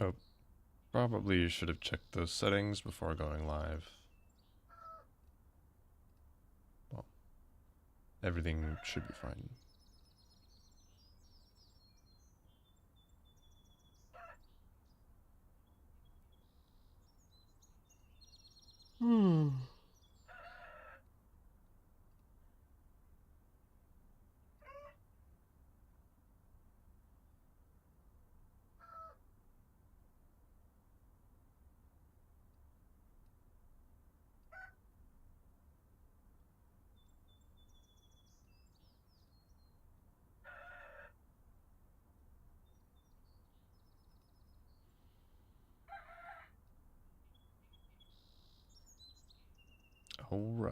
Oh, probably you should have checked those settings before going live. Well, everything should be fine. Hmm. All right.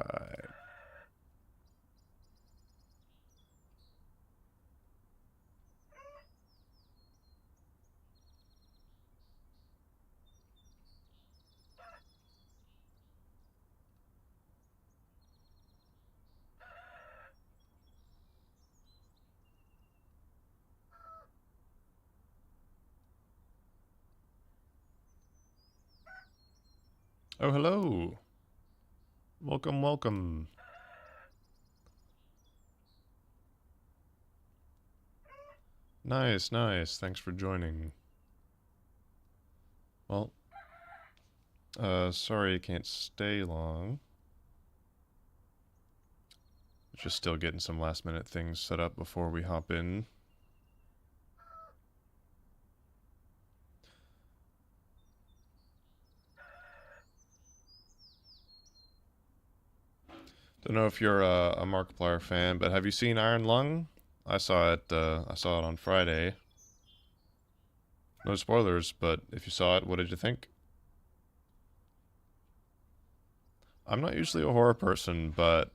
Oh, hello. Welcome, welcome. Nice, nice. Thanks for joining. Well, sorry I can't stay long. Just still getting some last minute things set up before we hop in. Don't know if you're a Markiplier fan, but have you seen Iron Lung? I saw it. I saw it on Friday. No spoilers, but if you saw it, what did you think? I'm not usually a horror person, but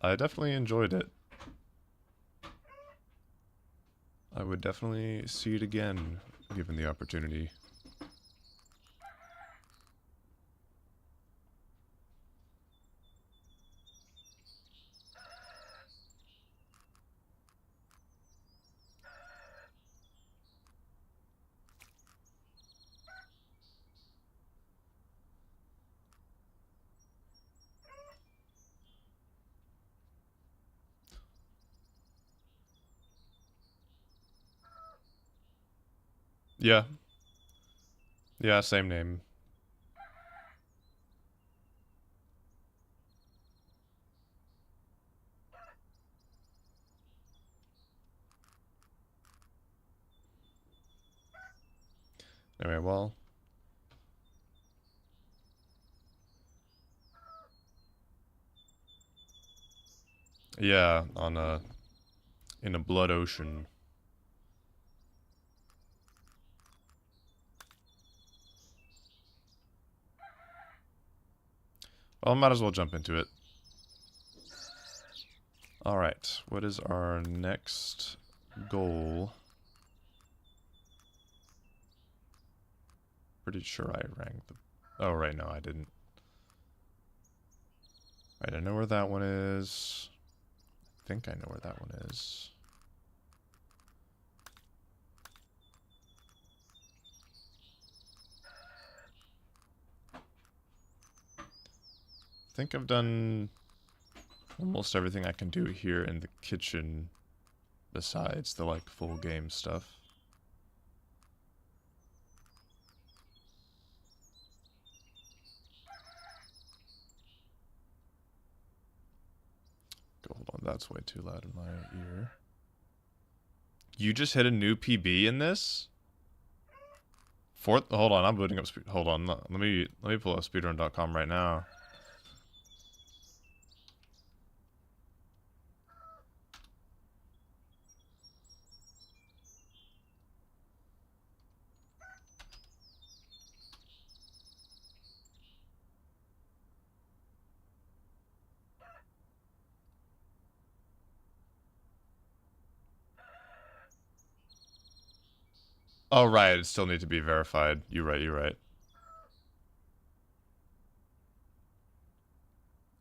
I definitely enjoyed it. I would definitely see it again, given the opportunity. Yeah, yeah, same name. Anyway, well, yeah, on a in a blood ocean. Well, I might as well jump into it. All right, what is our next goal? Pretty sure I ranked the. Oh, right, no, I didn't. Right, I know where that one is. I think I know where that one is. I think I've done almost everything I can do here in the kitchen besides the, like, full game stuff. Hold on, that's way too loud in my ear. You just hit a new PB in this? Fourth? Hold on, I'm booting up. Hold on, let me pull up speedrun.com right now. Oh right, it still needs to be verified. You're right. You're right.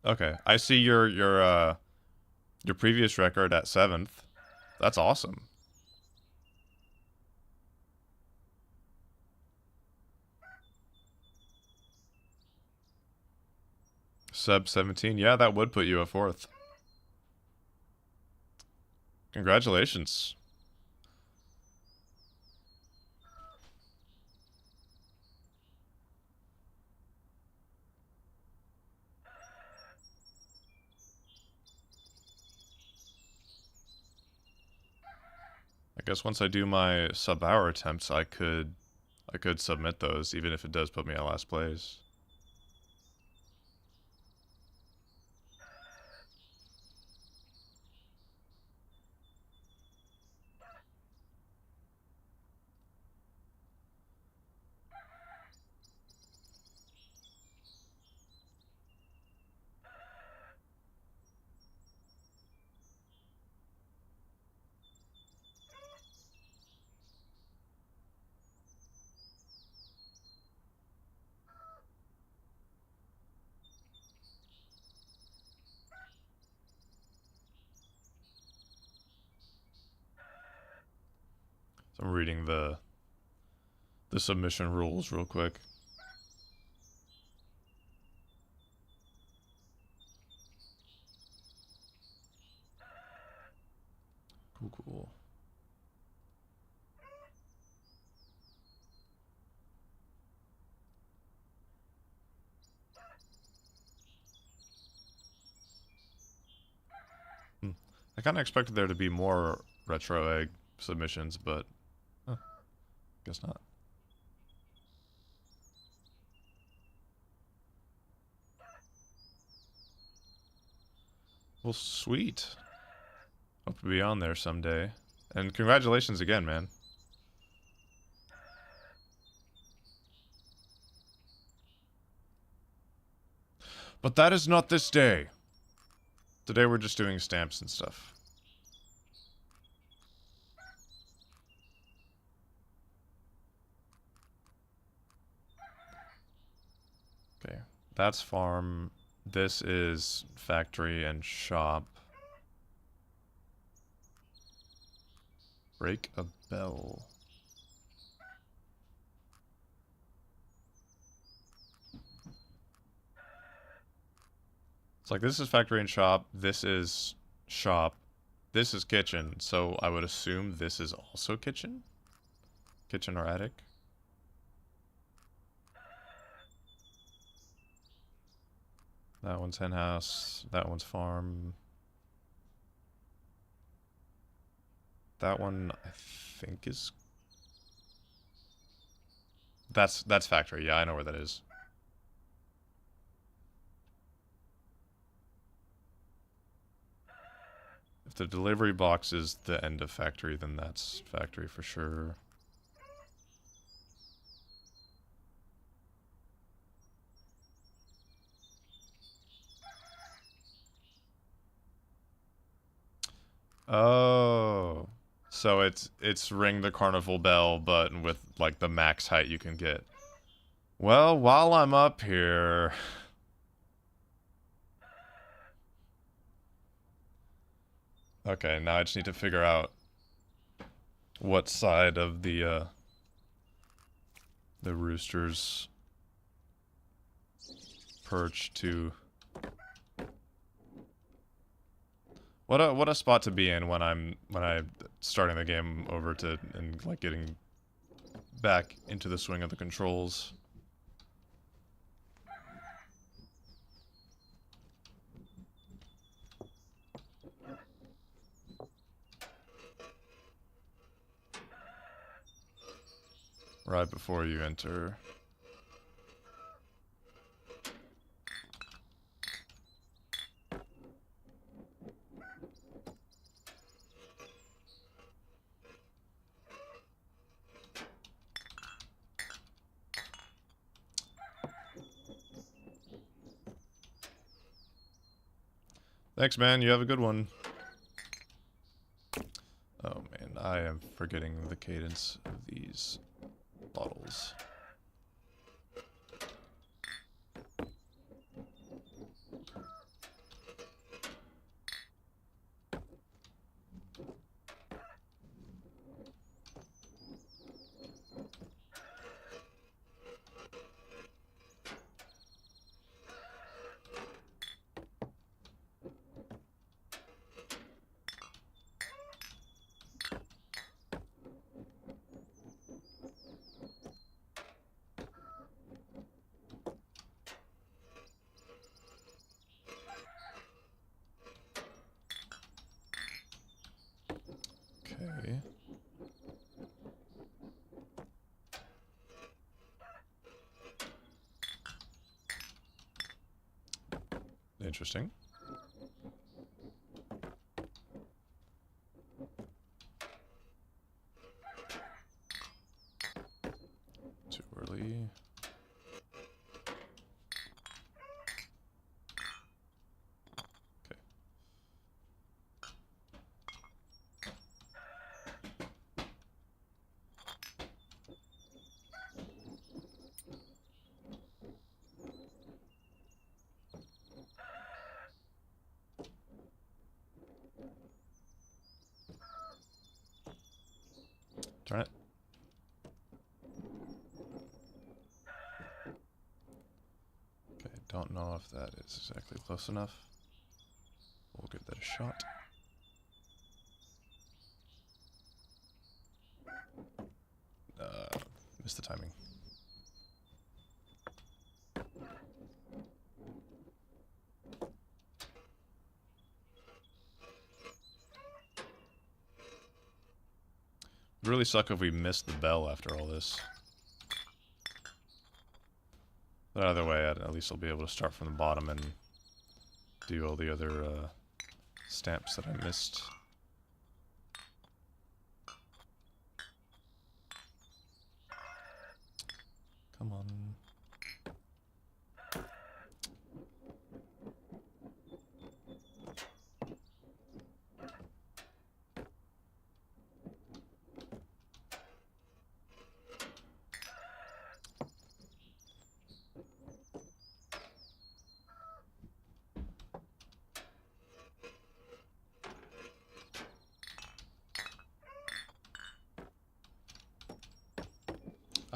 Okay, I see your previous record at 7th. That's awesome. Sub 17. Yeah, that would put you at 4th. Congratulations. I guess once I do my sub-hour attempts, I could submit those, even if it does put me at last place. So I'm reading the submission rules real quick. Cool. I kind of expected there to be more retro egg submissions, but guess not. Well, sweet. Hope to be on there someday. And congratulations again, man. But that is not this day. Today we're just doing stamps and stuff. Okay, that's farm. This is factory and shop. Break a bell. It's like this is factory and shop, this is shop, this is kitchen, so I would assume this is also kitchen? Kitchen or attic? That one's hen house, that one's farm. That one, I think is... That's factory, yeah, I know where that is. If the delivery box is the end of factory, then that's factory for sure. Oh. So it's ring the carnival bell, but with like the max height you can get. Well, while I'm up here... Okay, now I just need to figure out what side of the rooster's perch to... What a spot to be in when I'm starting the game over to and like getting back into the swing of the controls. Right before you enter. Thanks, man. You have a good one. Oh, man. I am forgetting the cadence of these bottles. Interesting. Too early. Okay. Darn it. Okay, don't know if that is exactly close enough. We'll give that a shot. Missed the timing. It'd really suck if we missed the bell after all this. But either way, at least I'll be able to start from the bottom and do all the other stamps that I missed. Come on.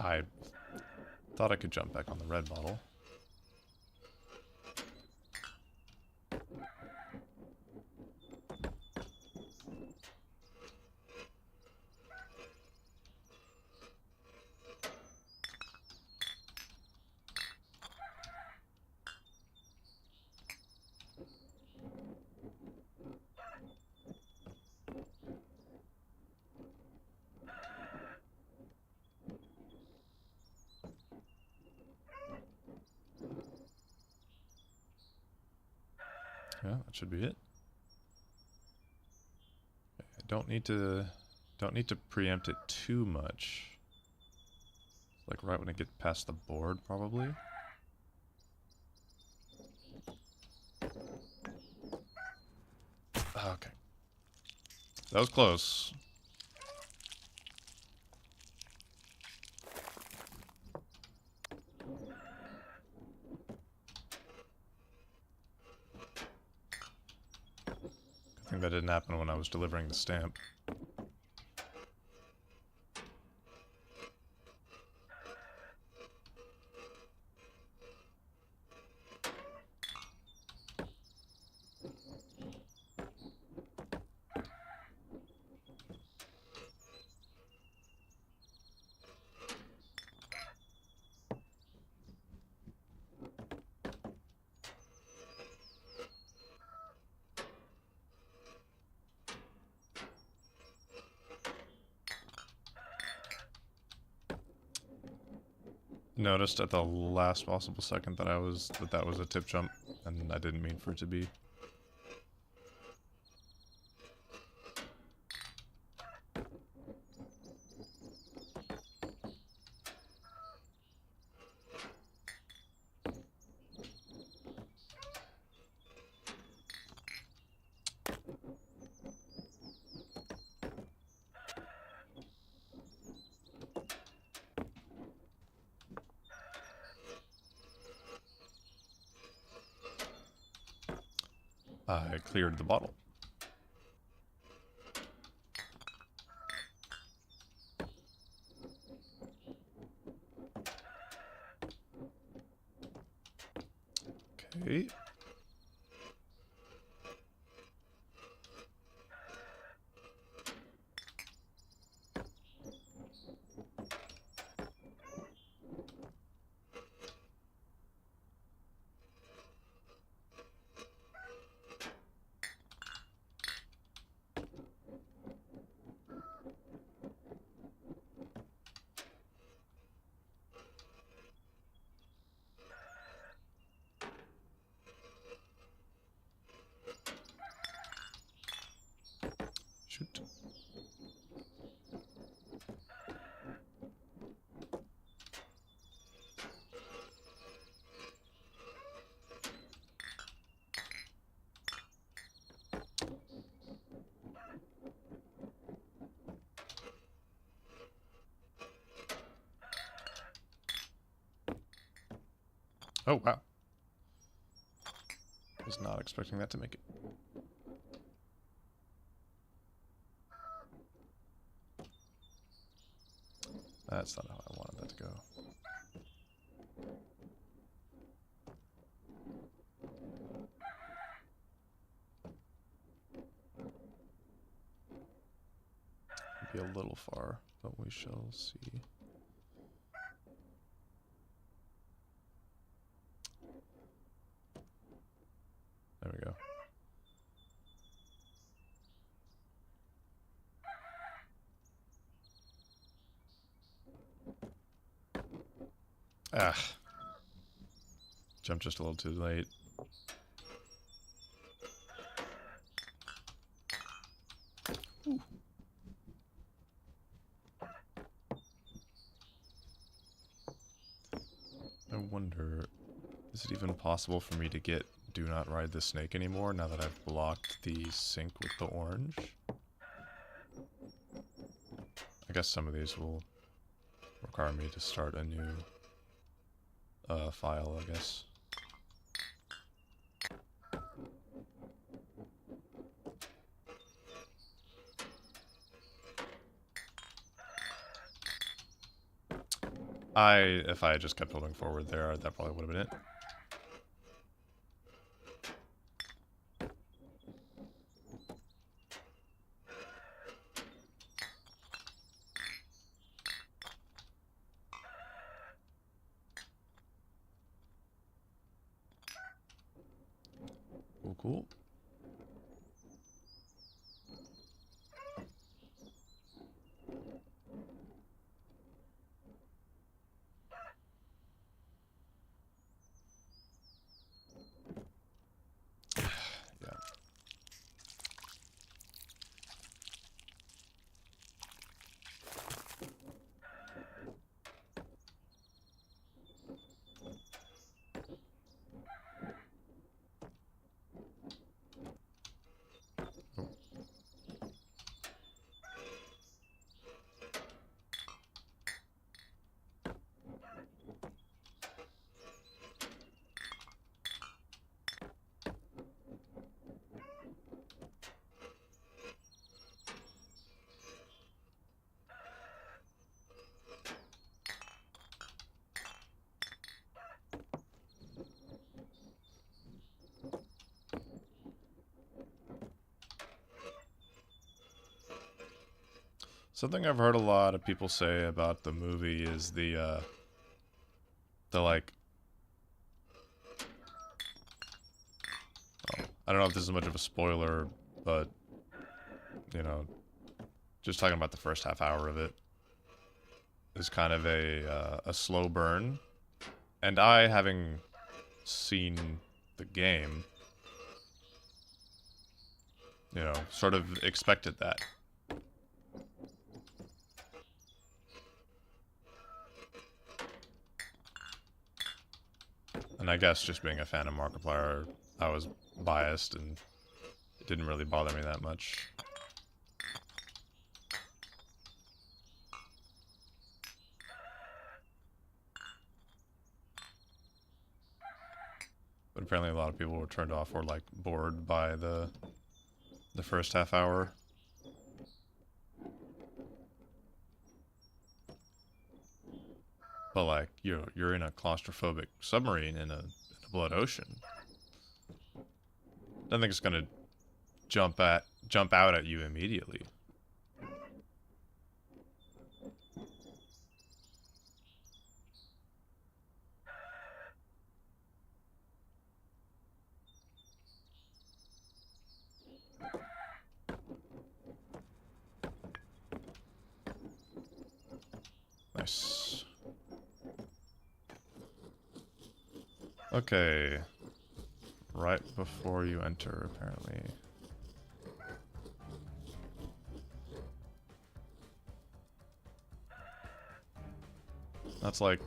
I thought I could jump back on the red bottle. Yeah, that should be it. Okay, I don't need to preempt it too much. Like right when I get past the board, probably. Okay. That was close. I think that didn't happen when I was delivering the stamp. Noticed at the last possible second that that was a tip jump, and I didn't mean for it to be. I cleared the bottle. Okay. Oh, wow. Was not expecting that to make it. That's not how I wanted that to go. Be a little far, but we shall see. There we go. Ah. Jumped just a little too late. Ooh. I wonder, is it even possible for me to get Do Not Ride the Snake anymore now that I've blocked the sink with the orange? I guess some of these will require me to start a new file, I guess. If I had just kept holding forward there, that probably would have been it. Cool, cool. Something I've heard a lot of people say about the movie is the like, oh, I don't know if this is much of a spoiler, but, you know, just talking about the first half hour of it is kind of a slow burn. And I, having seen the game, you know, sort of expected that. And I guess just being a fan of Markiplier, I was biased and it didn't really bother me that much. But apparently a lot of people were turned off or like bored by the first half hour. But like you're in a claustrophobic submarine in a blood ocean. I don't think it's gonna jump out at you immediately. Nice. Okay. Right before you enter, apparently. That's like...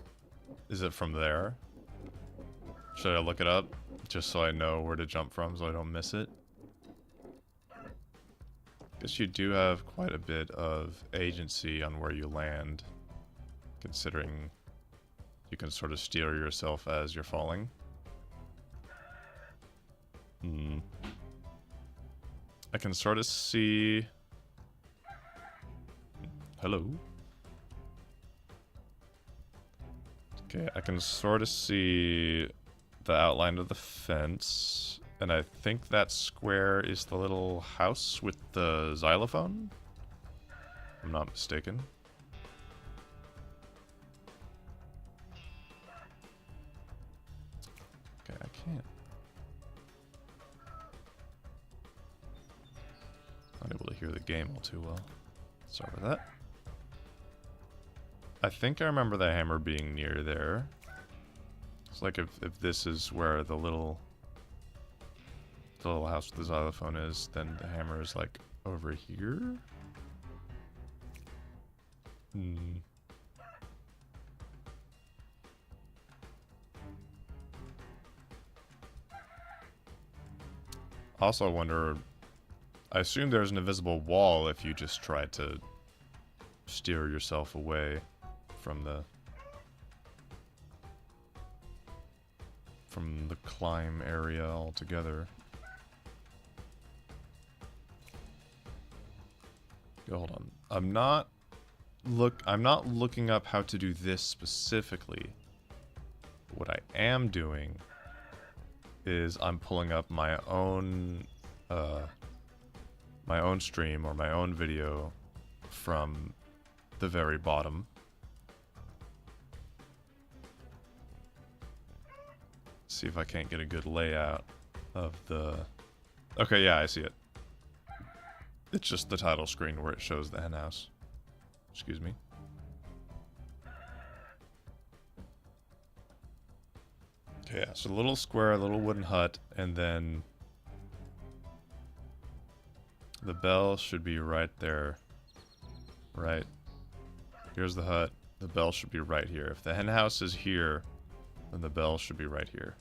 Is it from there? Should I look it up? Just so I know where to jump from so I don't miss it? Guess you do have quite a bit of agency on where you land. Considering You can sort of steer yourself as you're falling. I can sort of see... Hello? Okay, I can sort of see the outline of the fence, and I think that square is the little house with the xylophone? I'm not mistaken. Okay, I can't. Not able to hear the game all too well. Sorry about that. I think I remember the hammer being near there. It's like if this is where the little house with the xylophone is, then the hammer is like over here? Also, I wonder... I assume there's an invisible wall if you just try to steer yourself away from the climb area altogether. Hold on. I'm not looking up how to do this specifically. What I am doing is I'm pulling up my own stream or my own video from the very bottom. See if I can't get a good layout of the... Okay, yeah, I see it. It's just the title screen where it shows the henhouse. Excuse me. Okay, yeah, so a little square, a little wooden hut, and then the bell should be right there. Right. Here's the hut. The bell should be right here. If the henhouse is here, then the bell should be right here.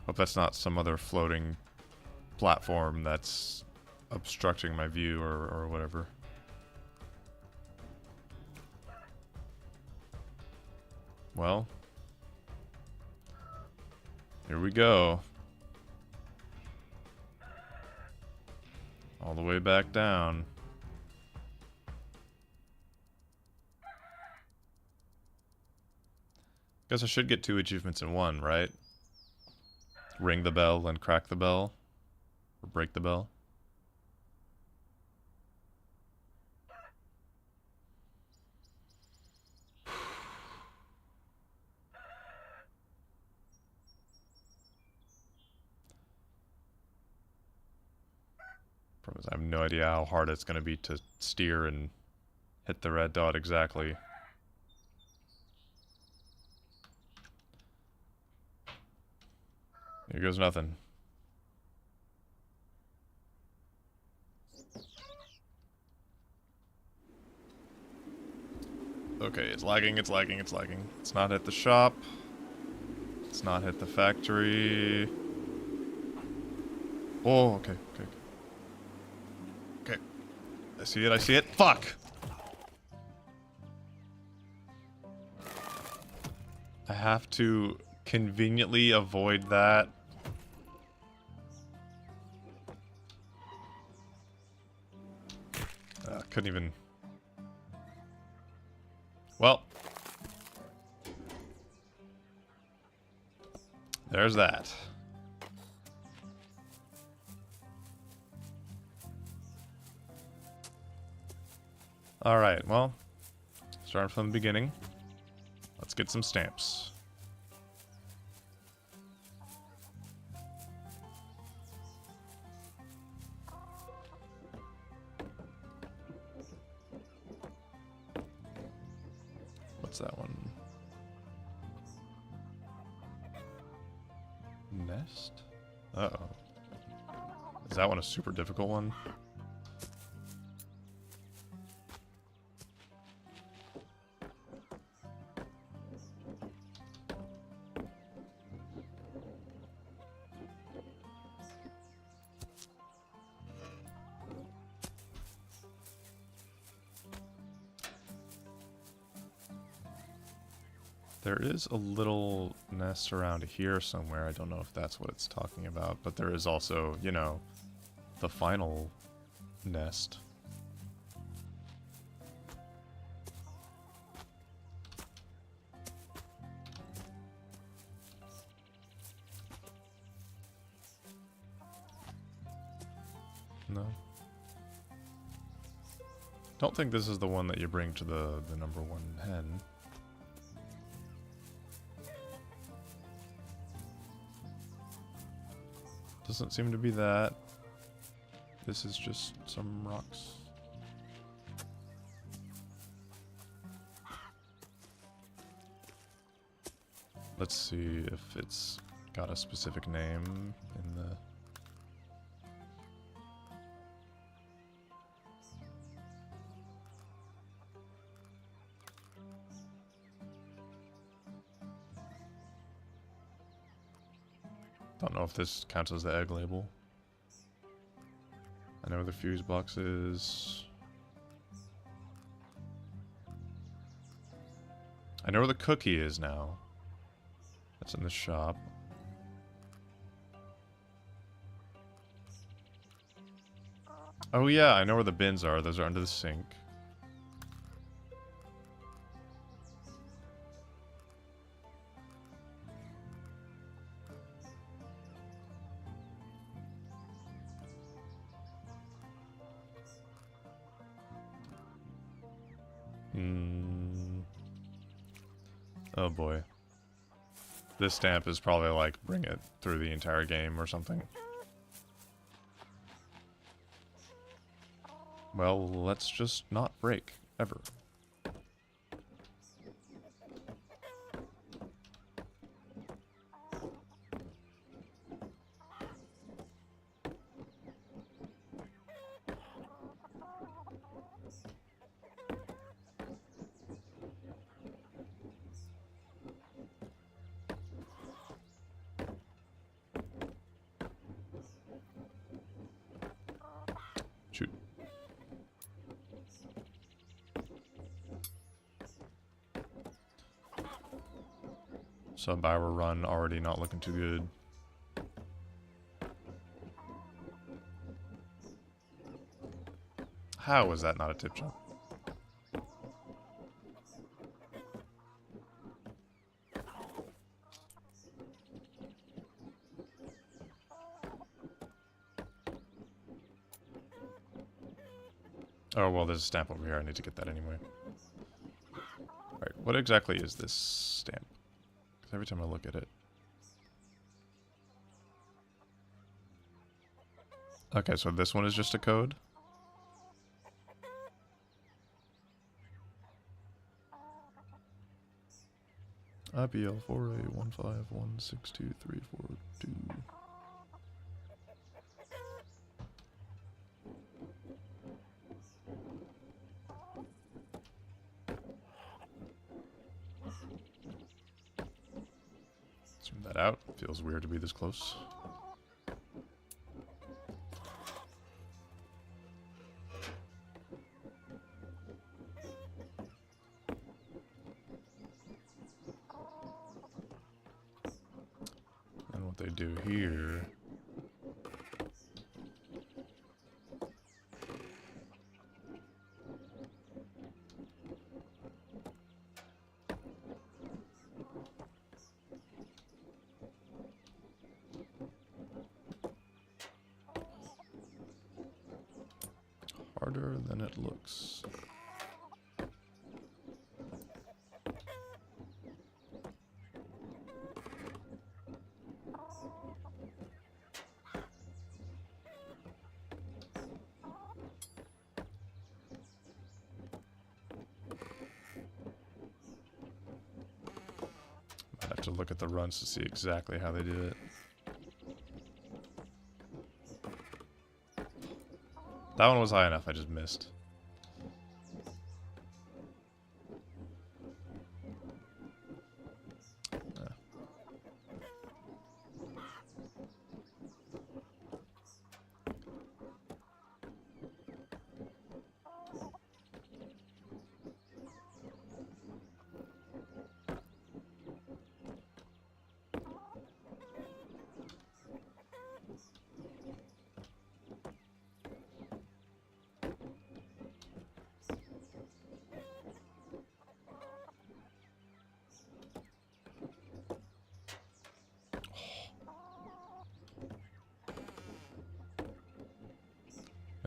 Hope that's not some other floating platform that's obstructing my view or whatever. Well, here we go. All the way back down. Guess I should get 2 achievements in one, right? Ring the bell and crack the bell. Or break the bell. Promise I have no idea how hard it's going to be to steer and hit the red dot exactly. Here goes nothing. Okay, it's lagging, it's lagging, it's lagging. It's not hit the shop. It's not hit the factory. Oh, okay, okay. Okay. I see it, I see it. Fuck! I have to conveniently avoid that. Couldn't even... Well. There's that. Alright, well. Starting from the beginning. Let's get some stamps. What's that one? Nest? Uh-oh. Is that one a super difficult one? There is a little nest around here somewhere. I don't know if that's what it's talking about, but there is also, you know, the final nest. No. Don't think this is the one that you bring to the number 1 hen. Doesn't seem to be that. This is just some rocks. Let's see if it's got a specific name in the... Don't know if this counts as the egg label. I know where the fuse box is. I know where the cookie is now. That's in the shop. Oh yeah, I know where the bins are. Those are under the sink. Oh boy. This stamp is probably like bring it through the entire game or something. Well, let's just not break, ever. Shoot. Sub-hour run already not looking too good. How was that not a tip jump? Oh, well, there's a stamp over here. I need to get that anyway. Alright, what exactly is this stamp? Because every time I look at it... Okay, so this one is just a code? IPL 4A151623442. Zoom that out. Feels weird to be this close. And what they do here... harder than it looks. I'd have to look at the runs to see exactly how they did it. That one was high enough, I just missed.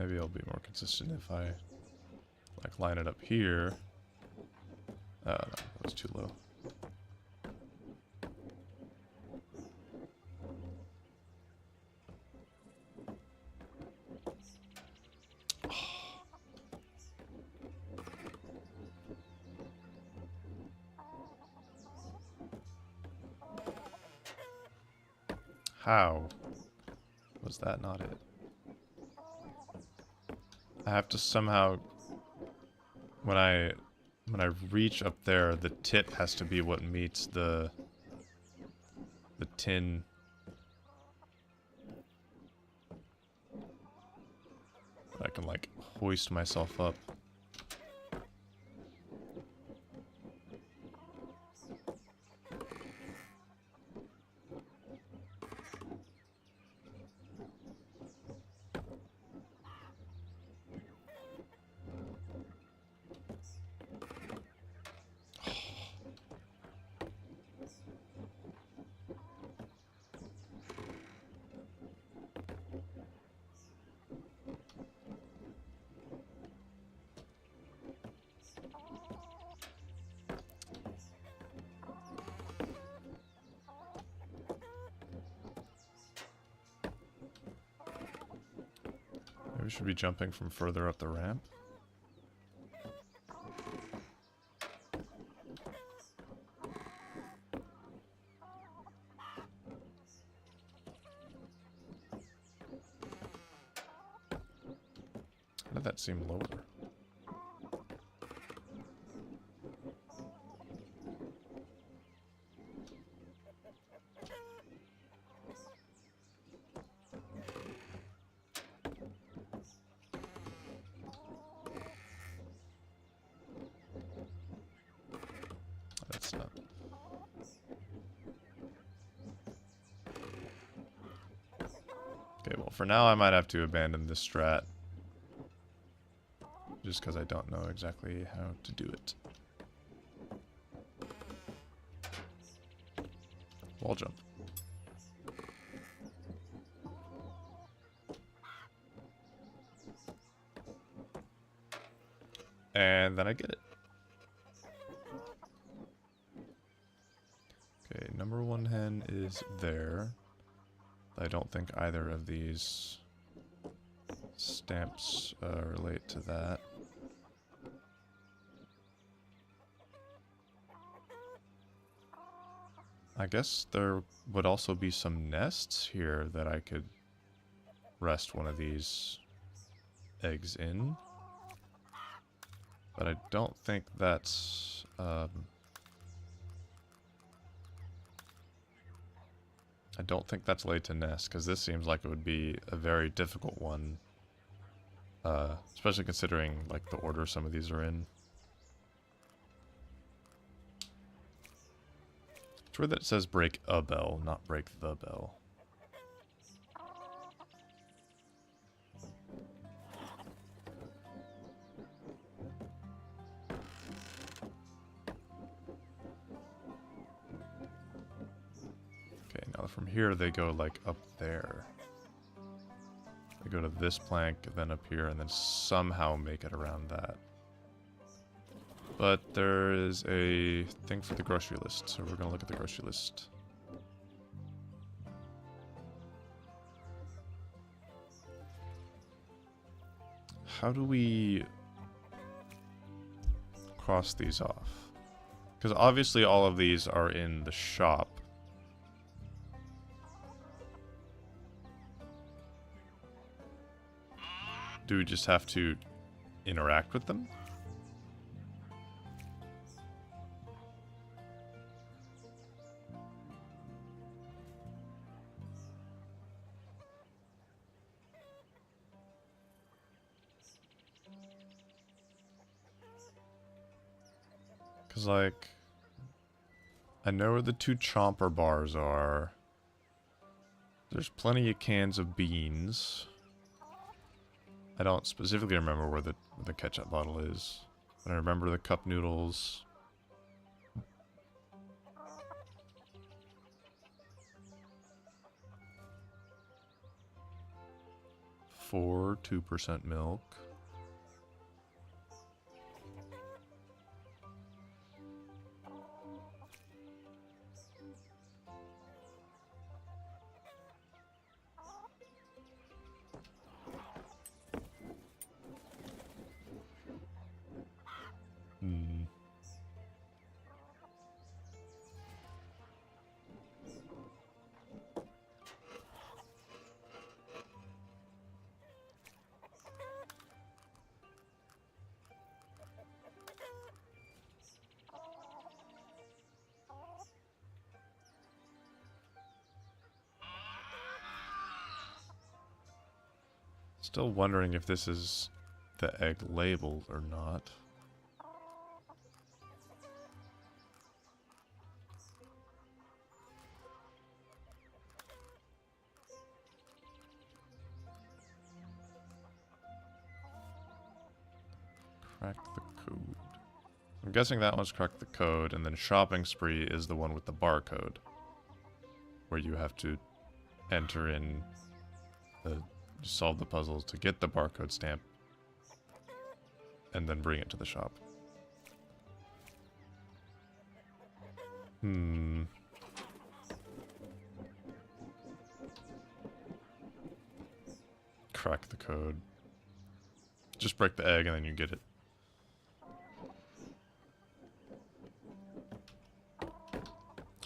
Maybe I'll be more consistent if I like line it up here. No, that was too low. How was that not it? I have to somehow, when I reach up there, the tip has to be what meets the tin. I can like hoist myself up. Maybe we should be jumping from further up the ramp. How did that seem lower? That's not. Okay, well, for now I might have to abandon this strat. Just because I don't know exactly how to do it. Wall jump. And then I get it. Okay, number one hen is there. I don't think either of these stamps relate to that. I guess there would also be some nests here that I could rest one of these eggs in. But I don't think that's... I don't think that's laid to nest, because this seems like it would be a very difficult one. Especially considering, like, the order some of these are in. It's weird that it says break a bell, not break the bell. Okay, now from here they go, like, up there. They go to this plank, then up here, and then somehow make it around that. But there is a thing for the grocery list, so we're going to look at the grocery list. How do we cross these off? Because obviously all of these are in the shop. Do we just have to interact with them? Because, like, I know where the two chomper bars are. There's plenty of cans of beans. I don't specifically remember where the ketchup bottle is. But I remember the cup noodles. for 2% milk. Still wondering if this is the egg labeled or not. Crack the code. I'm guessing that one's crack the code, and then shopping spree is the one with the barcode, where you have to enter in solve the puzzles to get the barcode stamp, and then bring it to the shop. Crack the code. Just break the egg and then you get it.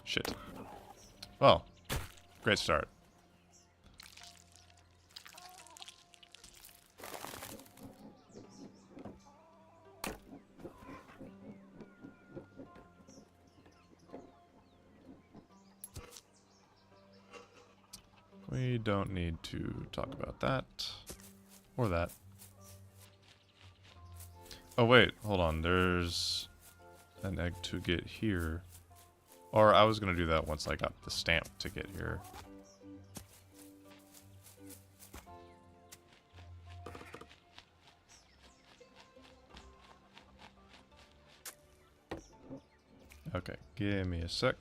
Shit. Well, great start. We don't need to talk about that. Or that. Oh wait, hold on. There's an egg to get here. Or I was gonna do that once I got the stamp to get here. Okay, give me a sec.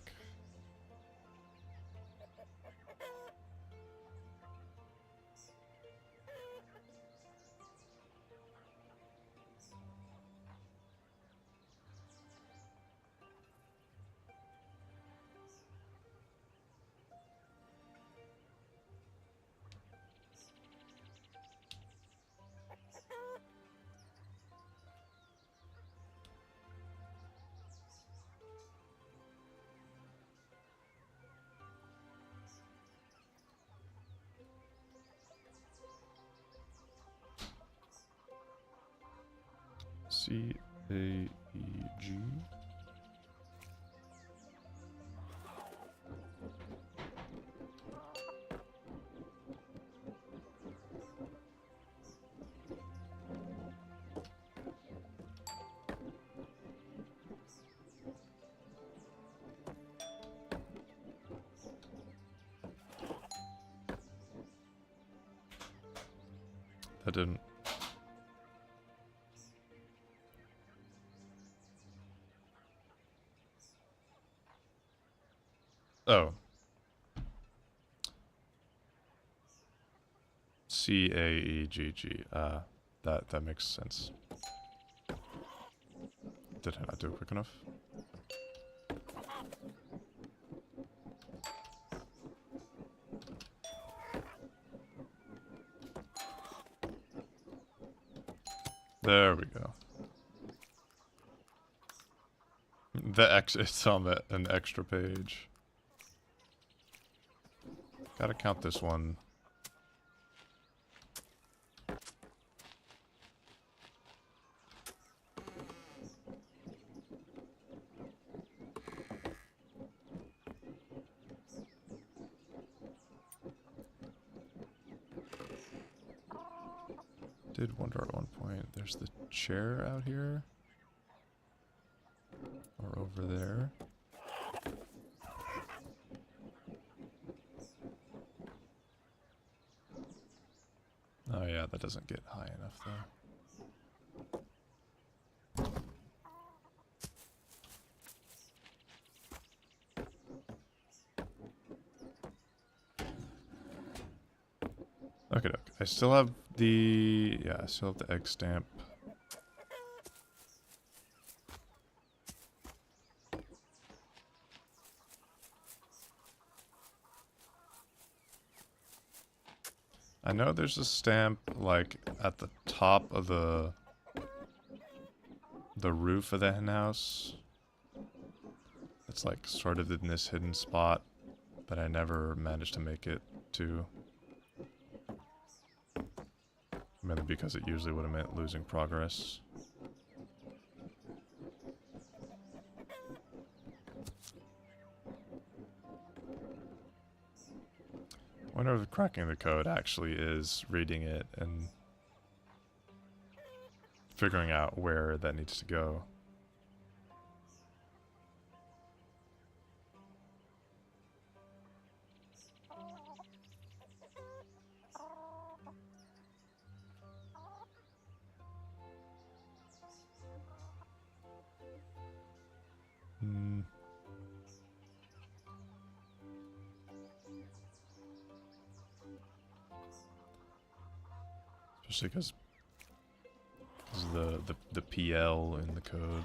C-A-E-G. That didn't. Oh. C-A-E-G-G. That makes sense. Did I not do it quick enough? There we go. It's on an extra page. Gotta count this one. Did wonder at one point, there's the chair out here. Or over there. Oh yeah, that doesn't get high enough though. Okay, I still have Yeah, I still have the egg stamp. I know there's a stamp, like, at the top of the roof of the hen house. It's like sort of in this hidden spot that I never managed to make it to. Mainly because it usually would have meant losing progress. I wonder if cracking the code actually is reading it and figuring out where that needs to go. Hmm. Especially because the PL in the code.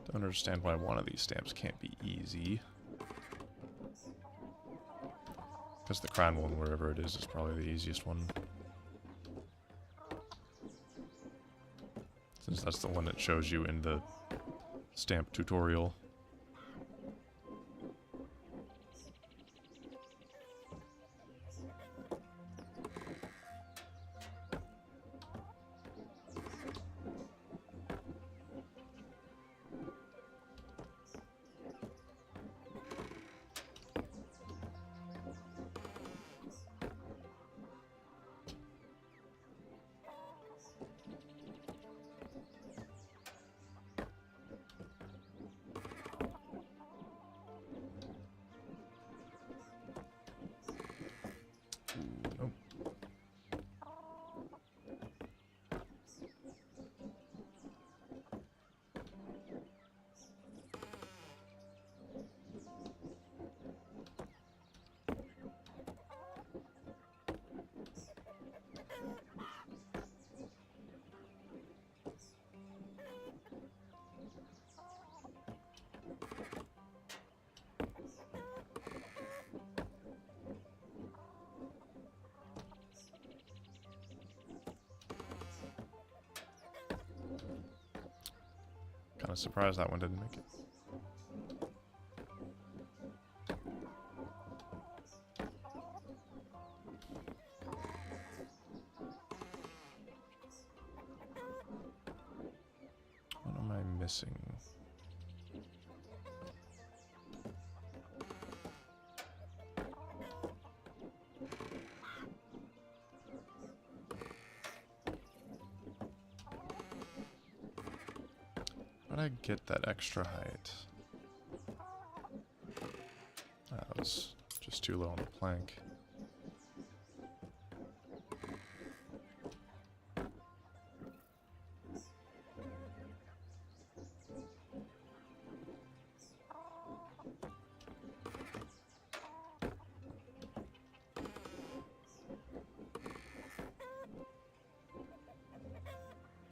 Don't understand why one of these stamps can't be easy. Because the crown one, wherever it is probably the easiest one. Since that's the one that shows you in the stamp tutorial. Nope. Kind of surprised that one didn't make it. What am I missing? How'd I get that extra height? That was just too low on the plank.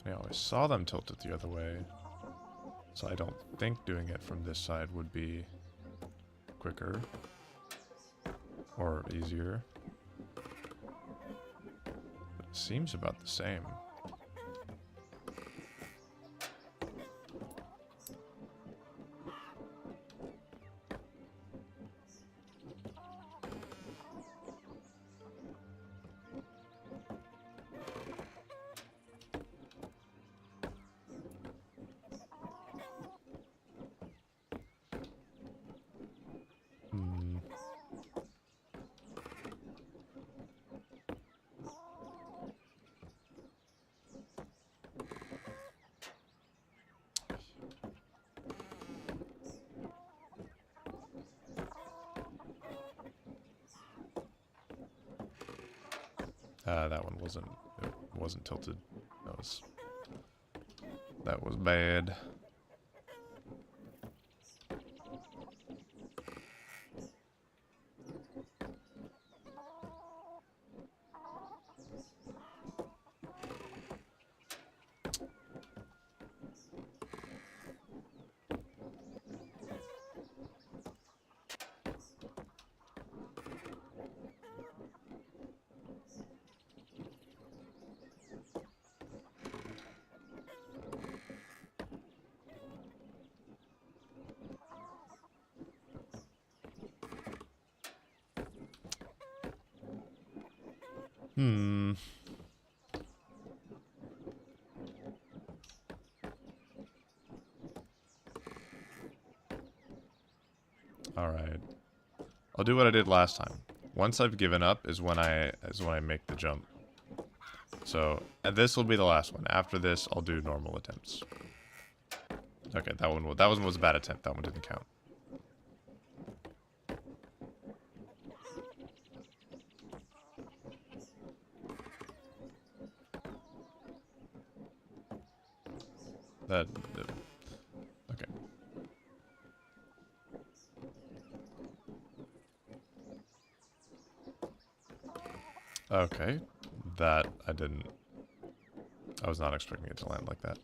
I always saw them tilted the other way, so I don't think doing it from this side would be quicker or easier. But it seems about the same. That one wasn't tilted. That was bad. Alright. I'll do what I did last time. Once I've given up is when I make the jump. So, and this will be the last one. After this, I'll do normal attempts. Okay, that one was a bad attempt. That one didn't count. Okay. Okay. That I was not expecting it to land like that.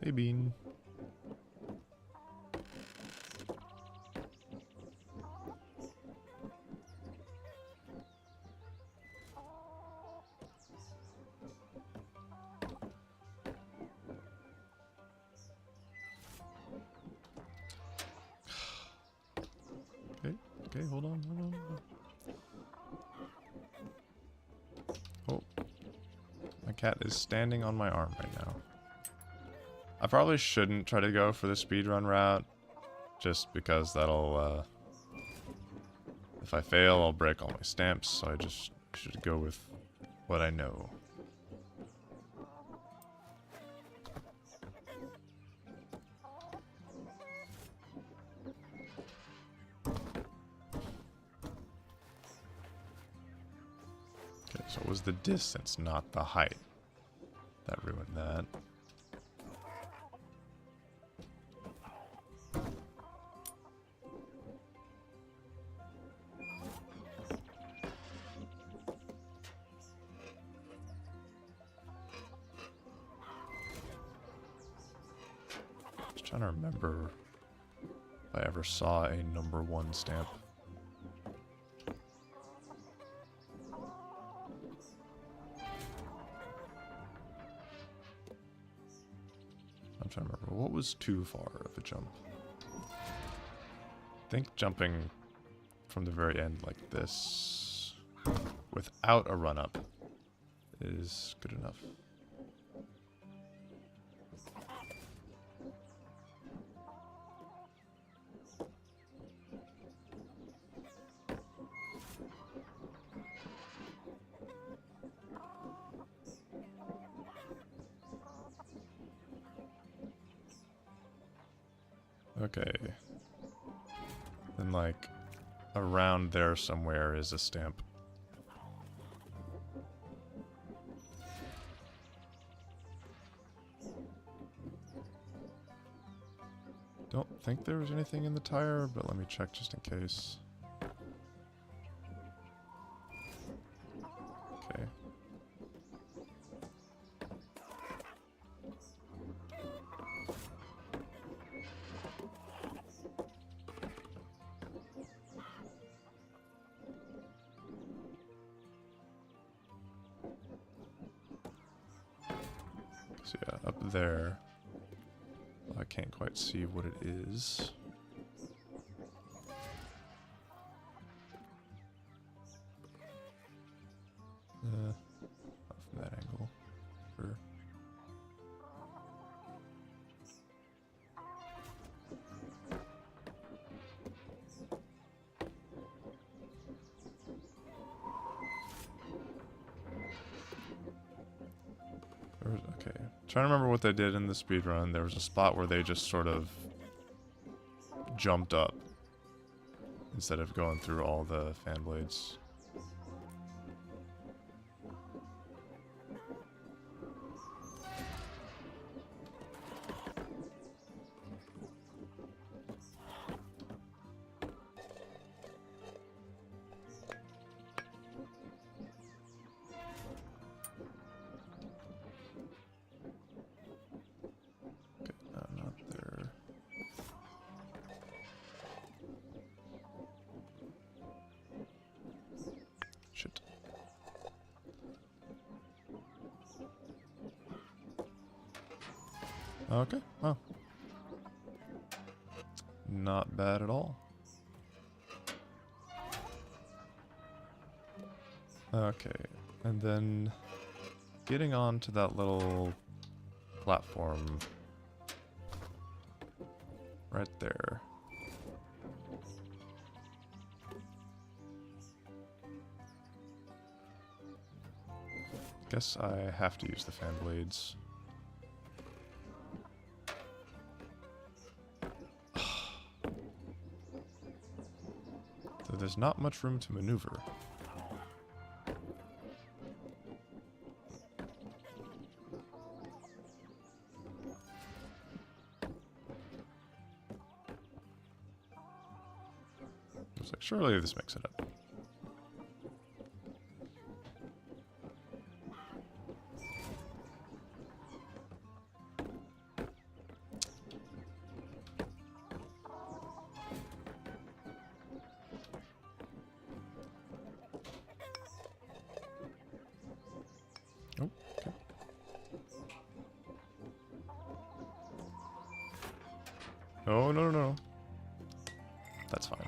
Hey, Bean. Okay, hold on. Oh. My cat is standing on my arm right now. I probably shouldn't try to go for the speedrun route, just because that'll, if I fail, I'll break all my stamps, so I just should go with what I know. Okay, so it was the distance, not the height, that ruined that. Trying to remember if I ever saw a #1 stamp. I'm trying to remember what was too far of a jump. I think jumping from the very end like this without a run up is good enough. Okay. Then, like, around there somewhere is a stamp. Don't think there was anything in the tire, but let me check just in case. Okay. So yeah, up there. Well, I can't quite see what it is. Not from that angle. Sure. Okay. Trying to remember what they did in the speedrun. There was a spot where they just sort of jumped up instead of going through all the fan blades. Shit. Okay, well. Not bad at all. Okay, and then getting on to that little platform right there. Guess I have to use the fan blades. Though there's not much room to maneuver. I was like, surely this makes it up. Oh, okay. No, no, no, no. That's fine.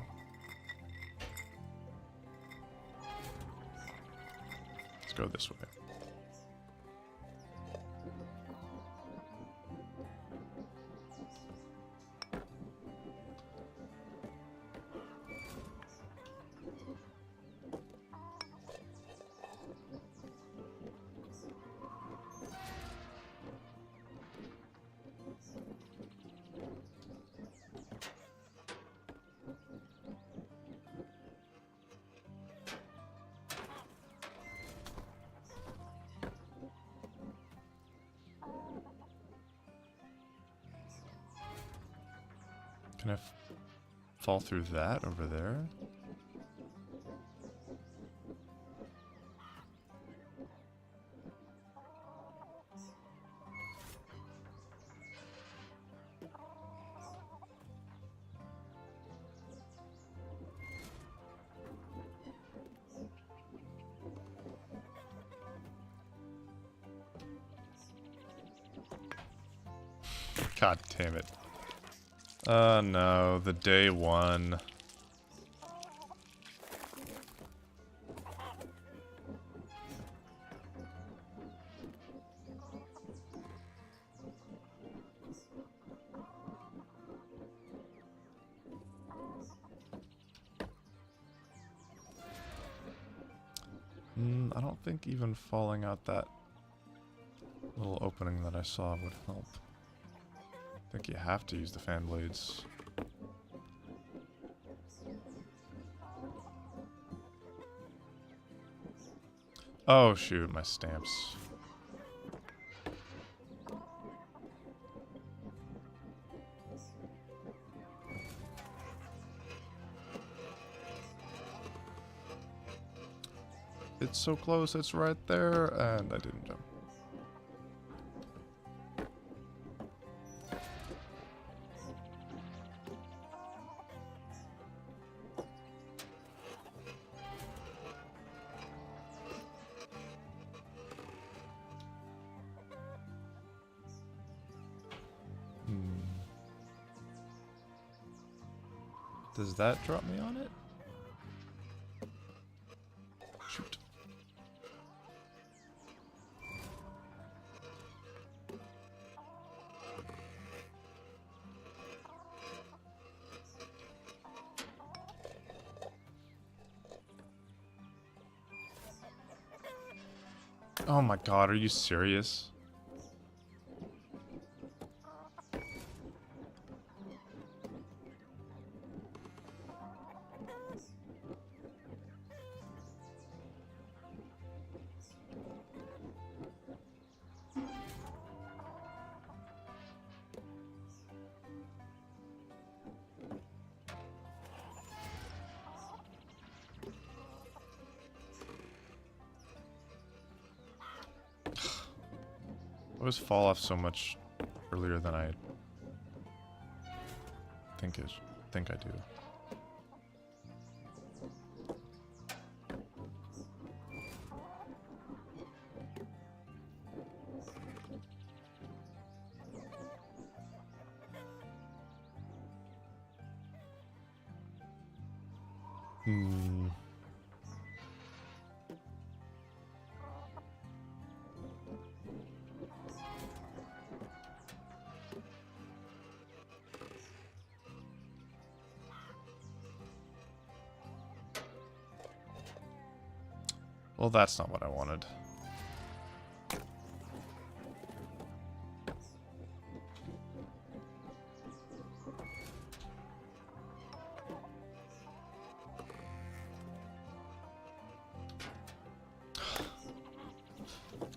Let's go this way. Can I fall through that over there? God damn it. No, the day one. I don't think even falling out that little opening that I saw would help. I think you have to use the fan blades. Oh shoot, my stamps. It's so close, it's right there, and I didn't jump. Does that drop me on it? Shoot. Oh my god, are you serious? I always fall off so much earlier than I think I do. Hmm. Well, that's not what I wanted.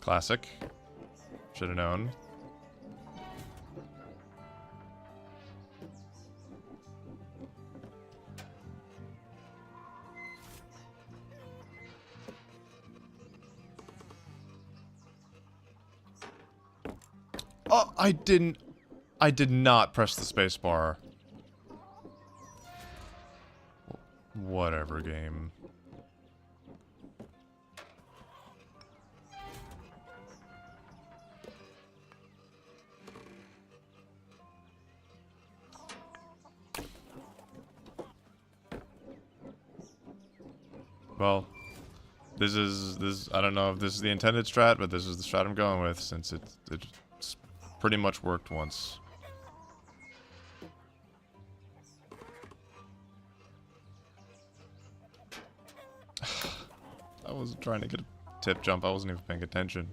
Classic. Should have known. Oh, I did not press the space bar. Whatever, game. Well, this I don't know if this is the intended strat, but this is the strat I'm going with since it's pretty much worked once. I was trying to get a tip jump, I wasn't even paying attention.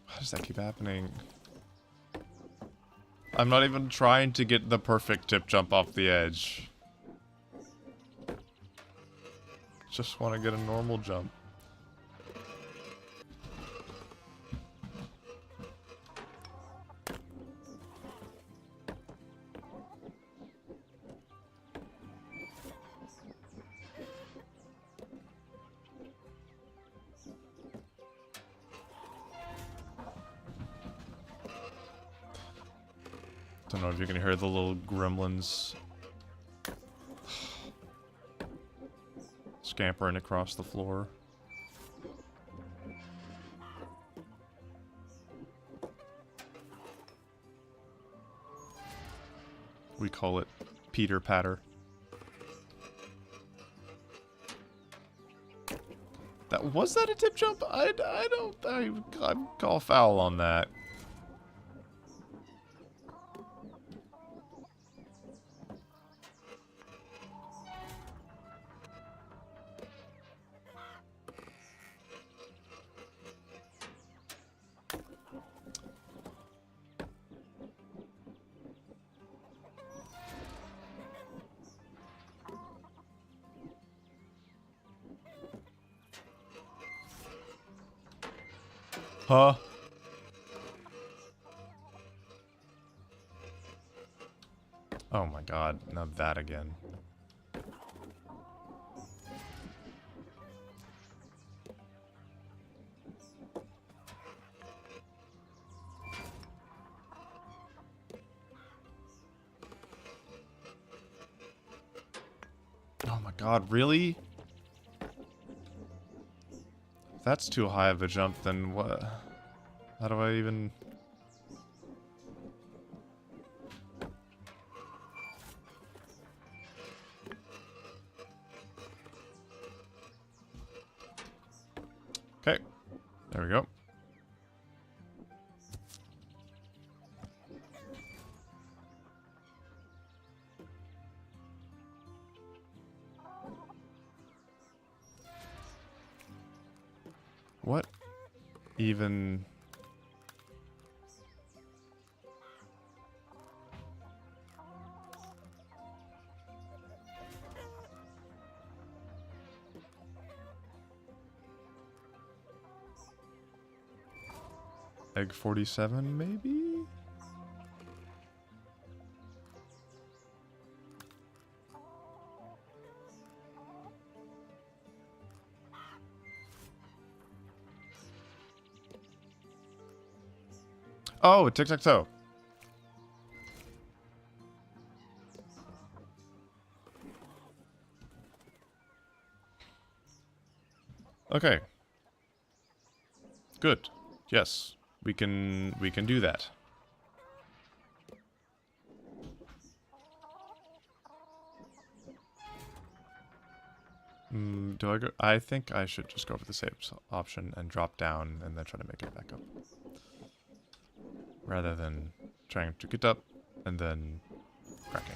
Why does that keep happening? I'm not even trying to get the perfect tip jump off the edge. Just want to get a normal jump. Don't know if you can hear the little gremlins scampering across the floor. We call it Peter Patter. Was that a tip jump? I call foul on that. Huh? Oh my god, not that again. God, really? If that's too high of a jump, then what? How do I even... Okay, there we go. What even... Egg 47, maybe? Oh, tic-tac-toe. Okay. Good. Yes. We can do that. Do I go? I think I should just go for the save option and drop down and then try to make it back up. Rather than trying to get up and then cracking.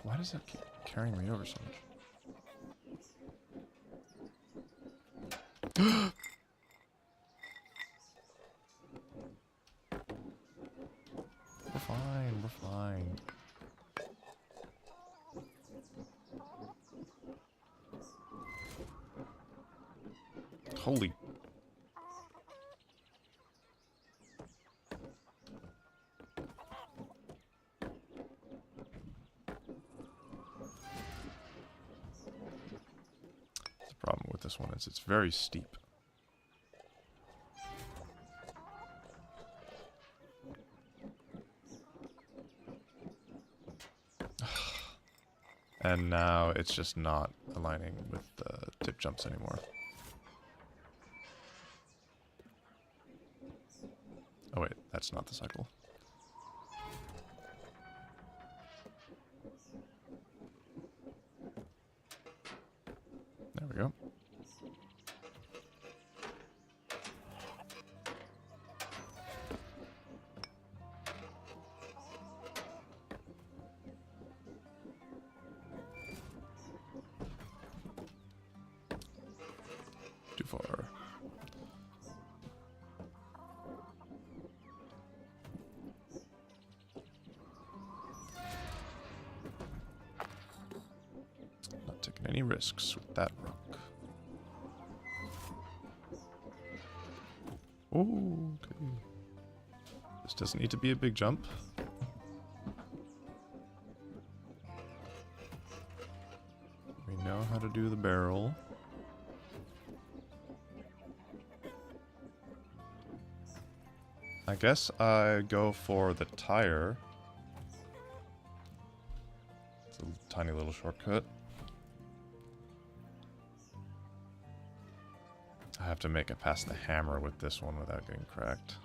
Why does that keep carrying me over so much? We're fine, we're fine. Holy. The problem with this one is it's very steep. And now it's just not aligning with the tip jumps anymore. Oh wait, that's not the cycle. There we go. Too far. Not taking any risks with that rock. Oh, okay. This doesn't need to be a big jump. We know how to do the barrel. I guess I go for the tire. It's a tiny little shortcut. I have to make it past the hammer with this one without getting cracked.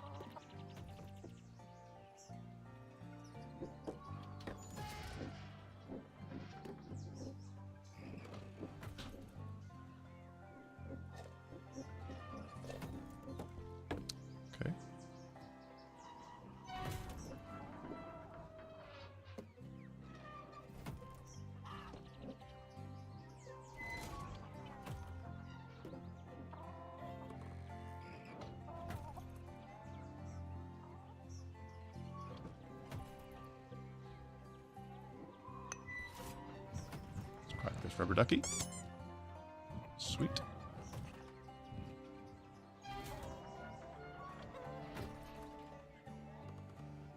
Okay. Crack this rubber ducky. Sweet.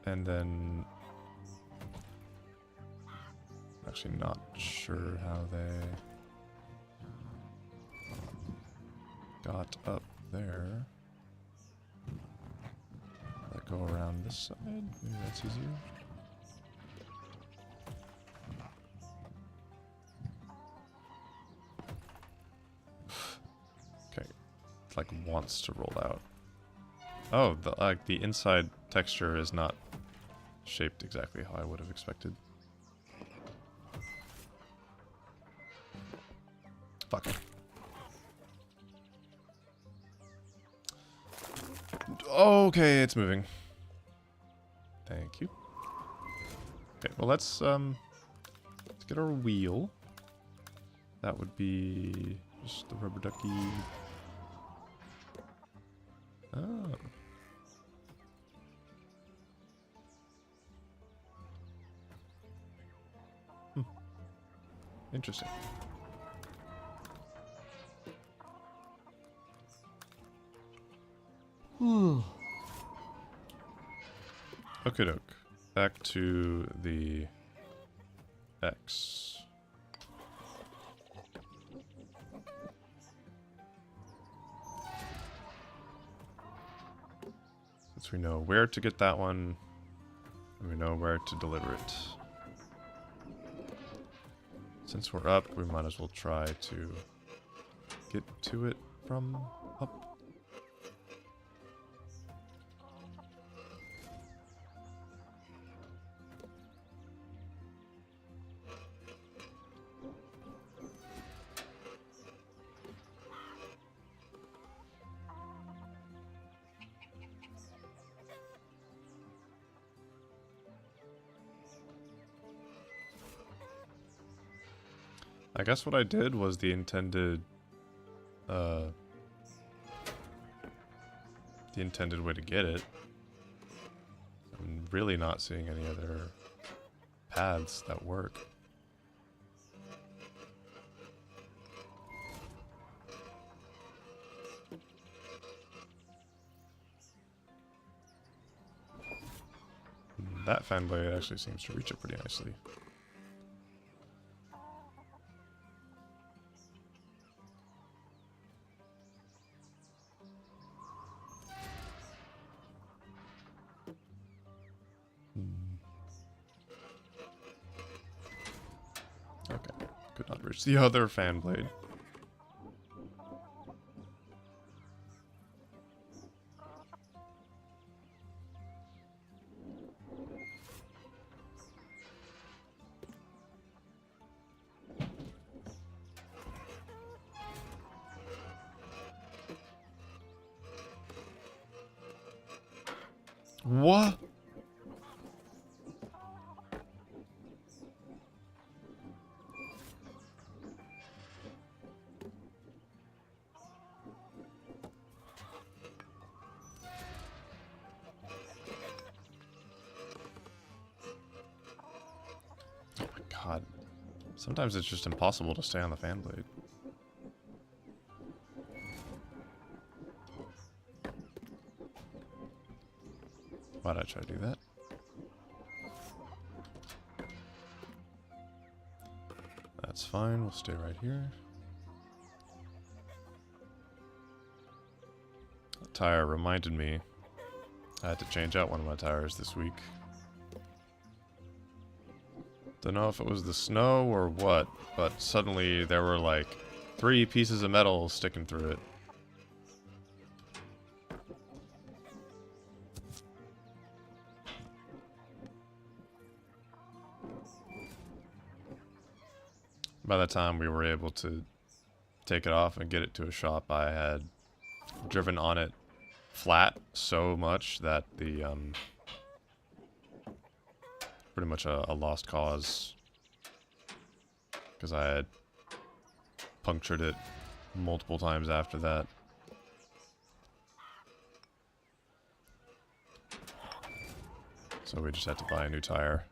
And then... Actually not sure how they got up there. Like go around this side? Maybe that's easier. Okay. It like wants to roll out. Oh, the inside texture is not shaped exactly how I would have expected. Fuck. Okay, it's moving. Thank you. Okay, well let's get our wheel. That would be just the rubber ducky. Oh. Interesting. Okay, doke. Back to the X. Since we know where to get that one, and we know where to deliver it. Since we're up, we might as well try to get to it from up. I guess what I did was the intended way to get it. I'm really not seeing any other paths that work. That fan blade actually seems to reach it pretty nicely. Okay, could not reach the other fan blade. What? Oh my god. Sometimes it's just impossible to stay on the fan blade. Why'd I try to do that? That's fine, we'll stay right here. That tire reminded me I had to change out one of my tires this week. Don't know if it was the snow or what, but suddenly there were like 3 pieces of metal sticking through it. By the time we were able to take it off and get it to a shop, I had driven on it flat so much that the pretty much a lost cause, because I had punctured it multiple times after that. So we just had to buy a new tire.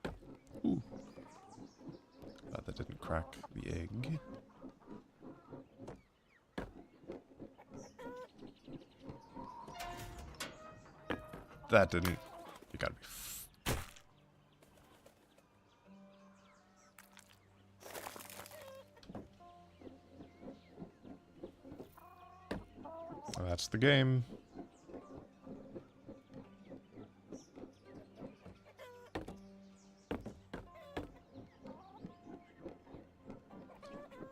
Ooh. Glad that didn't crack the egg. That didn't. You gotta be That's the game.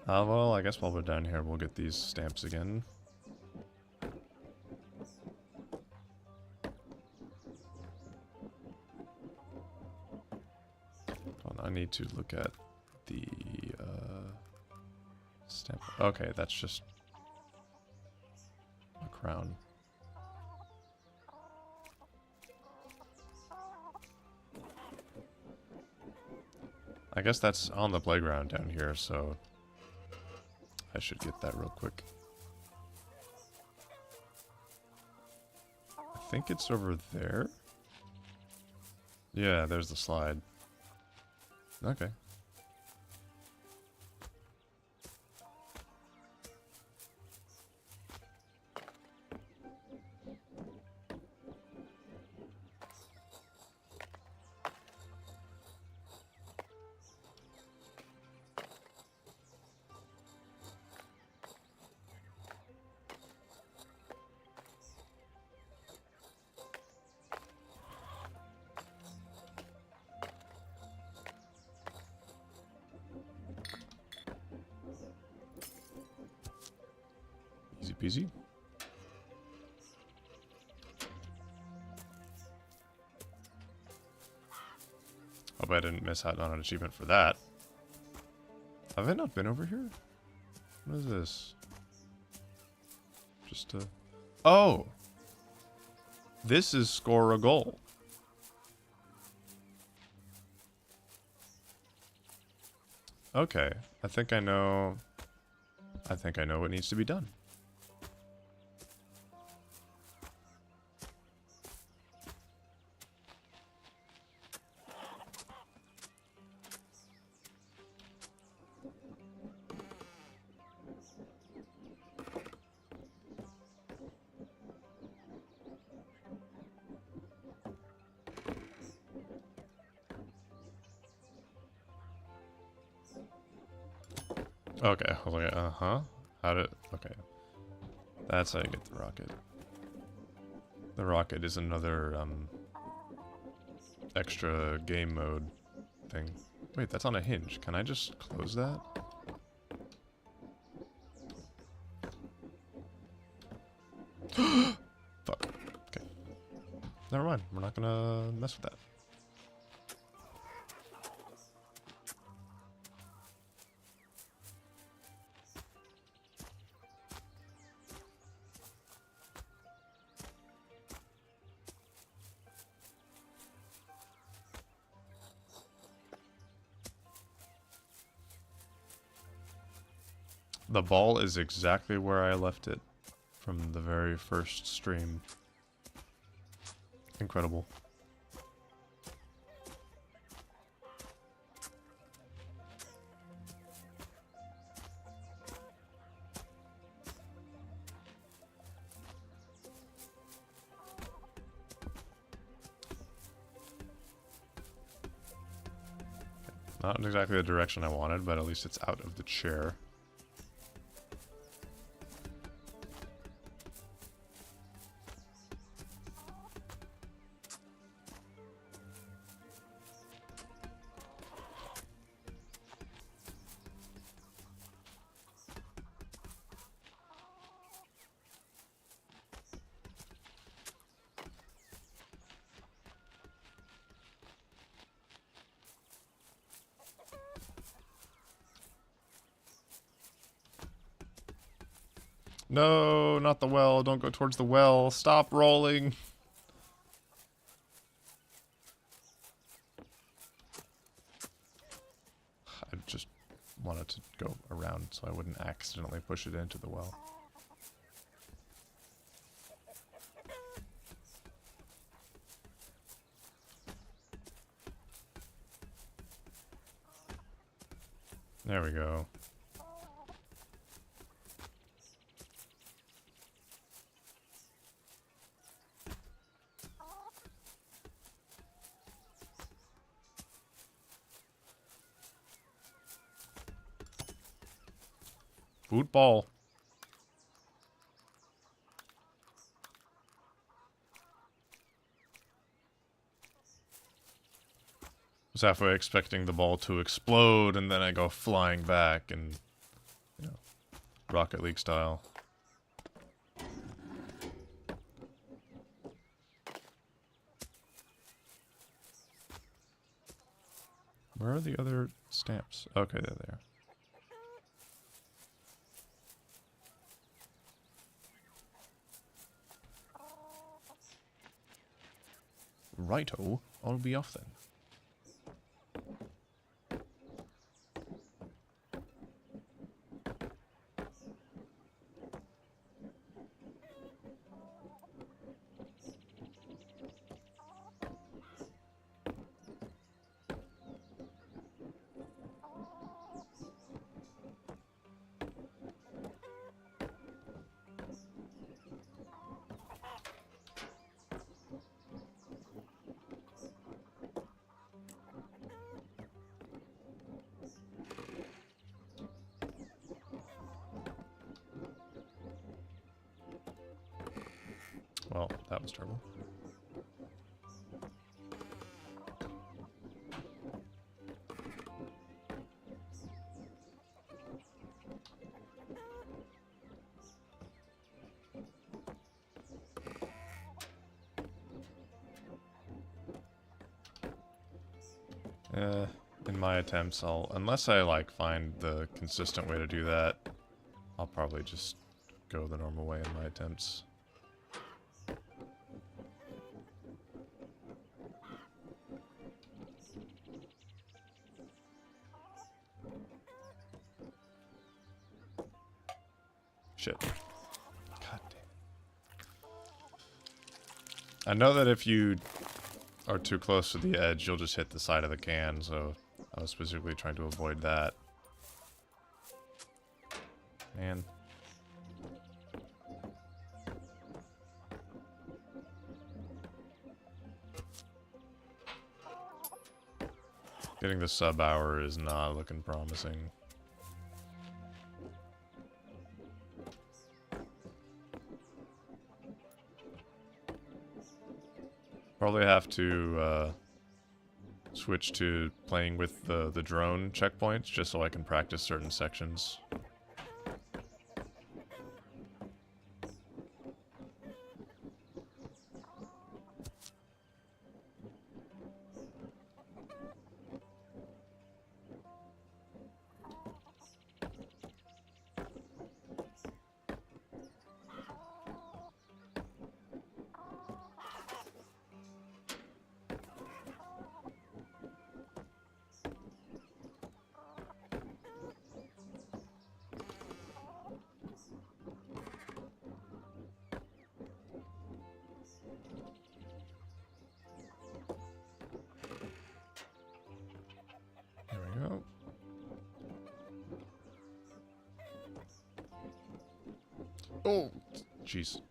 Well, I guess while we're down here, we'll get these stamps again. I need to look at the stamp. Okay, that's just a crown. I guess that's on the playground down here, so I should get that real quick. I think it's over there. Yeah, there's the slide. Okay. Easy peasy. Hope I didn't miss out on an achievement for that. Have I not been over here? What is this? Just a... Oh! This is score a goal. Okay, I think I know what needs to be done. Okay, I was like, uh-huh. How did... Okay. That's how you get the rocket. The rocket is another, extra game mode thing. Wait, that's on a hinge. Can I just close that? Fuck. Okay. Never mind. We're not gonna mess with that. The ball is exactly where I left it from the very first stream. Incredible. Not in exactly the direction I wanted, but at least it's out of the chair. No, not the well. Don't go towards the well. Stop rolling. I just wanted to go around so I wouldn't accidentally push it into the well. There we go. Football. was halfway expecting the ball to explode, and then I go flying back, and, you know, Rocket League style. Where are the other stamps? Okay, there they are. Righto, I'll be off then. Well, that was terrible. In my attempts, unless I, like, find the consistent way to do that, I'll probably just go the normal way in my attempts. Shit. God damn. I know that if you are too close to the edge, you'll just hit the side of the can, so I was specifically trying to avoid that. Man. Getting the sub-hour is not looking promising. Probably have to switch to playing with the drone checkpoints just so I can practice certain sections. Oh, jeez.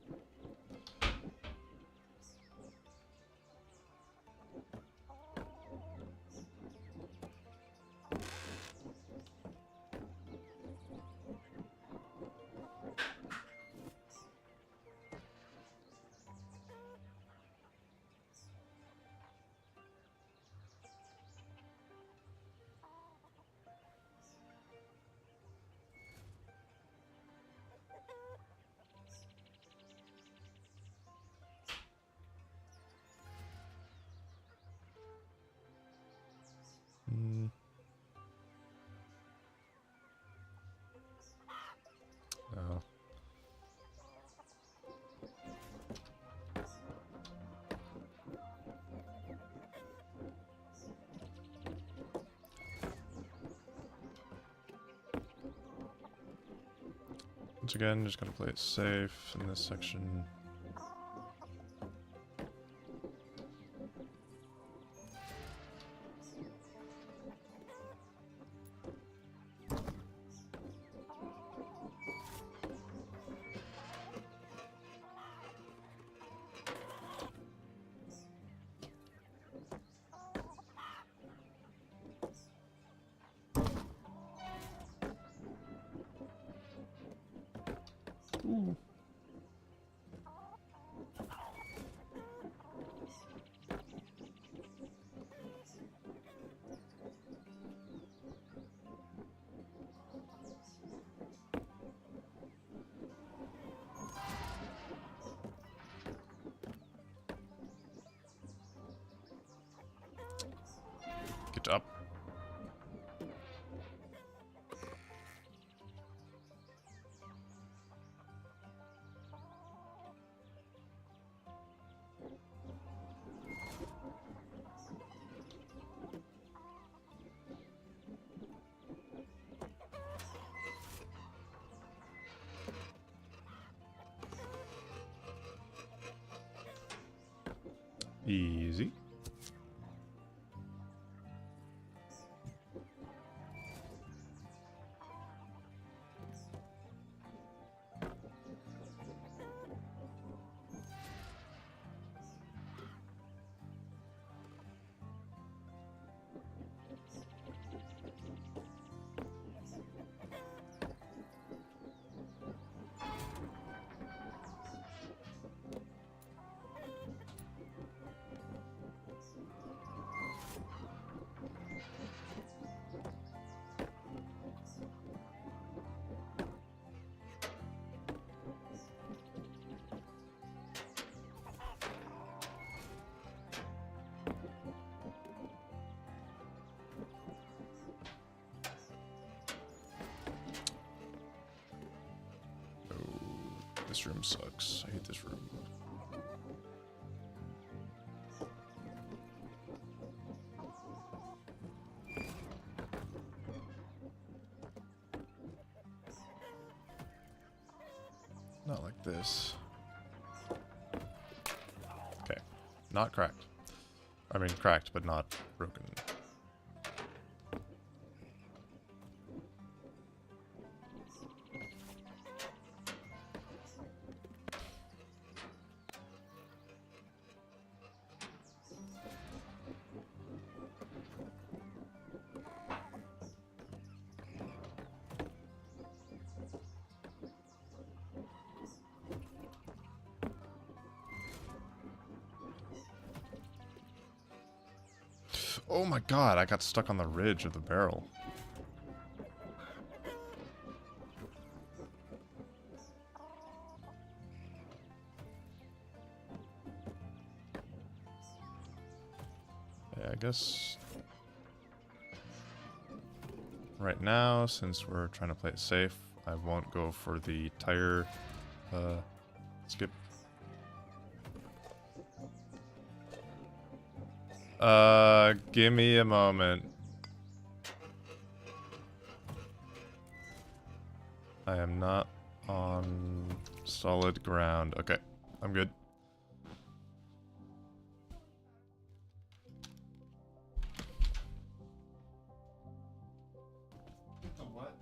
No. Once again, just gotta play it safe in this section. Ooh. Good job. Easy. This room sucks. I hate this room. Not like this. Okay. Not cracked. I mean, cracked, but not broken. Oh my god, I got stuck on the ridge of the barrel. Yeah, I guess right now, since we're trying to play it safe, I won't go for the tire skip. Give me a moment. I am not on solid ground. Okay, I'm good. What?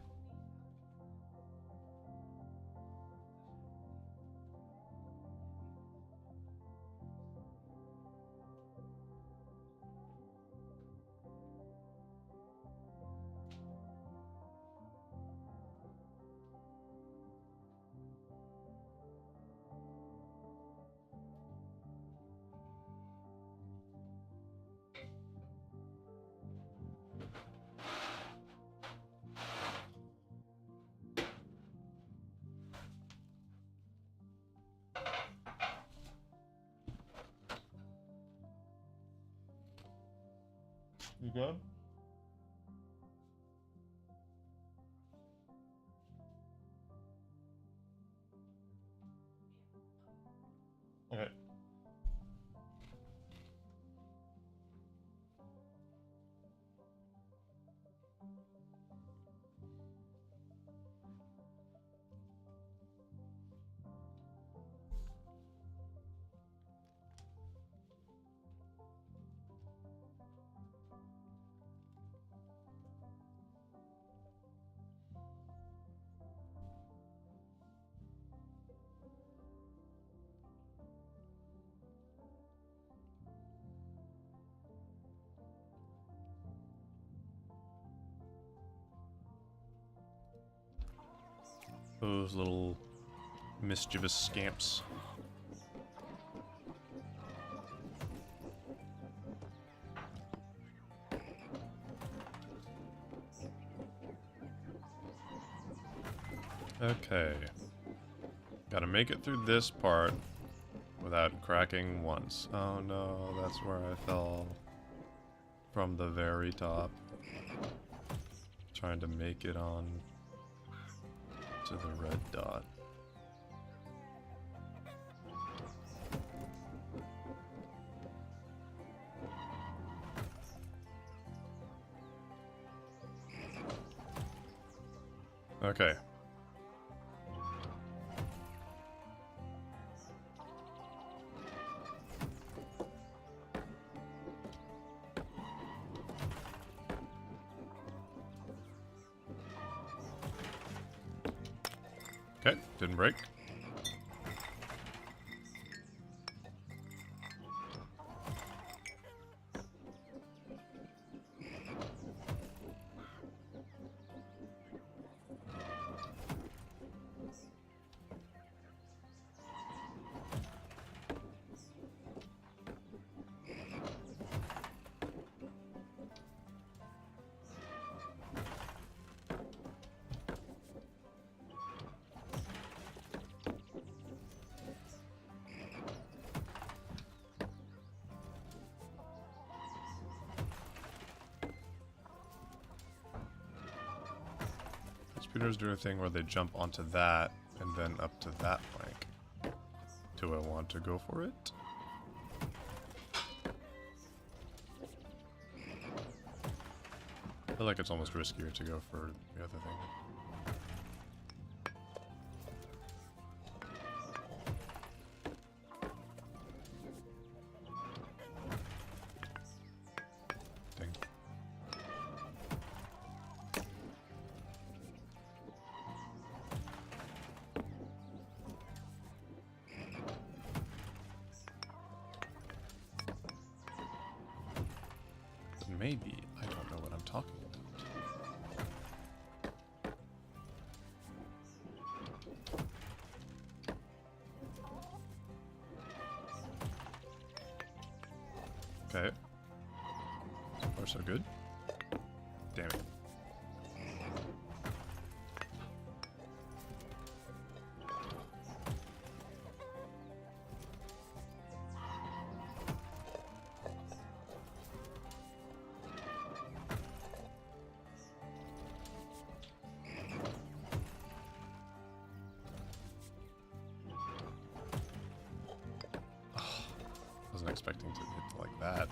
You good? Okay. Those little mischievous scamps. Okay. Gotta make it through this part without cracking once. Oh no, that's where I fell. from the very top. Trying to make it on to the red dot. Okay. Okay, didn't break. Speeders do a thing where they jump onto that and then up to that plank. Do I want to go for it? I feel like it's almost riskier to go for the other thing. Dang. Maybe I don't know what I'm talking about. Okay. So far so good. Damn it. Wasn't expecting to hit like that.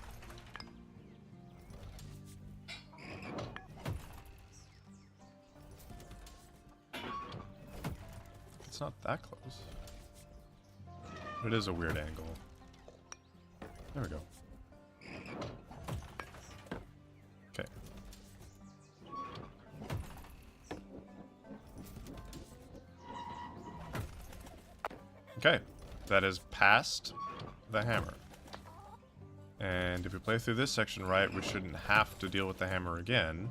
It's not that close. It is a weird angle. There we go. Okay. Okay. That is past the hammer. And if we play through this section right, we shouldn't have to deal with the hammer again.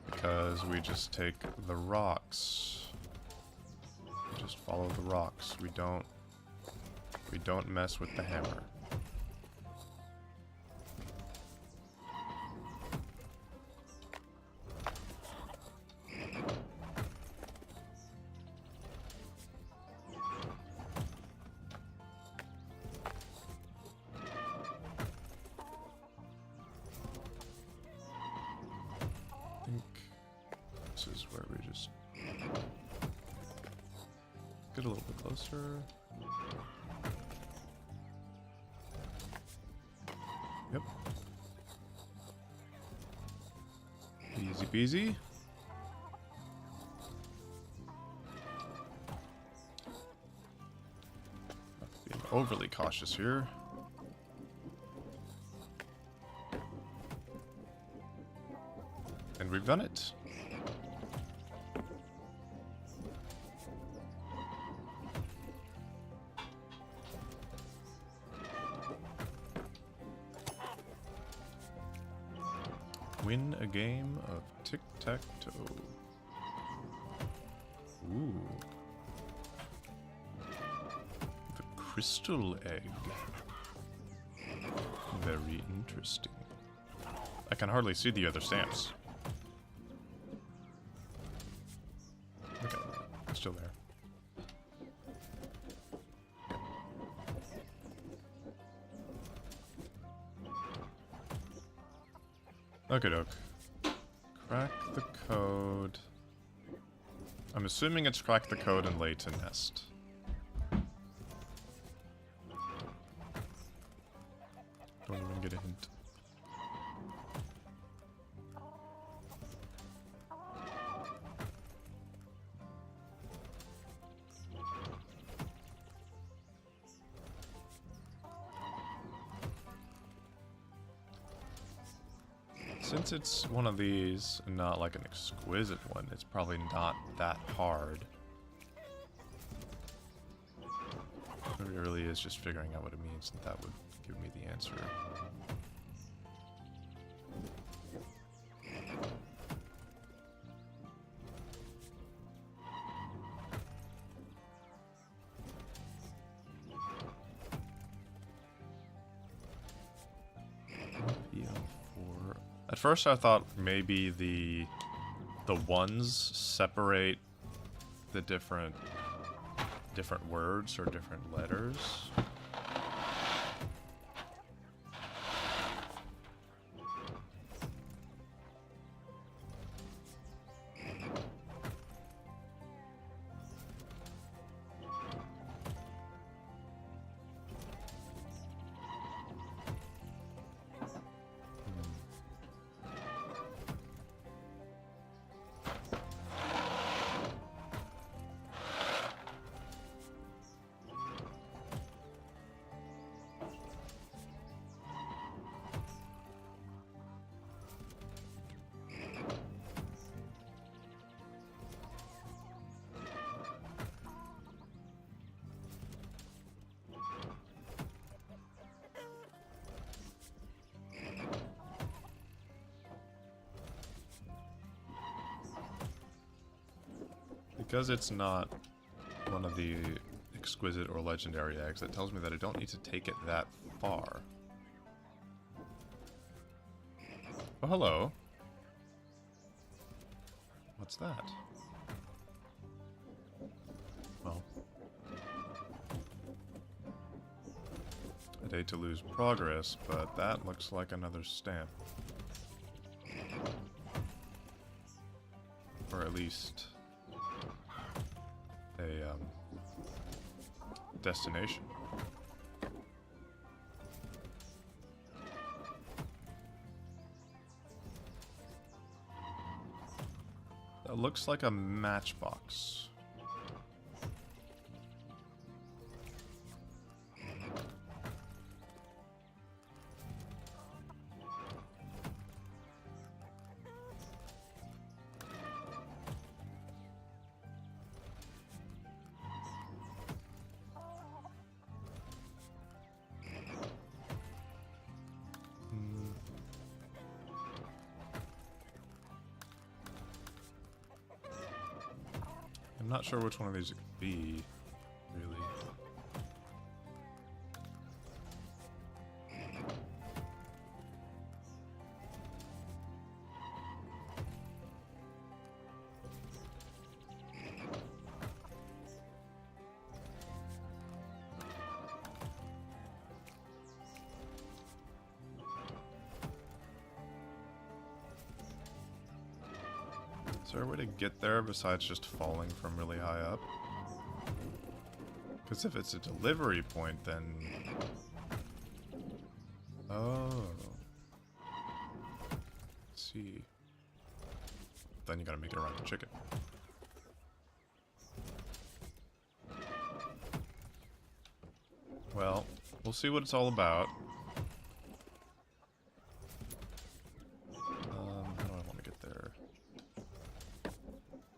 Because we just take the rocks. We just follow the rocks. We don't mess with the hammer. I think this is where we just get a little bit closer. Yep. Easy peasy. Not being overly cautious here. And we've done it. Win a game of tic-tac-toe. Ooh. The crystal egg. Very interesting. I can hardly see the other stamps. Okay, it's still there. Okay, doke. Crack the code. I'm assuming it's crack the code and lay to nest. Don't even get a hint. Since it's one of these, and not like an exquisite one, it's probably not that hard. Maybe it really is just figuring out what it means, and that would give me the answer. At first I thought maybe the ones separate the different words or different letters. Because it's not one of the exquisite or legendary eggs, that tells me that I don't need to take it that far. Oh, hello. What's that? Well. I'd hate to lose progress, but that looks like another stamp. Or at least a destination. That looks like a matchbox. I'm not sure which one of these it could be, really. Is there a way to get there besides just falling from really high up? Because if it's a delivery point, then... Oh. Let's see. Then you gotta make it around the chicken. Well, we'll see what it's all about. How do I want to get there?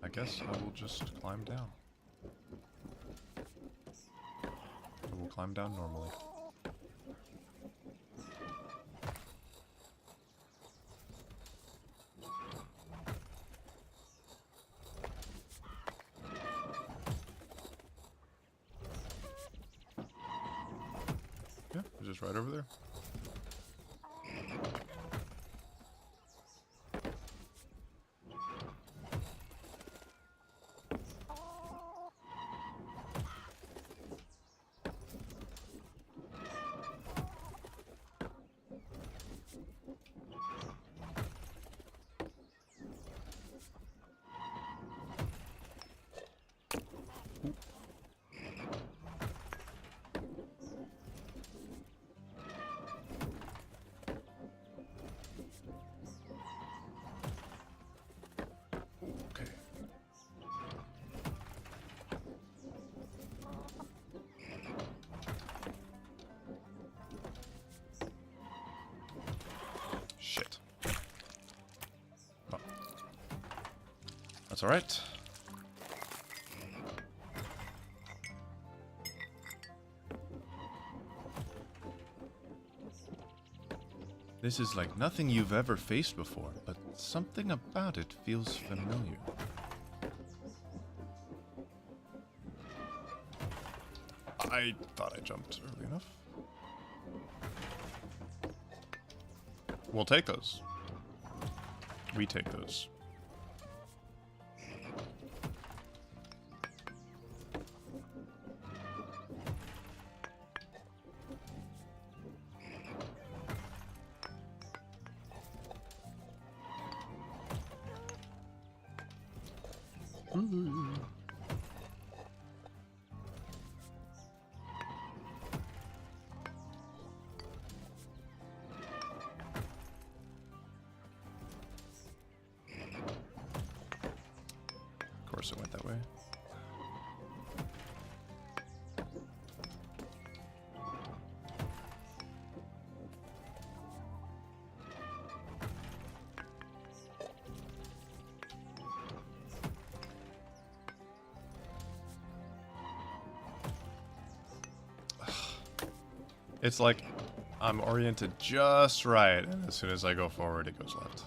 I guess I will just climb down. I will climb down normally. Yeah, just right over there. That's alright. This is like nothing you've ever faced before, but something about it feels familiar. I thought I jumped early enough. We'll take those. We take those. Of course it went that way. It's like I'm oriented just right, and as soon as I go forward, it goes left.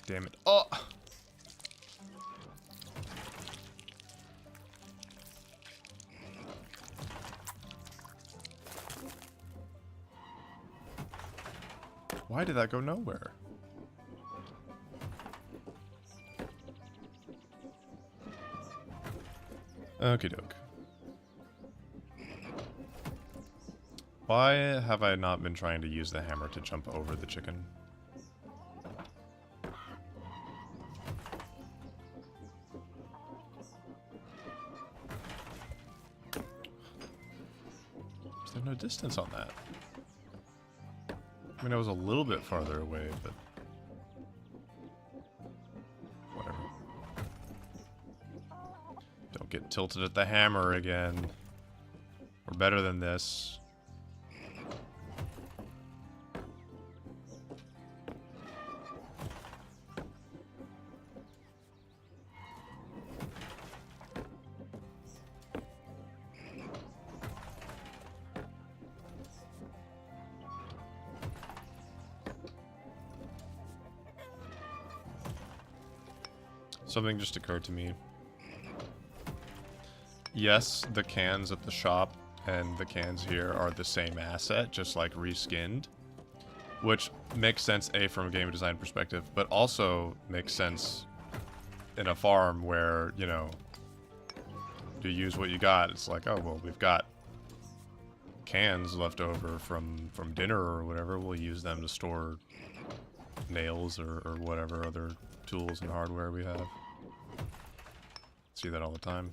Damn it. Oh! Why did that go nowhere? Okie doke. Why have I not been trying to use the hammer to jump over the chicken? There's no distance on that. I mean, I was a little bit farther away, but whatever. Don't get tilted at the hammer again. We're better than this. Something just occurred to me. Yes, the cans at the shop and the cans here are the same asset, just like reskinned. Which makes sense, A, from a game design perspective, but also makes sense in a farm where, you know, you use what you got. It's like, oh, well, we've got cans left over from dinner or whatever. We'll use them to store nails or whatever other tools and hardware we have. See that all the time.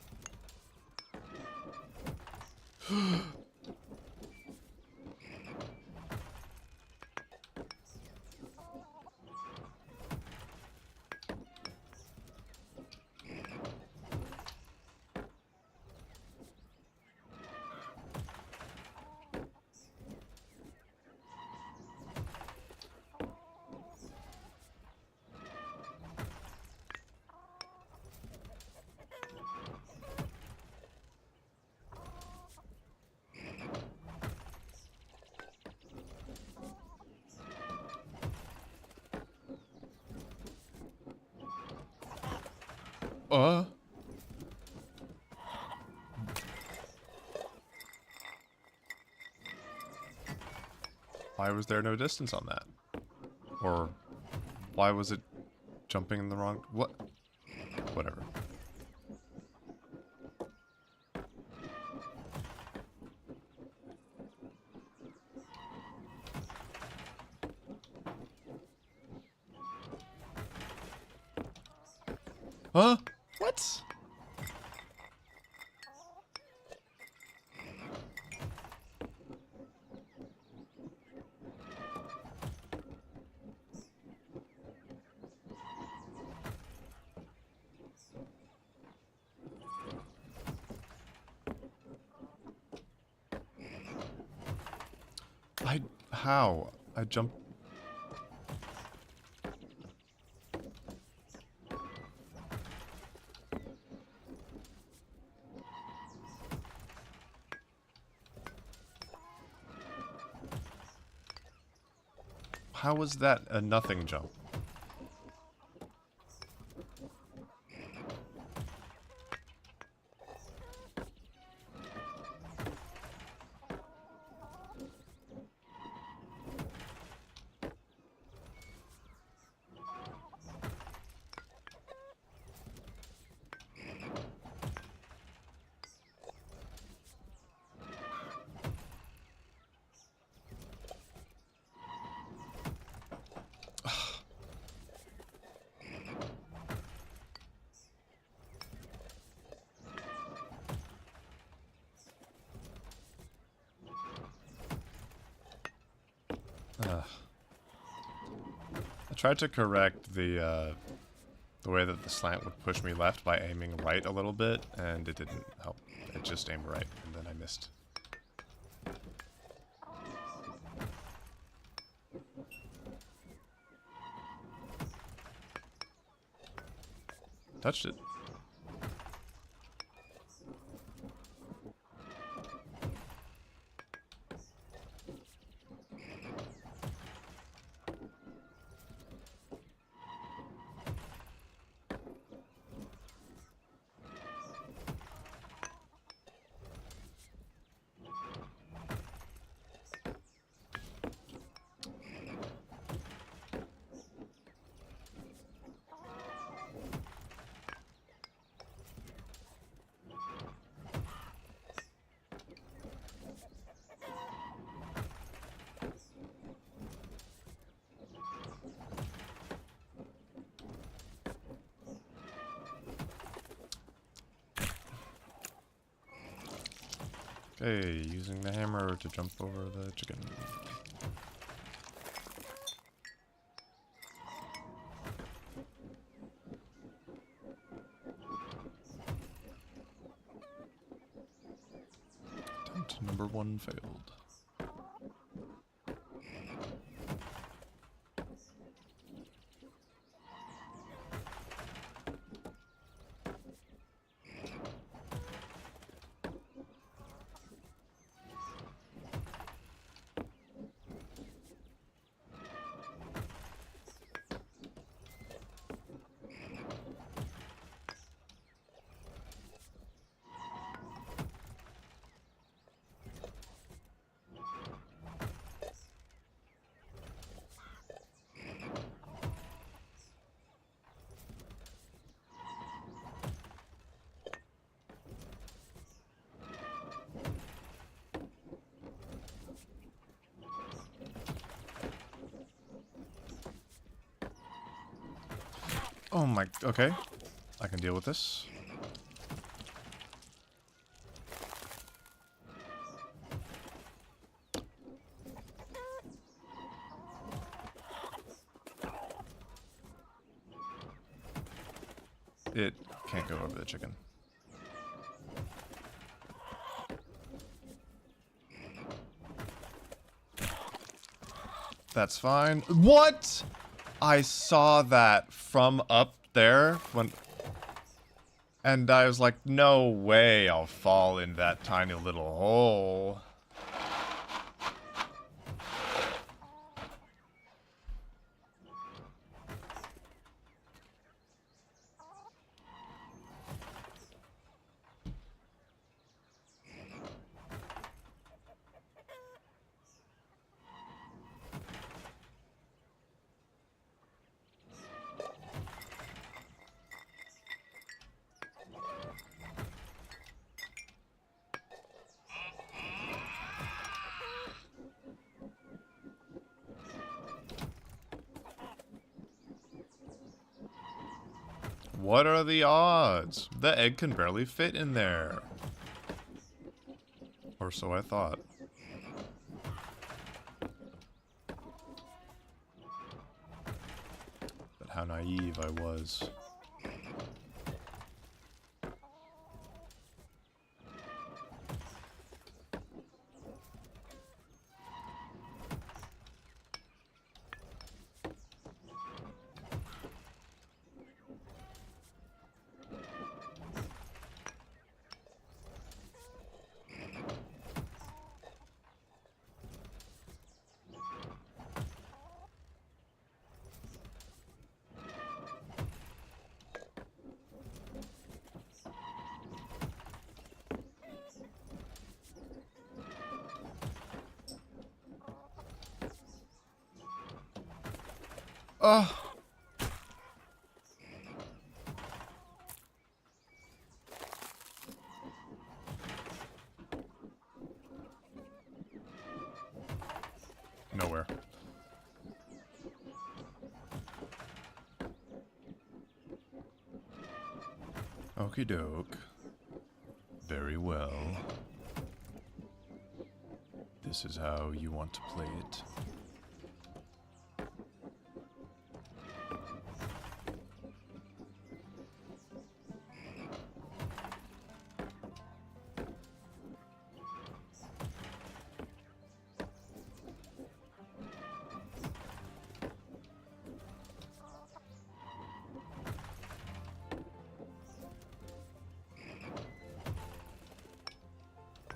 Why was there no distance on that? Or why was it jumping in the wrong... What? Whatever. Huh? What? How? I jumped... How was that a nothing jump? I tried to correct the way that the slant would push me left by aiming right a little bit, and it didn't help. It just aimed right, and then I missed. Touched it. Okay, using the hammer to jump over the chicken. Attempt number 1 failed. Oh my... Okay. I can deal with this. It can't go over the chicken. That's fine. What? I saw that from up there when... And I was like, no way I'll fall in that tiny little hole. What are the odds? The egg can barely fit in there. Or so I thought. But how naive I was. Oh. Nowhere. Okie doke. Very well. This is how you want to play it.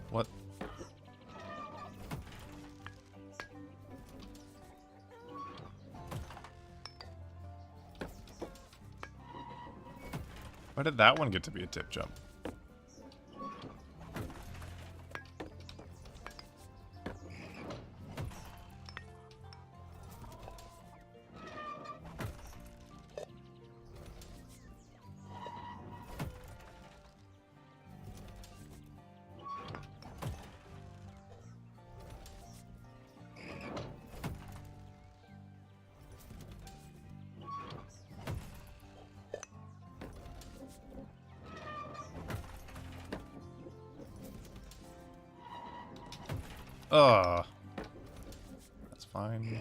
What? Why did that one get to be a tip jump? Ugh. That's fine.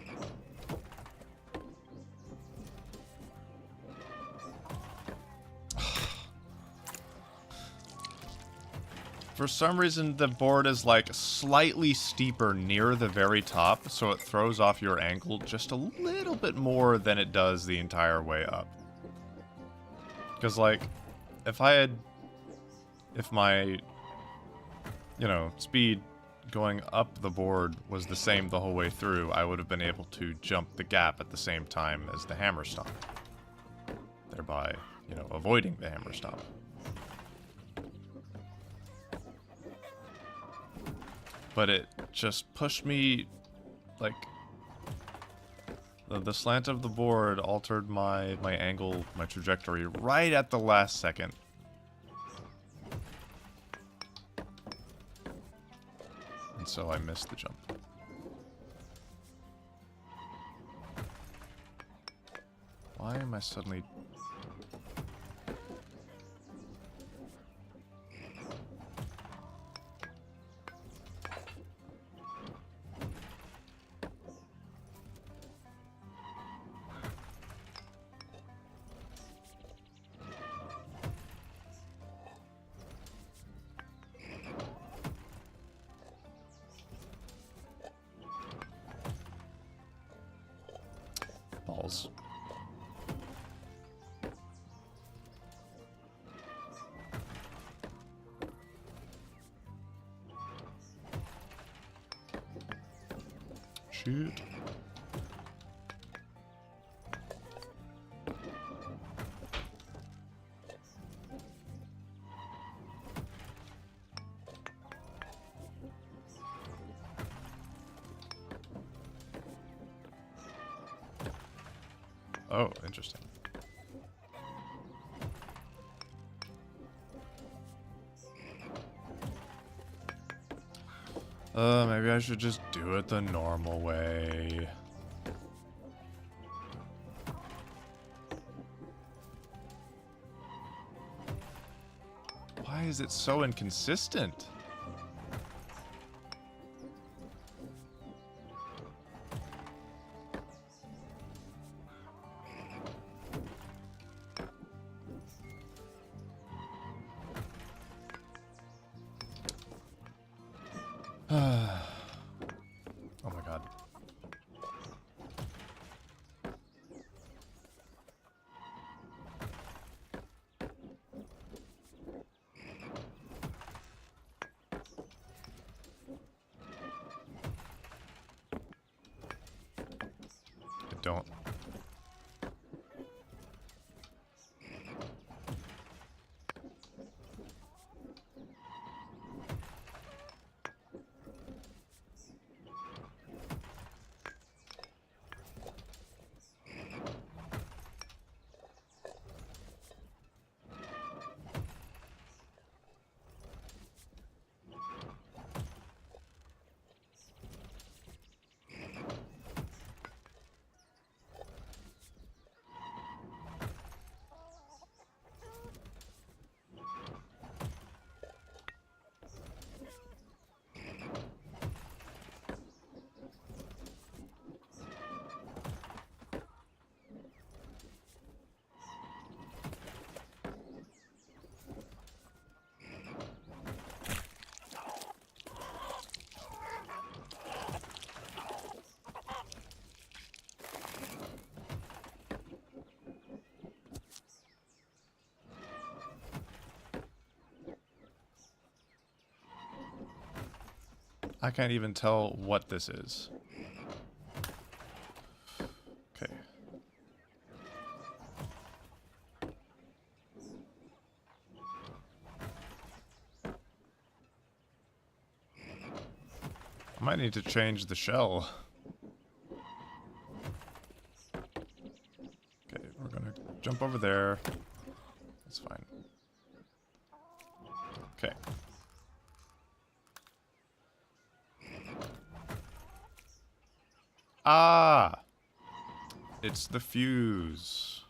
For some reason, the board is like slightly steeper near the very top, so it throws off your angle just a little bit more than it does the entire way up. Because, like, if my, you know, speed going up the board was the same the whole way through, I would have been able to jump the gap at the same time as the hammer stomp. Thereby, you know, avoiding the hammer stomp. But it just pushed me, like, the slant of the board altered my angle, my trajectory right at the last second. And so I missed the jump. Why am I suddenly... balls. Shoot. Oh, interesting. Maybe I should just do it the normal way. is it so inconsistent? Oh my god. I don't. I can't even tell what this is. Okay. I might need to change the shell. Okay, we're gonna jump over there. That's fine. Okay. Ah! It's the fuse.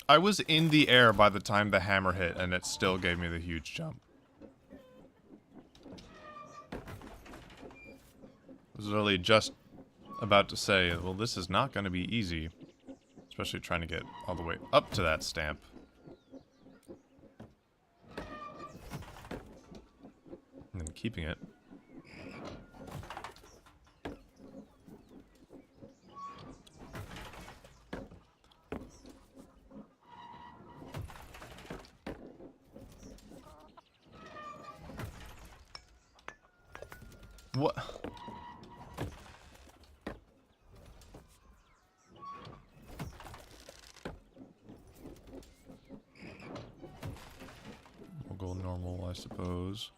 I was in the air by the time the hammer hit, and it still gave me the huge jump. I was literally just about to say, well, this is not going to be easy. Especially trying to get all the way up to that stamp. And then keeping it. What? We'll go normal, I suppose.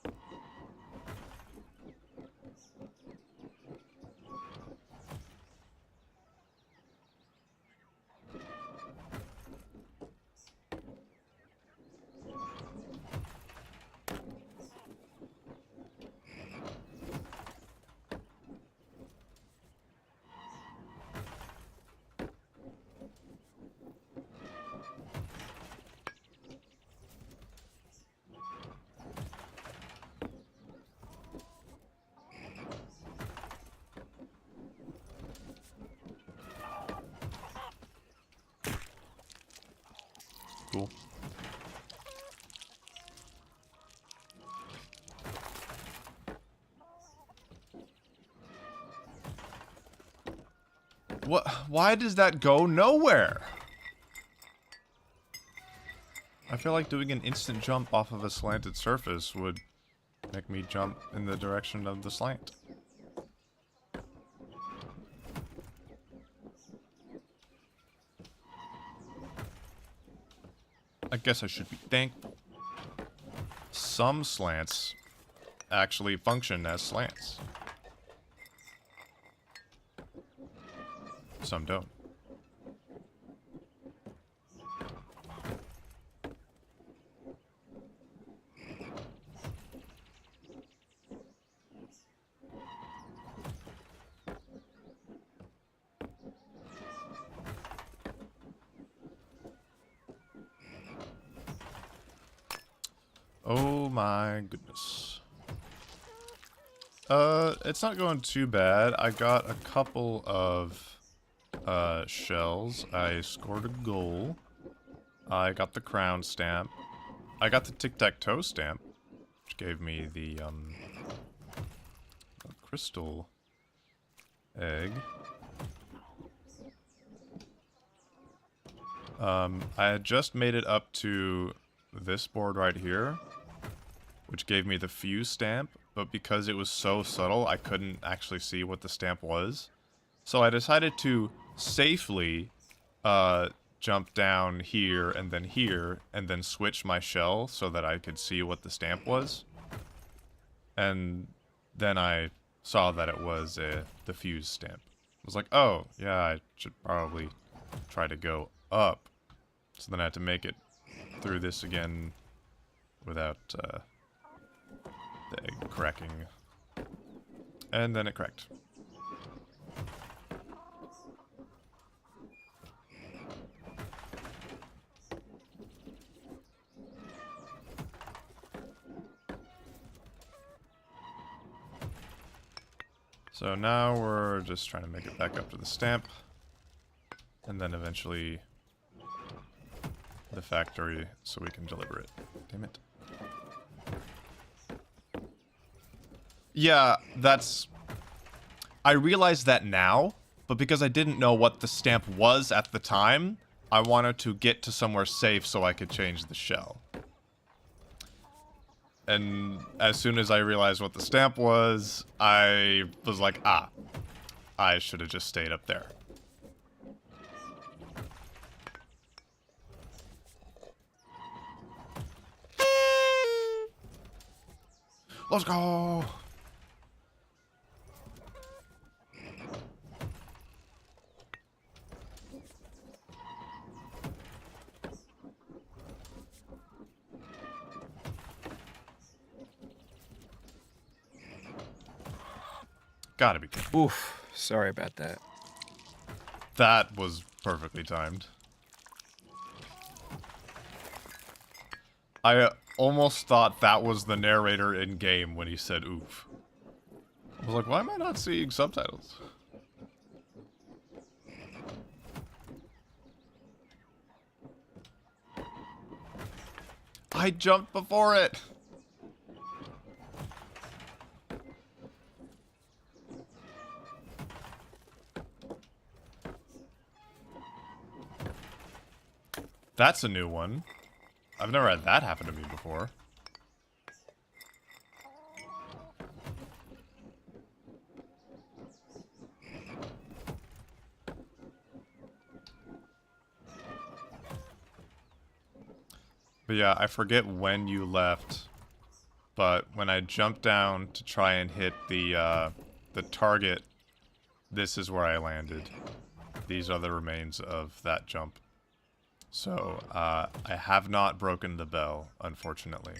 Cool. What? Why does that go nowhere? I feel like doing an instant jump off of a slanted surface would make me jump in the direction of the slant. guess I should be thankful. Some slants actually function as slants. Some don't. Oh my goodness. It's not going too bad. I got a couple of shells. I scored a goal. I got the crown stamp. I got the tic-tac-toe stamp, which gave me the crystal egg. I had just made it up to this board right here, which gave me the fuse stamp, but because it was so subtle, I couldn't actually see what the stamp was. So I decided to safely jump down here, and then switch my shell so that I could see what the stamp was. And then I saw that it was the fuse stamp. I was like, oh, yeah, I should probably try to go up. So then I had to make it through this again without the egg cracking. And then it cracked. So now we're just trying to make it back up to the stamp. And then eventually the factory so we can deliver it. Damn it. Yeah, that's... I realized that now, but because I didn't know what the stamp was at the time, I wanted to get to somewhere safe so I could change the shell. And as soon as I realized what the stamp was, I was like, ah, I should have just stayed up there. Let's go! Gotta be kidding. Oof, sorry about that. That was perfectly timed. I almost thought that was the narrator in game when he said oof. I was like, why am I not seeing subtitles? I jumped before it! That's a new one. I've never had that happen to me before. But yeah, I forget when you left, but when I jumped down to try and hit the target, this is where I landed. These are the remains of that jump. So, I have not broken the bell, unfortunately.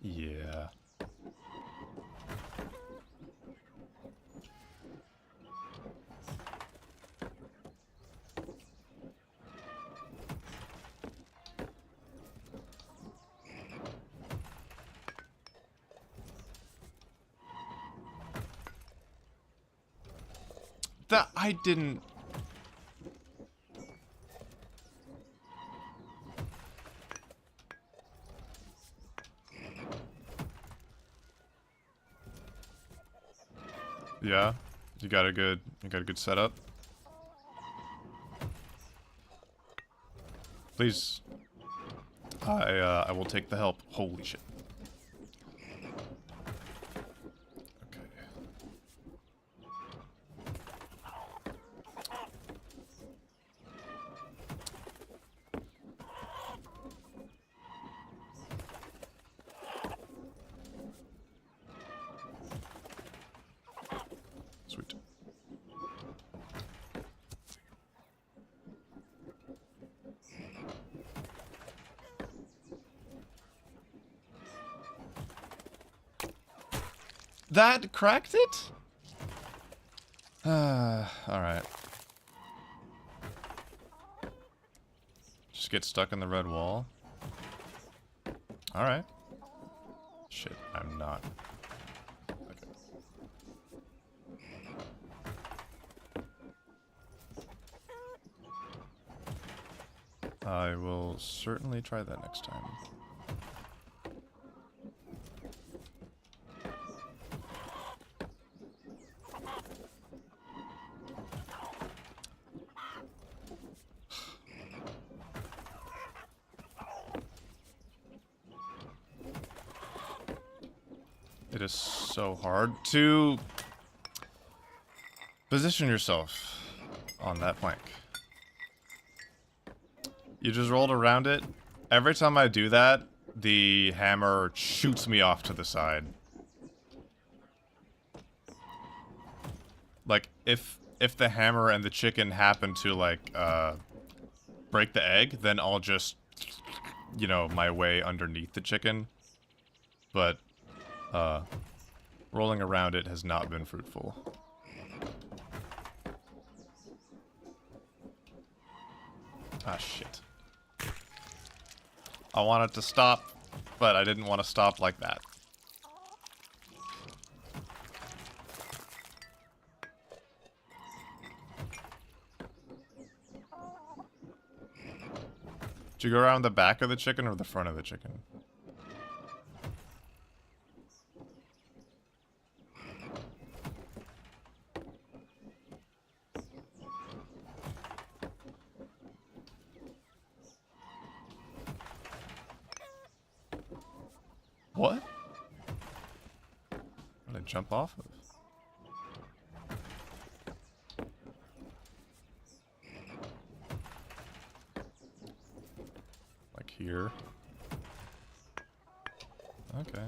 Yeah. That I didn't... Yeah, you got a good setup. Please, I will take the help. Holy shit. That cracked it? Alright. Just get stuck in the red wall. Alright. Shit, I'm not. Okay. I will certainly try that next time. It is so hard to position yourself on that plank. You just rolled around it. Every time I do that, the hammer shoots me off to the side. Like, if the hammer and the chicken happen to, like, break the egg, then I'll just, you know, my way underneath the chicken. But, rolling around it has not been fruitful. Ah, shit. I wanted to stop, but I didn't want to stop like that. Did you go around the back of the chicken or the front of the chicken? What? What did I jump off of? Like here? Okay.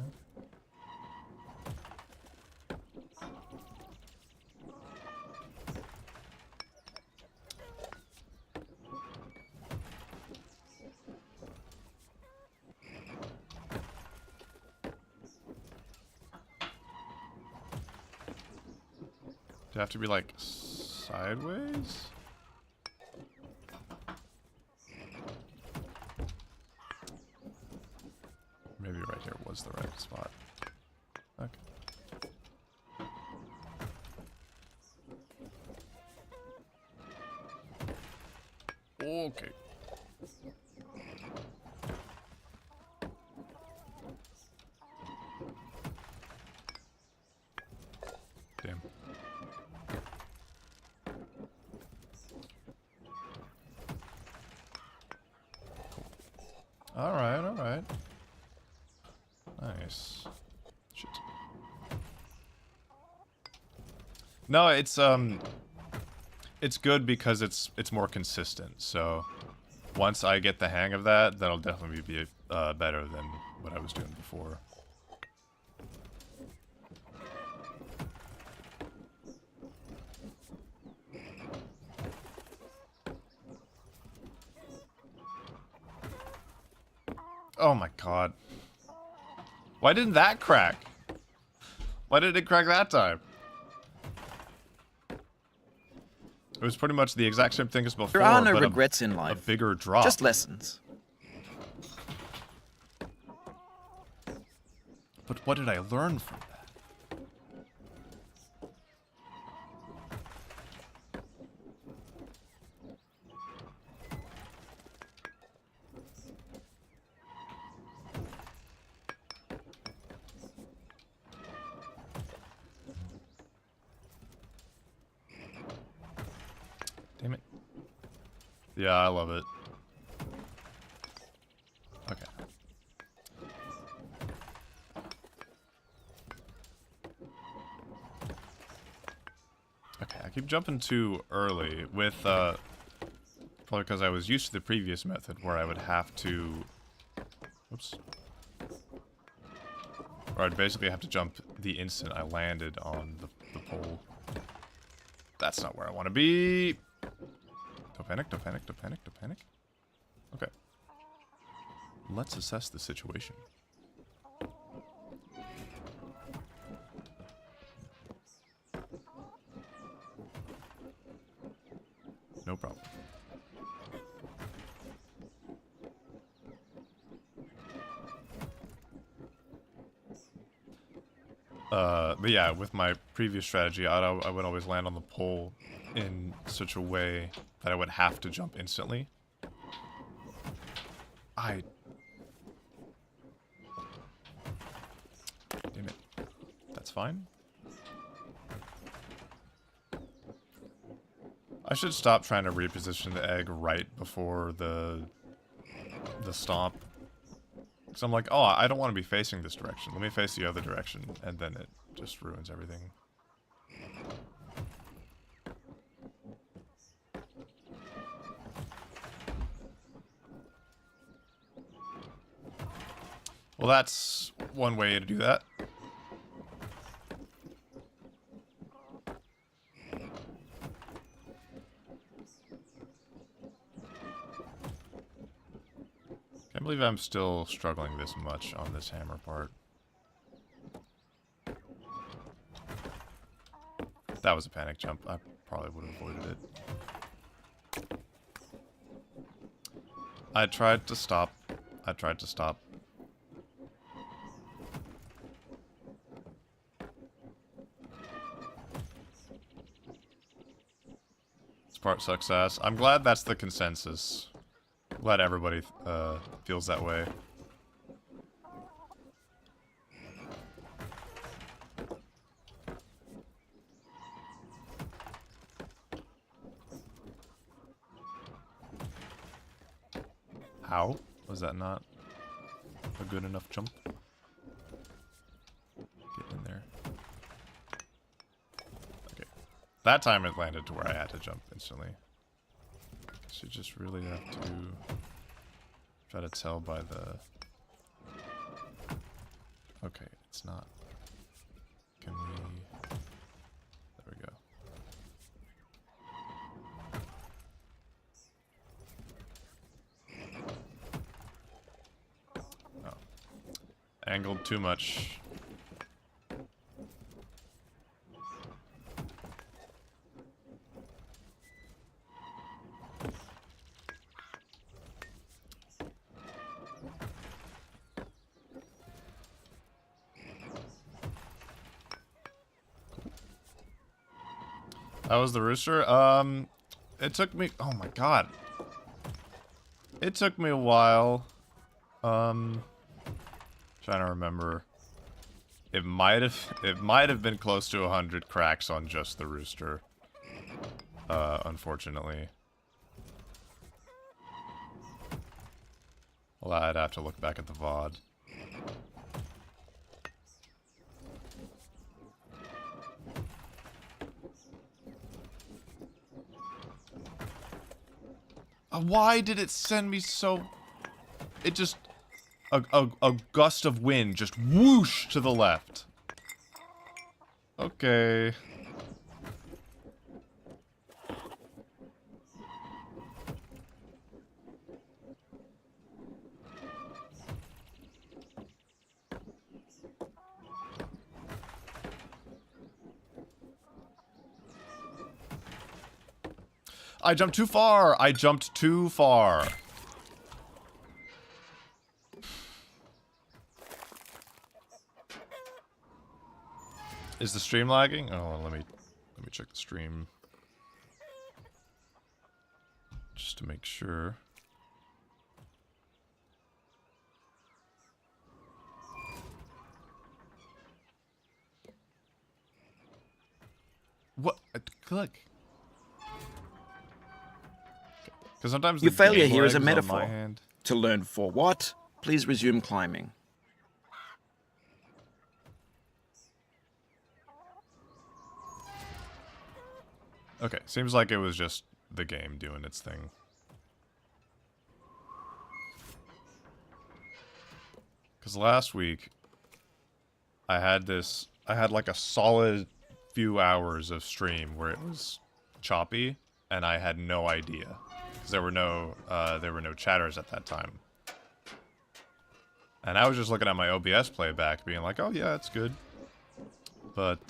Do you have to be, like, sideways? Maybe right here was the right spot. Okay. Okay. Damn. Alright, alright. Nice. Shit. No, it's good because it's more consistent, so once I get the hang of that, that'll definitely be better than what I was doing before. Oh my god. Why didn't that crack? Why did it crack that time? It was pretty much the exact same thing as before, There are no but regrets in a life. bigger drop. Just lessons. But what did I learn from that? Damn it. Yeah, I love it. Okay. Okay, I keep jumping too early with, probably because I was used to the previous method where I would have to... Oops. Where I'd basically have to jump the instant I landed on the pole. That's not where I want to be! Don't panic, don't panic, don't panic, don't panic. Okay. Let's assess the situation. No problem. But yeah, with my previous strategy, I would always land on the pole in such a way that I would have to jump instantly. Damn it. That's fine. I should stop trying to reposition the egg right before the stomp. Because I'm like, oh, I don't want to be facing this direction. Let me face the other direction, and then it just ruins everything. Well, that's one way to do that. Can't believe I'm still struggling this much on this hammer part. That was a panic jump. I probably would have avoided it. I tried to stop. It's part success. I'm glad that's the consensus. Glad everybody feels that way. How? Was that not a good enough jump? Get in there. Okay. That time it landed to where I had to jump instantly. So you just really have to try to tell by the... Okay, it's not. Can we... There we go. Oh. Angled too much. That was the rooster? It took me... Oh my god. It took me a while. Trying to remember. It might have been close to 100 cracks on just the rooster. Unfortunately. Well, I'd have to look back at the VOD. Why did it send me so... It just... A gust of wind just whoosh to the left. Okay. I jumped too far! I jumped too far. Is the stream lagging? Oh, let me check the stream. Just to make sure. What? Click. Because sometimes Your the failure game here is a lags on metaphor. my hand. To learn for what, please resume climbing. Okay, seems like it was just the game doing its thing. Because last week, I had like a solid few hours of stream where it was choppy, and I had no idea. Because there were no chatters at that time. And I was just looking at my OBS playback, being like, oh yeah, it's good. But,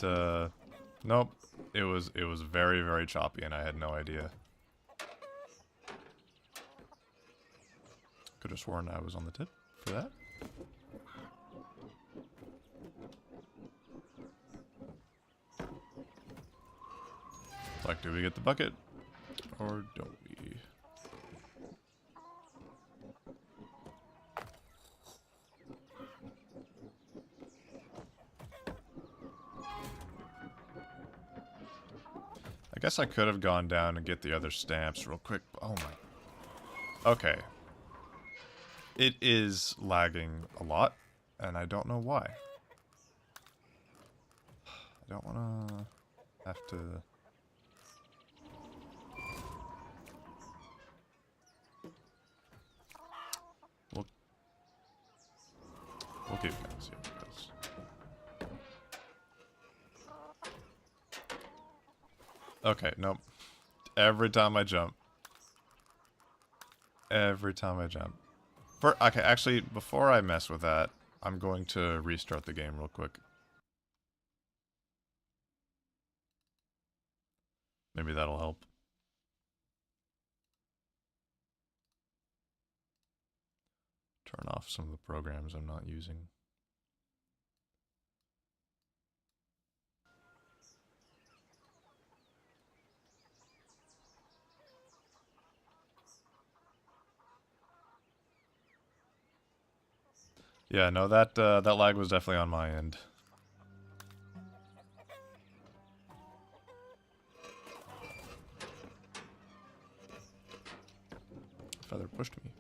nope. It was very, very choppy, and I had no idea. Could have sworn I was on the tip for that. Like, do we get the bucket? Or don't we? I guess I could have gone down and get the other stamps real quick. Oh my. Okay. It is lagging a lot, and I don't know why. I don't want to have to... We'll keep going, see how it goes. Okay, nope. Every time I jump. Every time I jump. Okay, actually, before I mess with that, I'm going to restart the game real quick. Maybe that'll help. Turn off some of the programs I'm not using. Yeah, no, that lag was definitely on my end. Feather pushed me.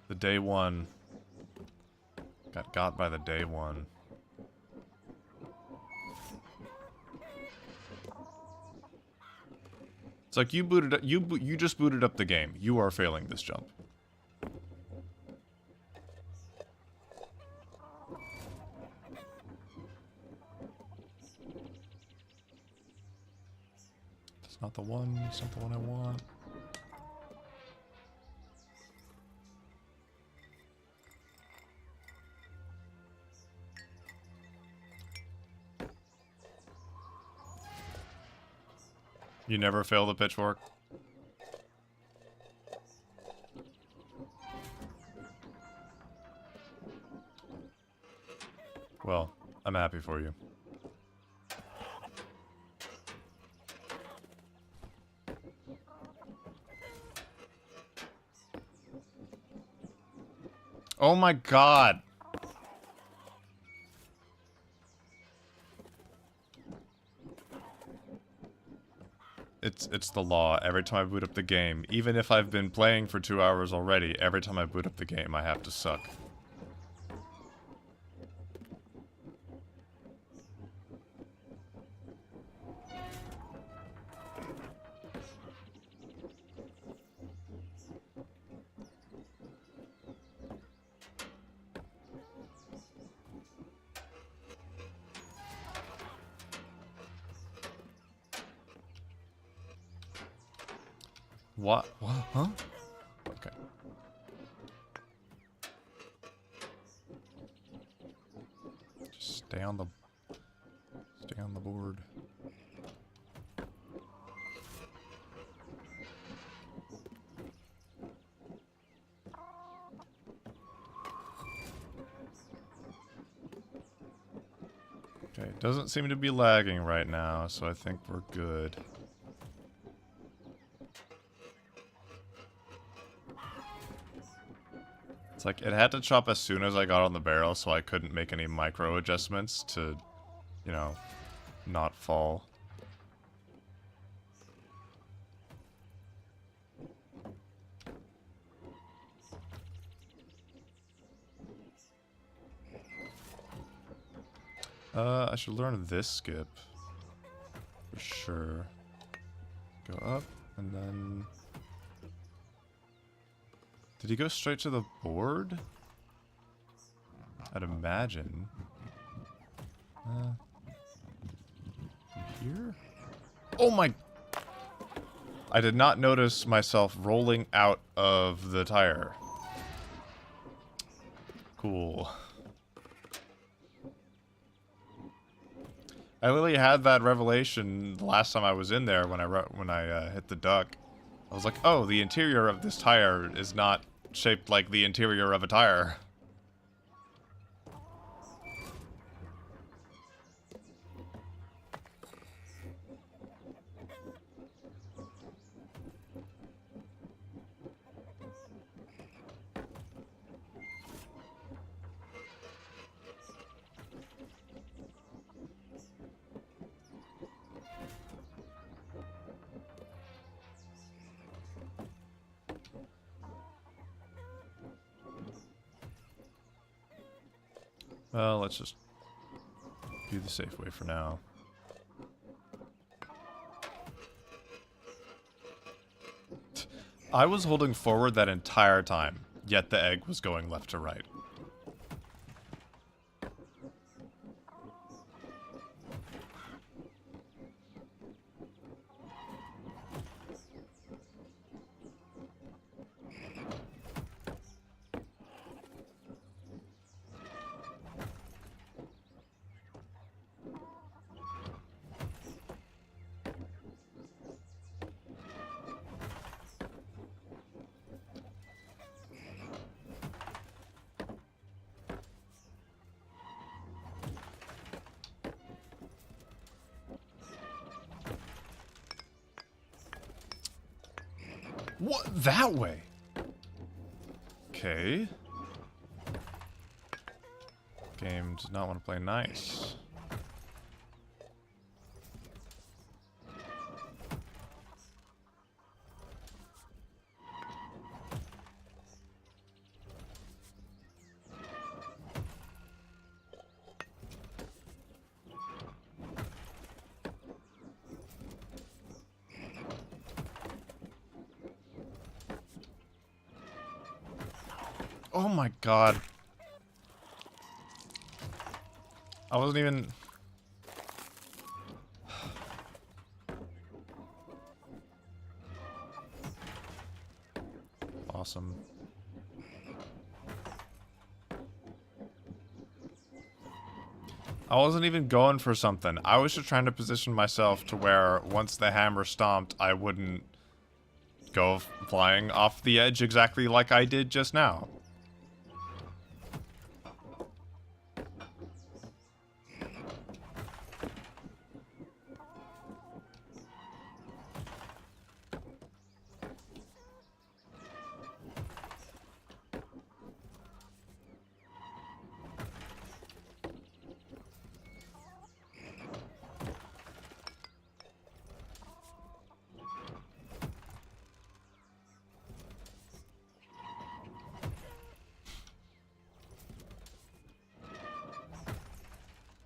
The day one. Got by the day one. It's like you booted up, you just booted up the game. You are failing this jump. It's not the one. It's not the one I want. You never fail the pitchfork? Well, I'm happy for you. Oh my god! It's the law. Every time I boot up the game, even if I've been playing for 2 hours already, every time I boot up the game, I have to suck. What? What? Huh? Okay. Just stay on the board. Okay, it doesn't seem to be lagging right now, so I think we're good. It's like, it had to chop as soon as I got on the barrel, so I couldn't make any micro adjustments to, you know, not fall. I should learn this skip. For sure. Go up, and then... Did he go straight to the board? I'd imagine. Here? Oh my... I did not notice myself rolling out of the tire. Cool. I literally had that revelation the last time I was in there when I hit the duck. I was like, oh, the interior of this tire is not shaped like the interior of a tire. Well, let's just do the safe way for now. I was holding forward that entire time, yet the egg was going left to right. What? That way? Okay. Game does not want to play nice. Oh my god. I wasn't even... Awesome. I wasn't even going for something. I was just trying to position myself to where once the hammer stomped, I wouldn't go flying off the edge exactly like I did just now.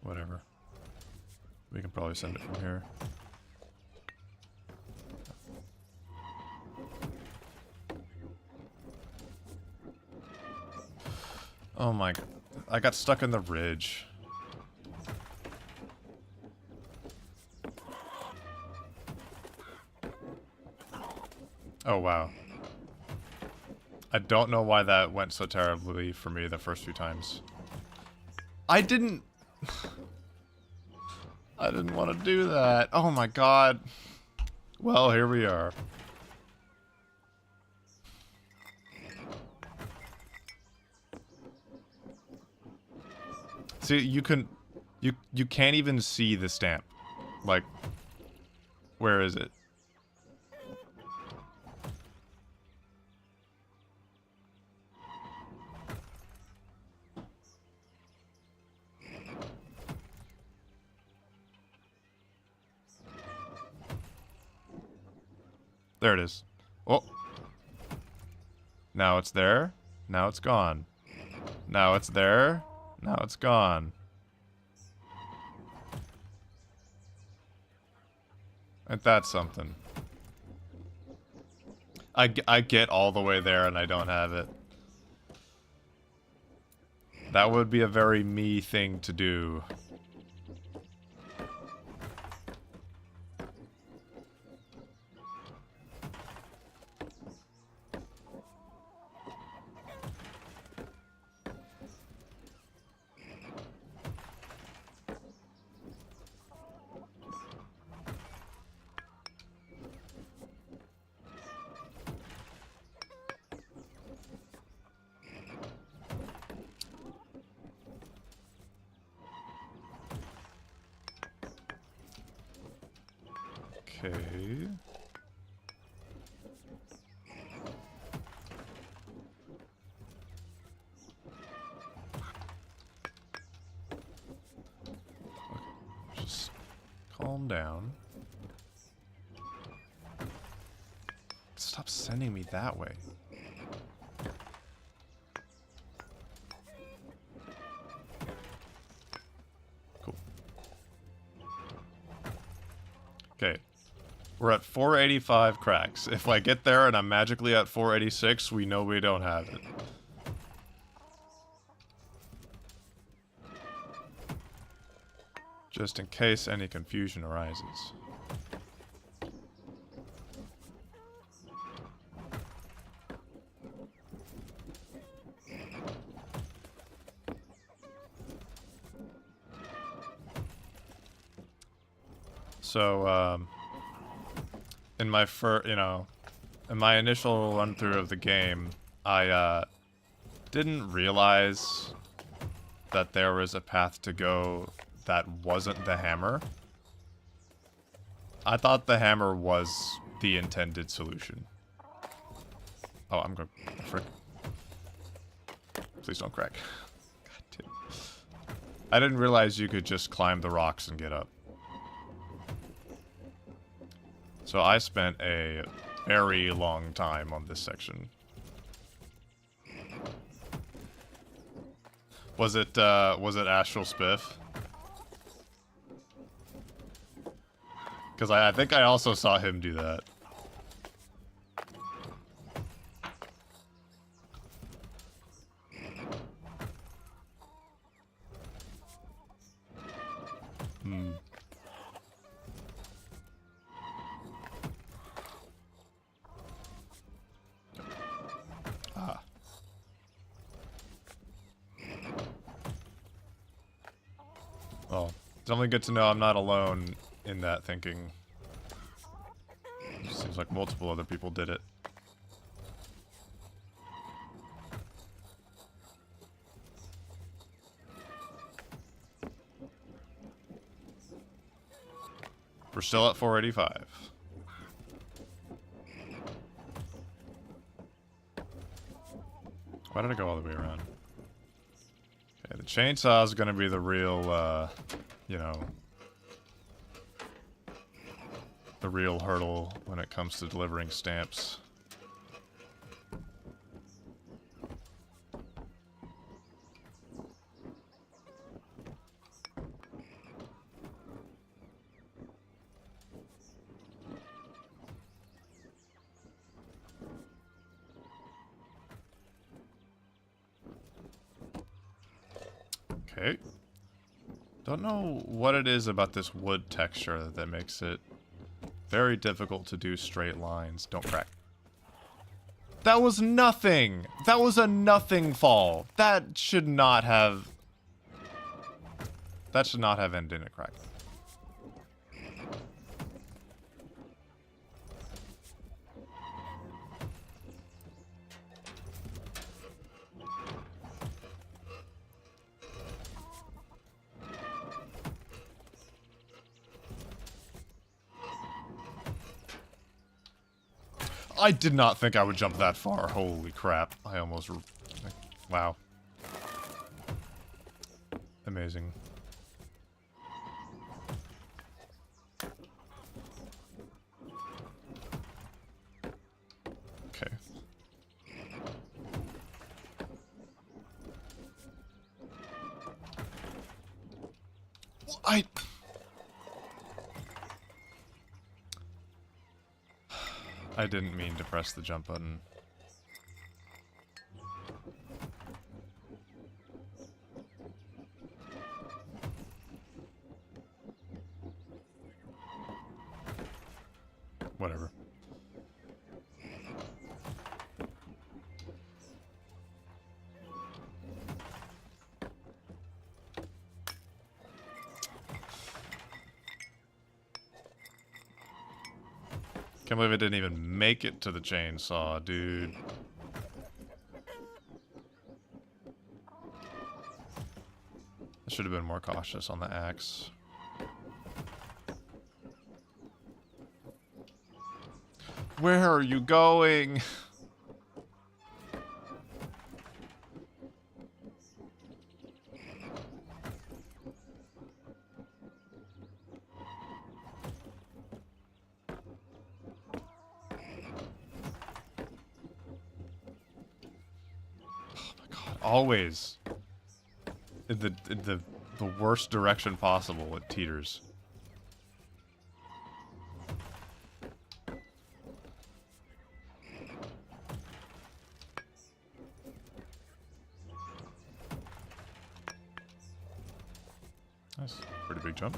Whatever. We can probably send it from here. Oh my... I got stuck in the ridge. Oh wow. I don't know why that went so terribly for me the first few times. I didn't want to do that. Oh my god. Well, here we are. See, you can't even see the stamp. Like, where is it? There it is. Oh. Now it's there. Now it's gone. Now it's there. Now it's gone. Ain't that something? I get all the way there and I don't have it. That would be a very me thing to do. Okay. Just calm down. Stop sending me that way. Cool. Okay. We're at 485 cracks. If I get there and I'm magically at 486, we know we don't have it. Just in case any confusion arises. So, in my in my initial run through of the game, I didn't realize that there was a path to go that wasn't the hammer. I thought the hammer was the intended solution. Oh, I'm going to frick. Please don't crack. God damn. I didn't realize you could just climb the rocks and get up. So I spent a very long time on this section. Was it Astral Spiff? Because I think I also saw him do that. Hmm. Ah. Oh, definitely good to know I'm not alone in that thinking. Seems like multiple other people did it. We're still at 485. Why did I go all the way around? Okay, the chainsaw is going to be the real, you know, the real hurdle when it comes to delivering stamps. Okay. Don't know what it is about this wood texture that makes it very difficult to do straight lines. Don't crack. That was nothing! That was a nothing fall. That should not have... That should not have ended in a crack. I did not think I would jump that far. Holy crap. I almost... Wow. Amazing. Okay. I didn't mean to press the jump button. Whatever. Can't believe it didn't even make it to the chainsaw, dude. I should have been more cautious on the axe. Where are you going? Always in the worst direction possible. It teeters. Nice, pretty big jump.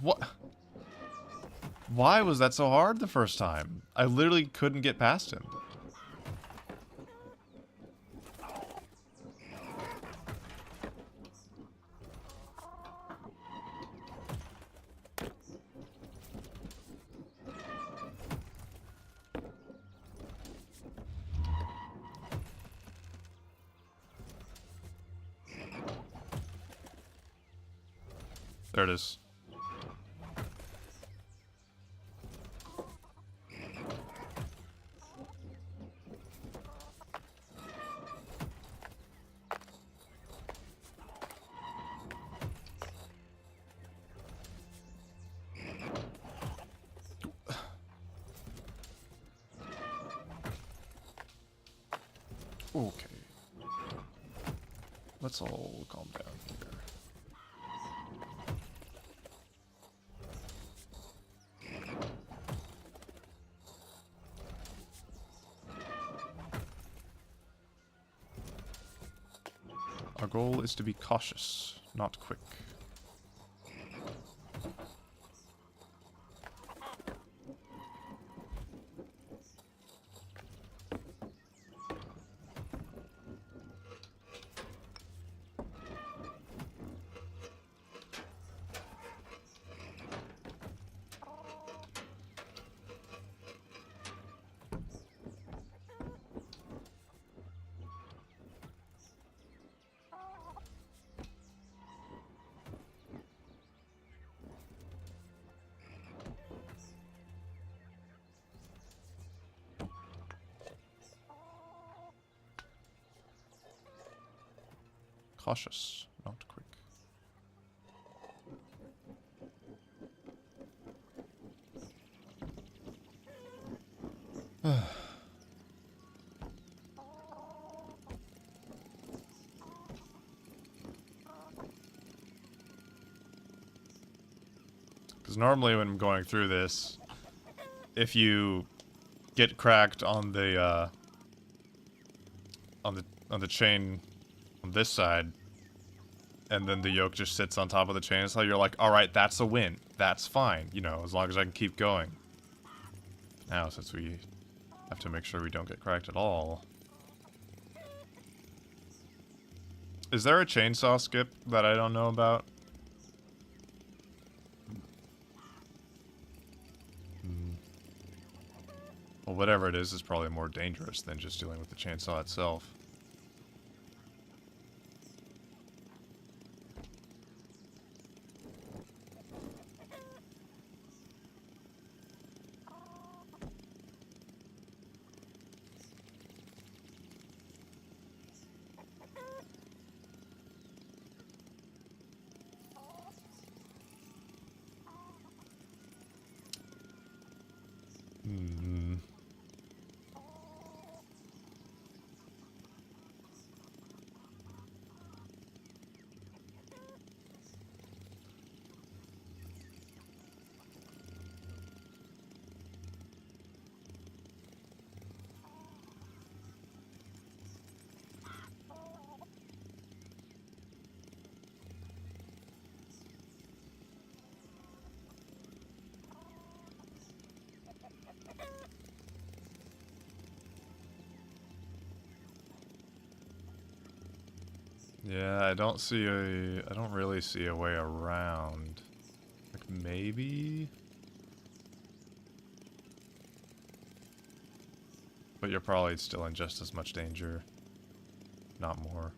What? Why was that so hard the first time? I literally couldn't get past him. There it is. Okay. Let's all calm down here. Our goal is to be cautious, not quick. Cautious, not quick. Because normally when I'm going through this, if you get cracked on the chain on this side, and then the yoke just sits on top of the chainsaw, you're like, alright, that's a win. That's fine, you know, as long as I can keep going. Now, since we have to make sure we don't get cracked at all. Is there a chainsaw skip that I don't know about? Well, whatever it is probably more dangerous than just dealing with the chainsaw itself. Yeah, I don't really see a way around. Like, maybe? But you're probably still in just as much danger. Not more.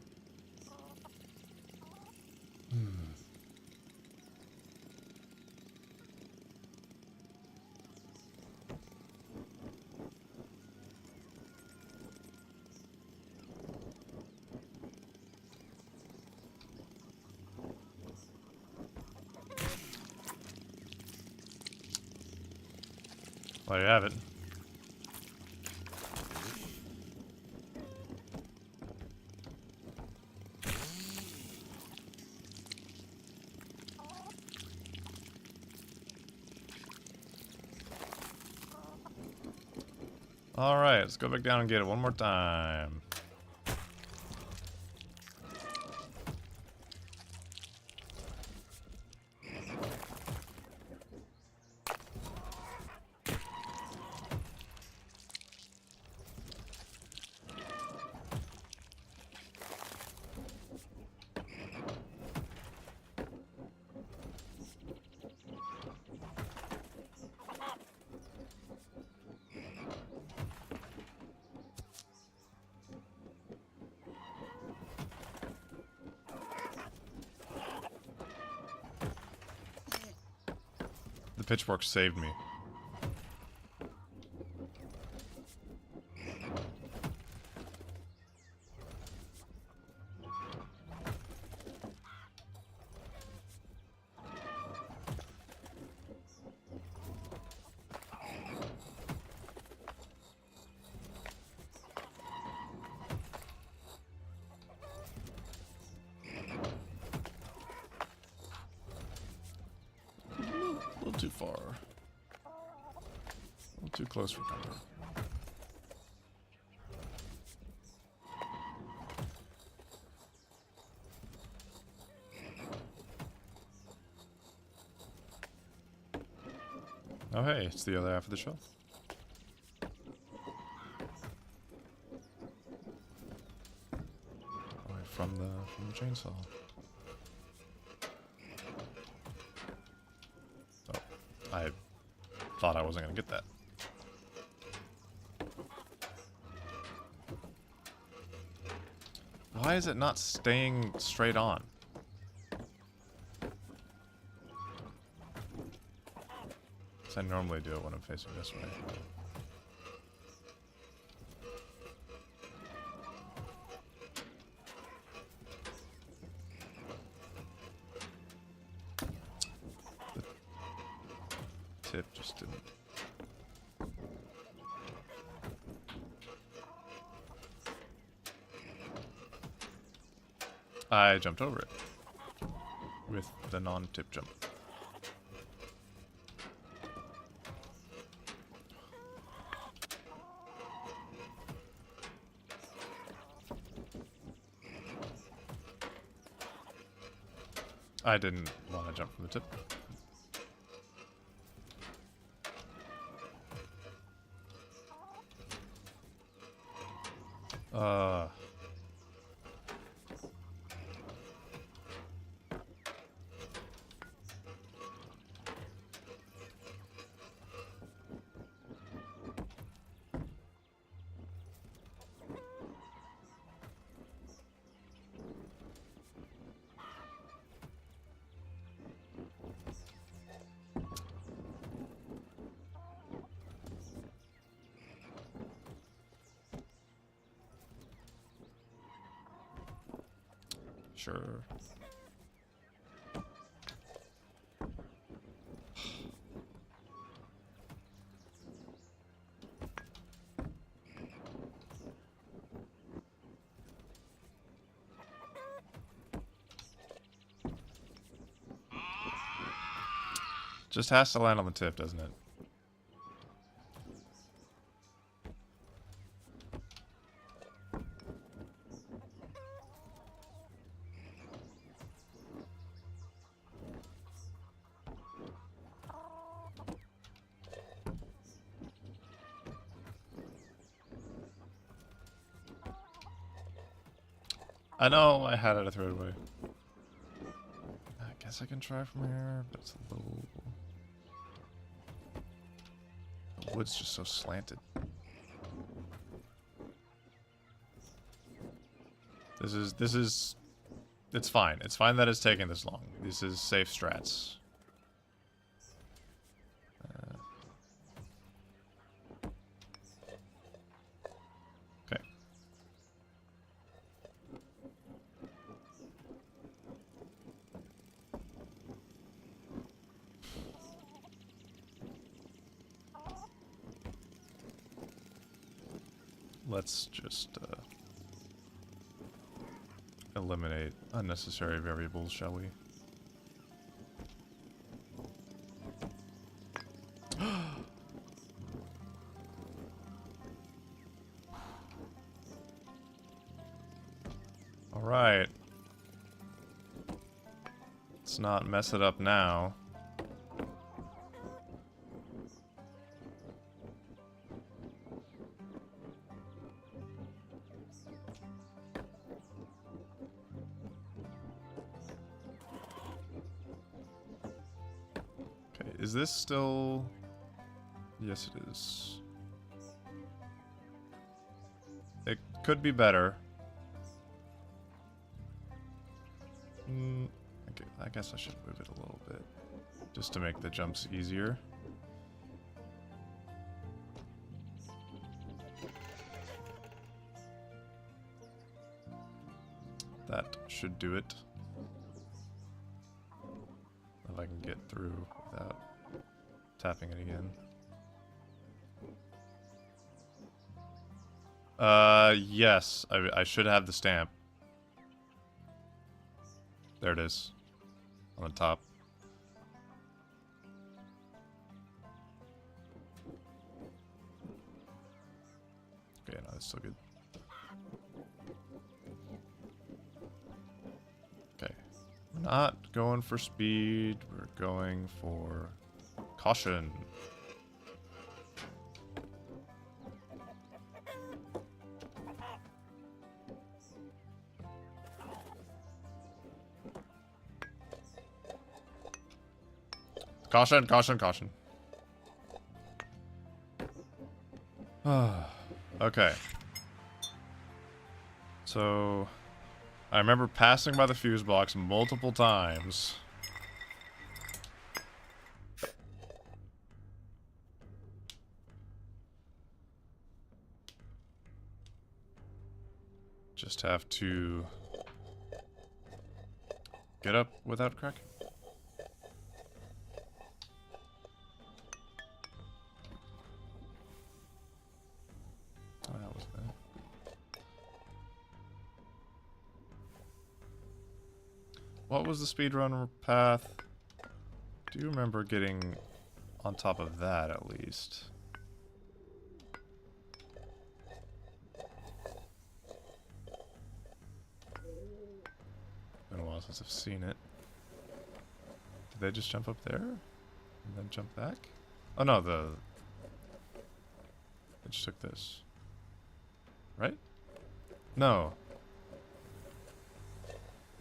There you have it. Alright, let's go back down and get it one more time. The pitchfork saved me. A little too far. A little too close for comfort. Oh hey, it's the other half of the shelf. Away from the chainsaw. Oh, I thought I wasn't gonna get that. Why is it not staying straight on? Because I normally do it when I'm facing this way. The tip just didn't. I jumped over it with the non-tip jump. I didn't want to jump from the tip. Sure. Just has to land on the tip, doesn't it? I know I had it to throw it away. I guess I can try from here, but it's a little... The wood's just so slanted. It's fine. It's fine that it's taking this long. This is safe strats. Okay. Let's just eliminate unnecessary variables, shall we? All right. Let's not mess it up now. Is this still... Yes, it is. It could be better. Okay, I guess I should move it a little bit. Just to make the jumps easier. That should do it. If I can get through without tapping it again. Yes. I should have the stamp. There it is. On the top. Okay, no, that's still good. Okay. We're not going for speed. We're going for caution. Caution, caution, caution. Okay. So, I remember passing by the fuse box multiple times. Just have to get up without cracking. Oh, that was bad. What was the speedrun path? Do you remember getting on top of that at least? Been a while since I've seen it. Did they just jump up there? And then jump back? Oh no, they just took this. Right? No.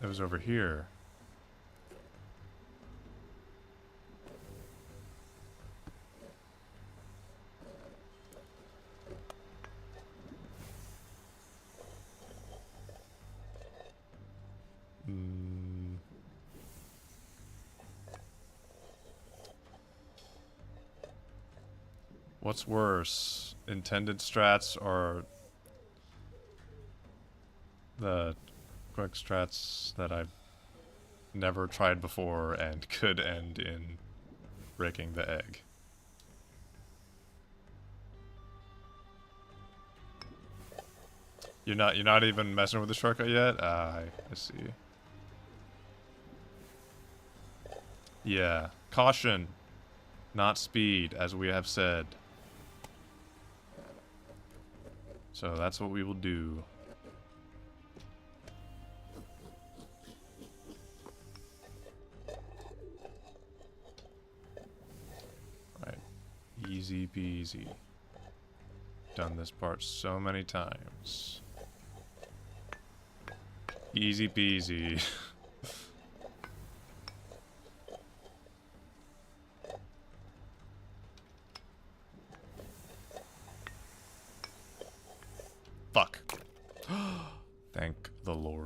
It was over here. What's worse? Intended strats or the quick strats that I've never tried before and could end in breaking the egg? You're not even messing with the shortcut yet? I see. Yeah. Caution. Not speed, as we have said. So that's what we will do. Right. Easy peasy. Done this part so many times. Easy peasy. Fuck. Thank the Lord.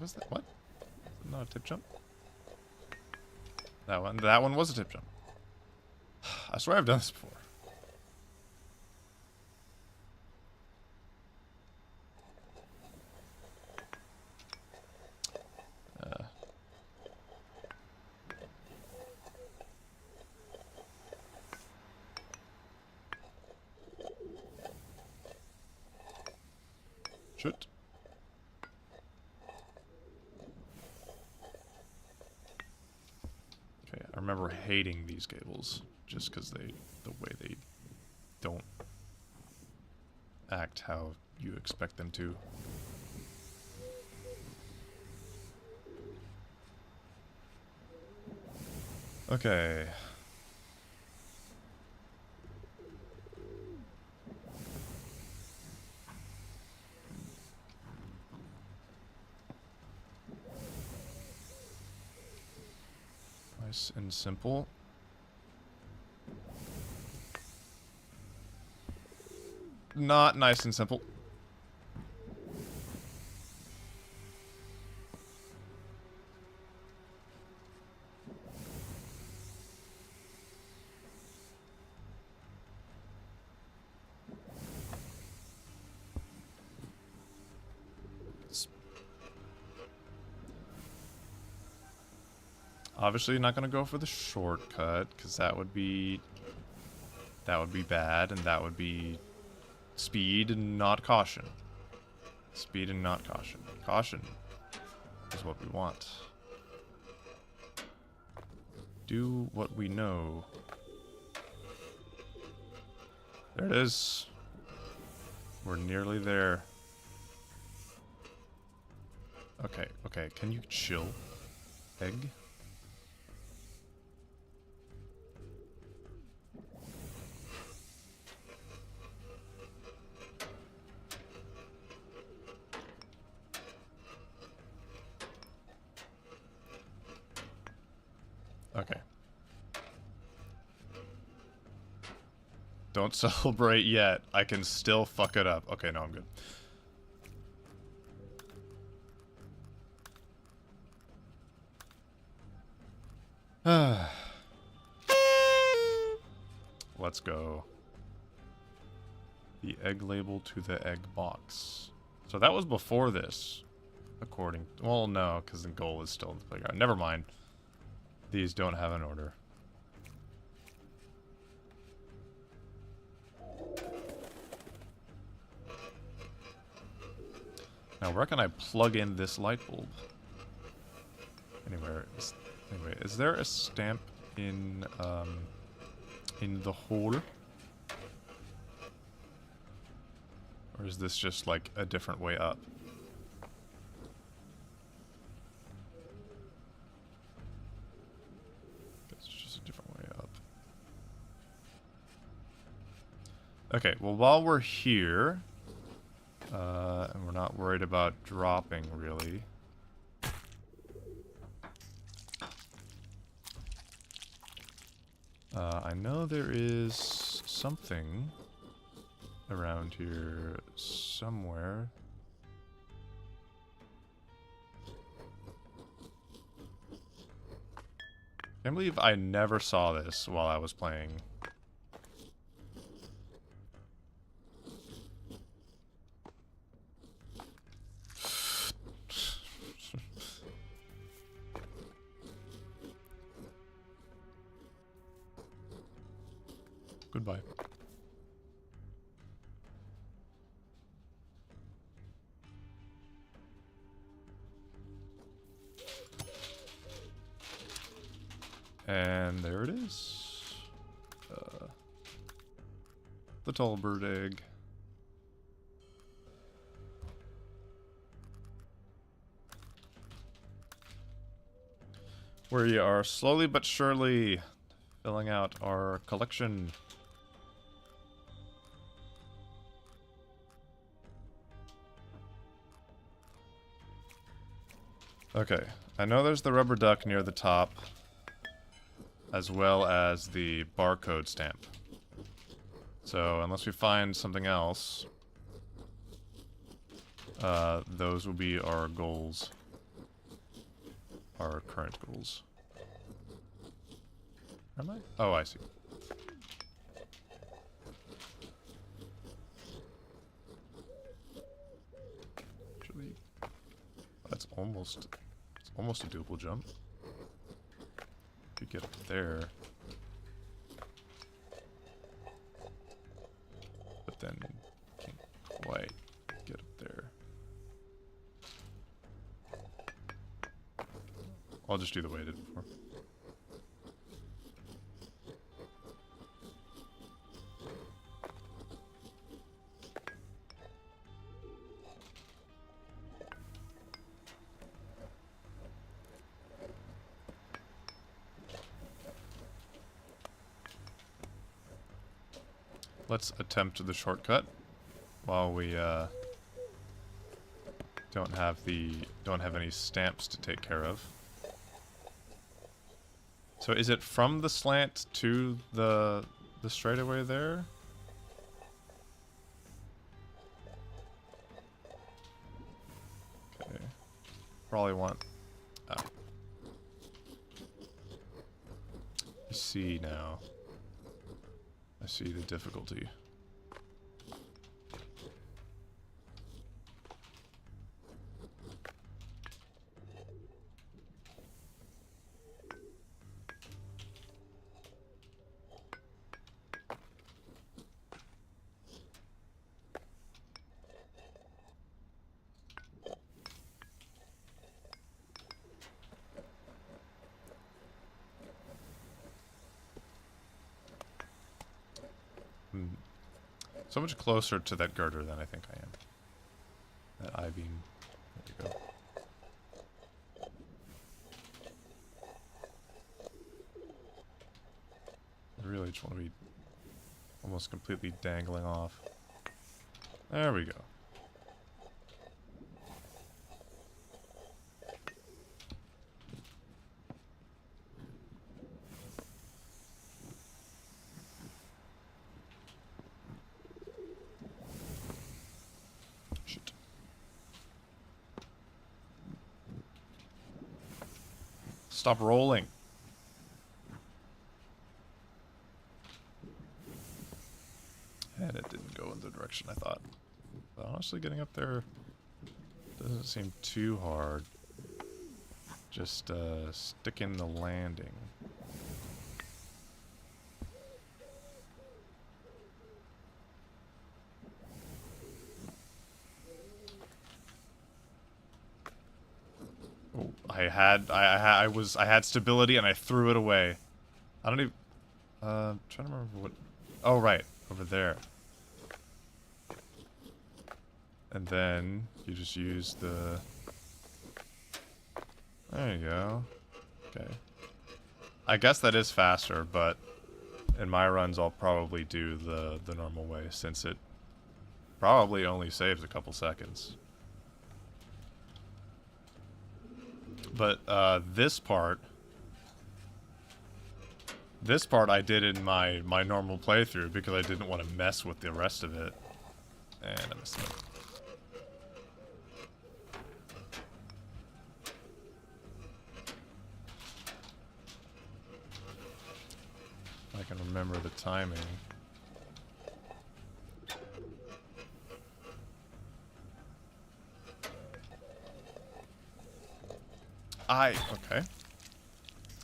Was that what? Not a tip jump? That one was a tip jump. I swear I've done this before. Shoot. Okay, I remember hating these gables just because the way they don't act how you expect them to. Okay. Nice and simple. Not nice and simple. Obviously not going to go for the shortcut, because that would be bad, and that would be speed and not caution. Speed and not caution. Caution is what we want. Do what we know. There it is. We're nearly there. Okay, okay, can you chill? Egg? Okay. Don't celebrate yet. I can still fuck it up. Okay, no, I'm good. Let's go. The egg label to the egg box. So that was before this, according... Well, no, because the goal is still in the playground. Never mind. These don't have an order. Now, where can I plug in this light bulb? Anyway, is there a stamp in the hole? Or is this just like a different way up? It's just a different way up. Okay, well, while we're here, and we're not worried about dropping, really. I know there is something around here somewhere. Can't believe I never saw this while I was playing. Goodbye. And there it is. The tall bird egg. We are slowly but surely filling out our collection. Okay, I know there's the rubber duck near the top, as well as the barcode stamp. So, unless we find something else, those will be our goals. our current goals. Am I? Oh, I see. Actually, that's almost... It's almost a doable jump. If you get up there... But then... Can't quite get up there. I'll just do the way I did before. Let's attempt the shortcut while we don't have any stamps to take care of. So is it from the slant to the straightaway there? Okay. Probably want... I see now. I see the difficulty. So much closer to that girder than I think I am. That I-beam. There you go. I really just want to be almost completely dangling off. There we go. Stop rolling. And it didn't go in the direction I thought. But honestly, getting up there doesn't seem too hard. Just stick in the landing. Oh, I had stability and I threw it away. I don't even trying to remember what. Oh right, over there. And then you just use the. There you go. Okay. I guess that is faster, but in my runs I'll probably do the normal way since it probably only saves a couple seconds. But this part I did in my normal playthrough because I didn't want to mess with the rest of it. And I missed it. I can remember the timing. Okay.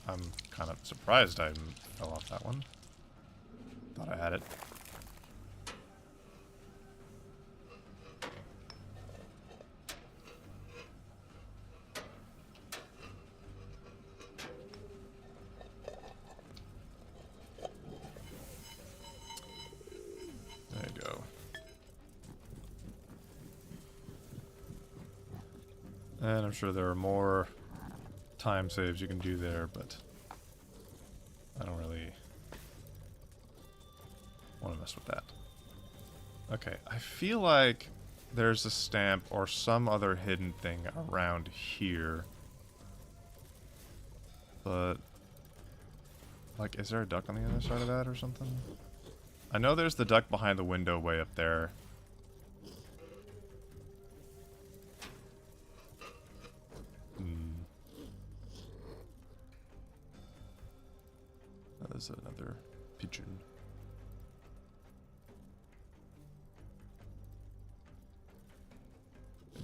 I'm kind of surprised I fell off that one. Thought I had it. There you go. And I'm sure there are more time saves you can do there, but I don't really want to mess with that. Okay, I feel like there's a stamp or some other hidden thing around here. But, like, is there a duck on the other side of that or something? I know there's the duck behind the window way up there. there's another pigeon.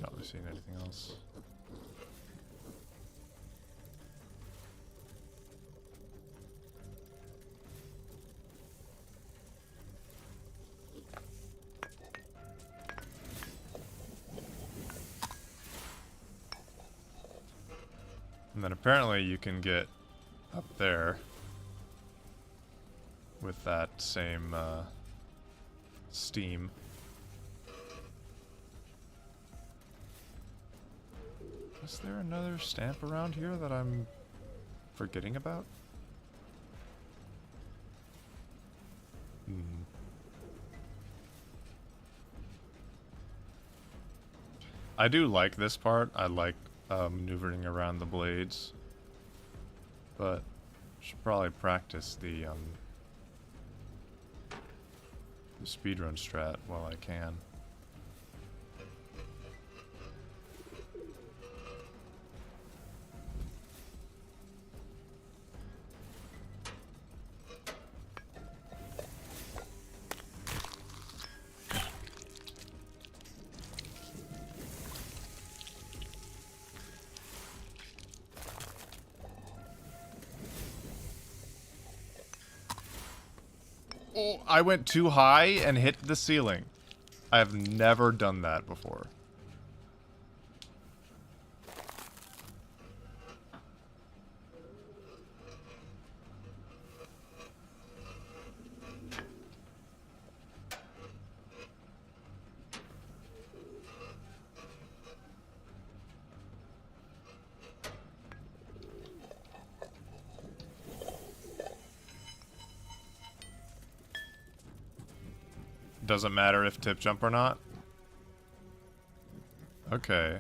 Not really seeing anything else. And then apparently you can get up there with that same steam. Is there another stamp around here that I'm forgetting about? I do like this part. I like maneuvering around the blades. But should probably practice the speedrun strat while I can. Oh, I went too high and hit the ceiling. I have never done that before. Doesn't matter if tip jump or not? Okay.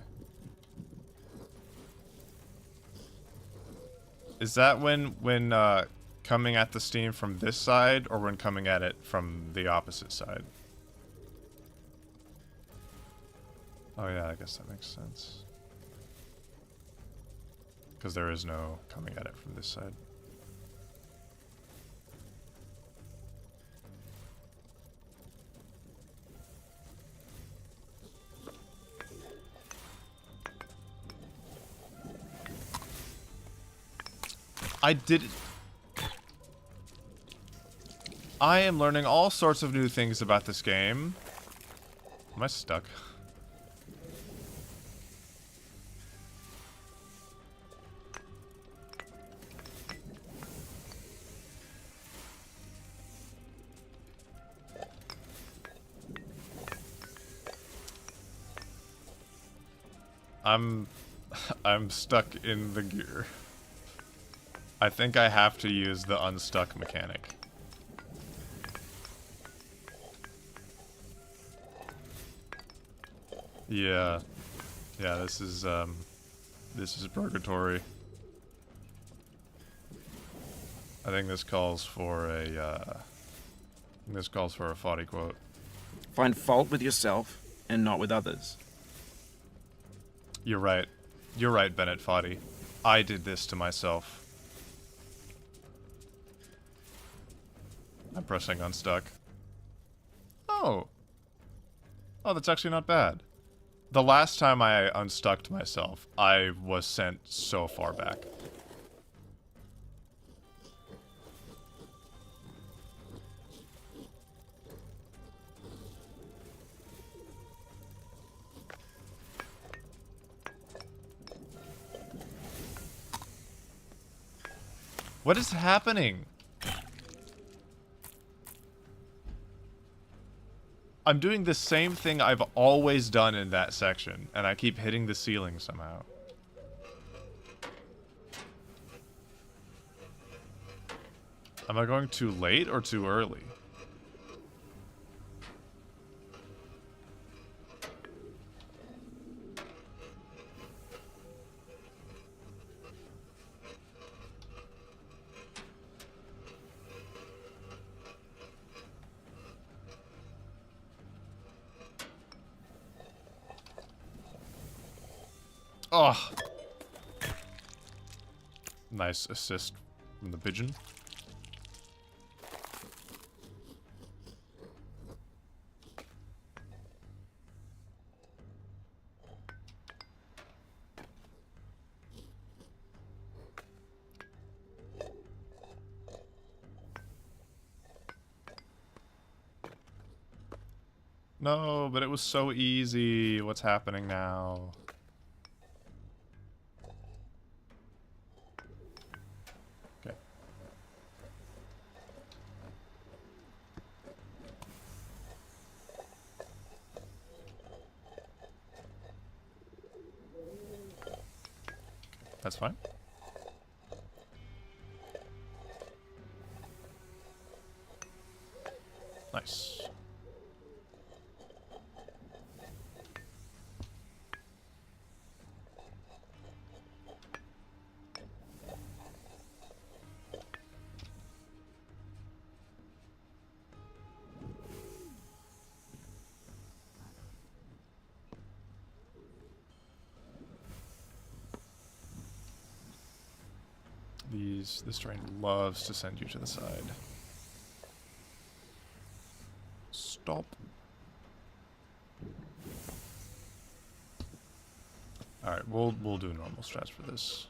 Is that when coming at the steam from this side, or when coming at it from the opposite side? Oh yeah, I guess that makes sense. Because there is no coming at it from this side. I am learning all sorts of new things about this game. Am I stuck? I'm stuck in the gear. I think I have to use the unstuck mechanic. Yeah. Yeah, this is purgatory. I think this calls for a Foddy quote. Find fault with yourself and not with others. You're right. You're right, Bennett Foddy. I did this to myself. I'm pressing unstuck. Oh. Oh, that's actually not bad. The last time I unstuck myself, I was sent so far back. What is happening? I'm doing the same thing I've always done in that section, and I keep hitting the ceiling somehow. Am I going too late or too early? Oh. Nice assist from the pigeon. No, but it was so easy. What's happening now? Okay. That's fine. Nice. This train loves to send you to the side. Stop. Alright, we'll do normal strats for this.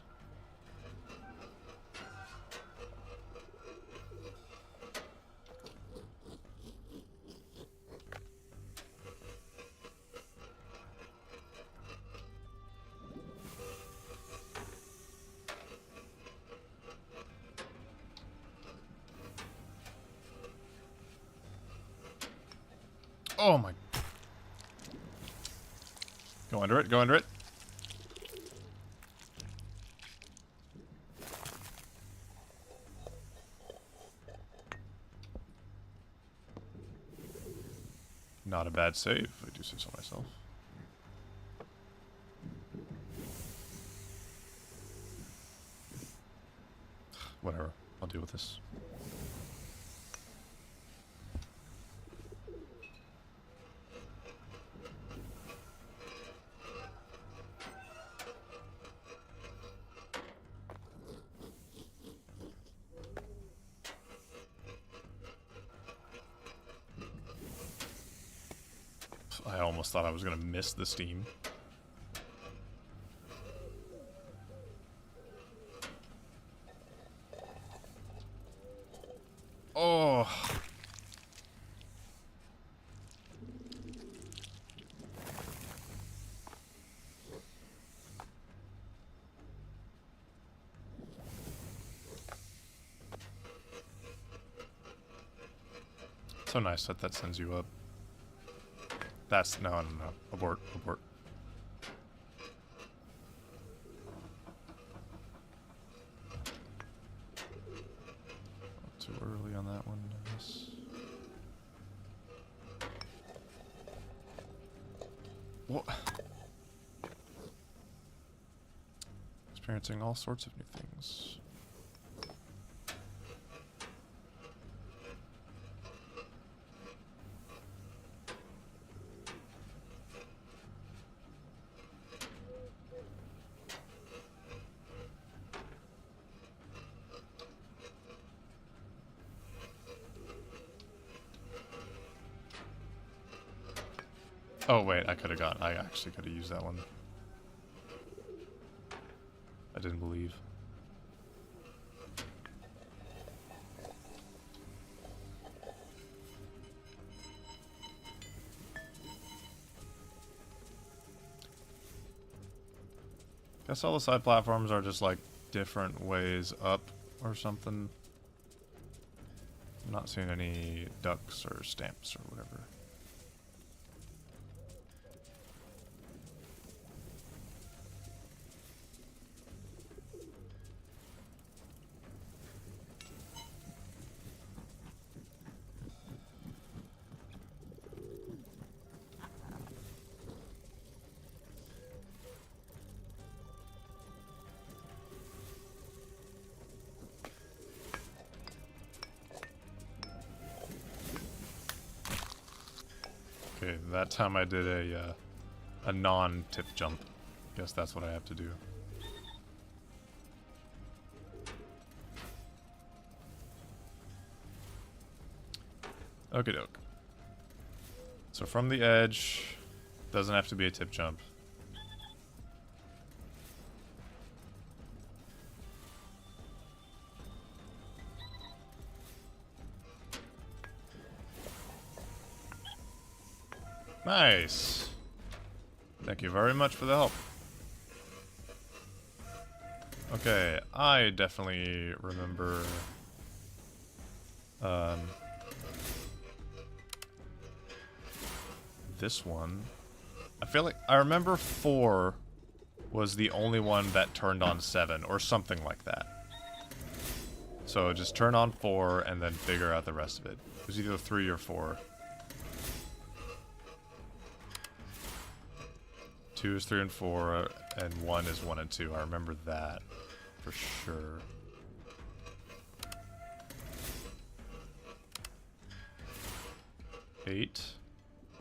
Oh my. Go under it, go under it. Not a bad save, if I do say so myself. Whatever, I'll deal with this. I almost thought I was gonna miss the steam. Oh. So nice that that sends you up. That's no. Abort, abort. Too early on that one, I guess. What? Experiencing all sorts of new things. Oh wait, I actually could have used that one. I didn't believe. Guess all the side platforms are just like different ways up or something. I'm not seeing any ducks or stamps or whatever. Okay, that time I did a non-tip jump. Guess that's what I have to do. Okie doke. So from the edge, doesn't have to be a tip jump. Nice. Thank you very much for the help. Okay, I definitely remember this one. I feel like I remember 4 was the only one that turned on 7 or something like that. So just turn on 4 and then figure out the rest of it. It was either 3 or 4. 2 is 3 and 4, and 1 is 1 and 2. I remember that for sure. Eight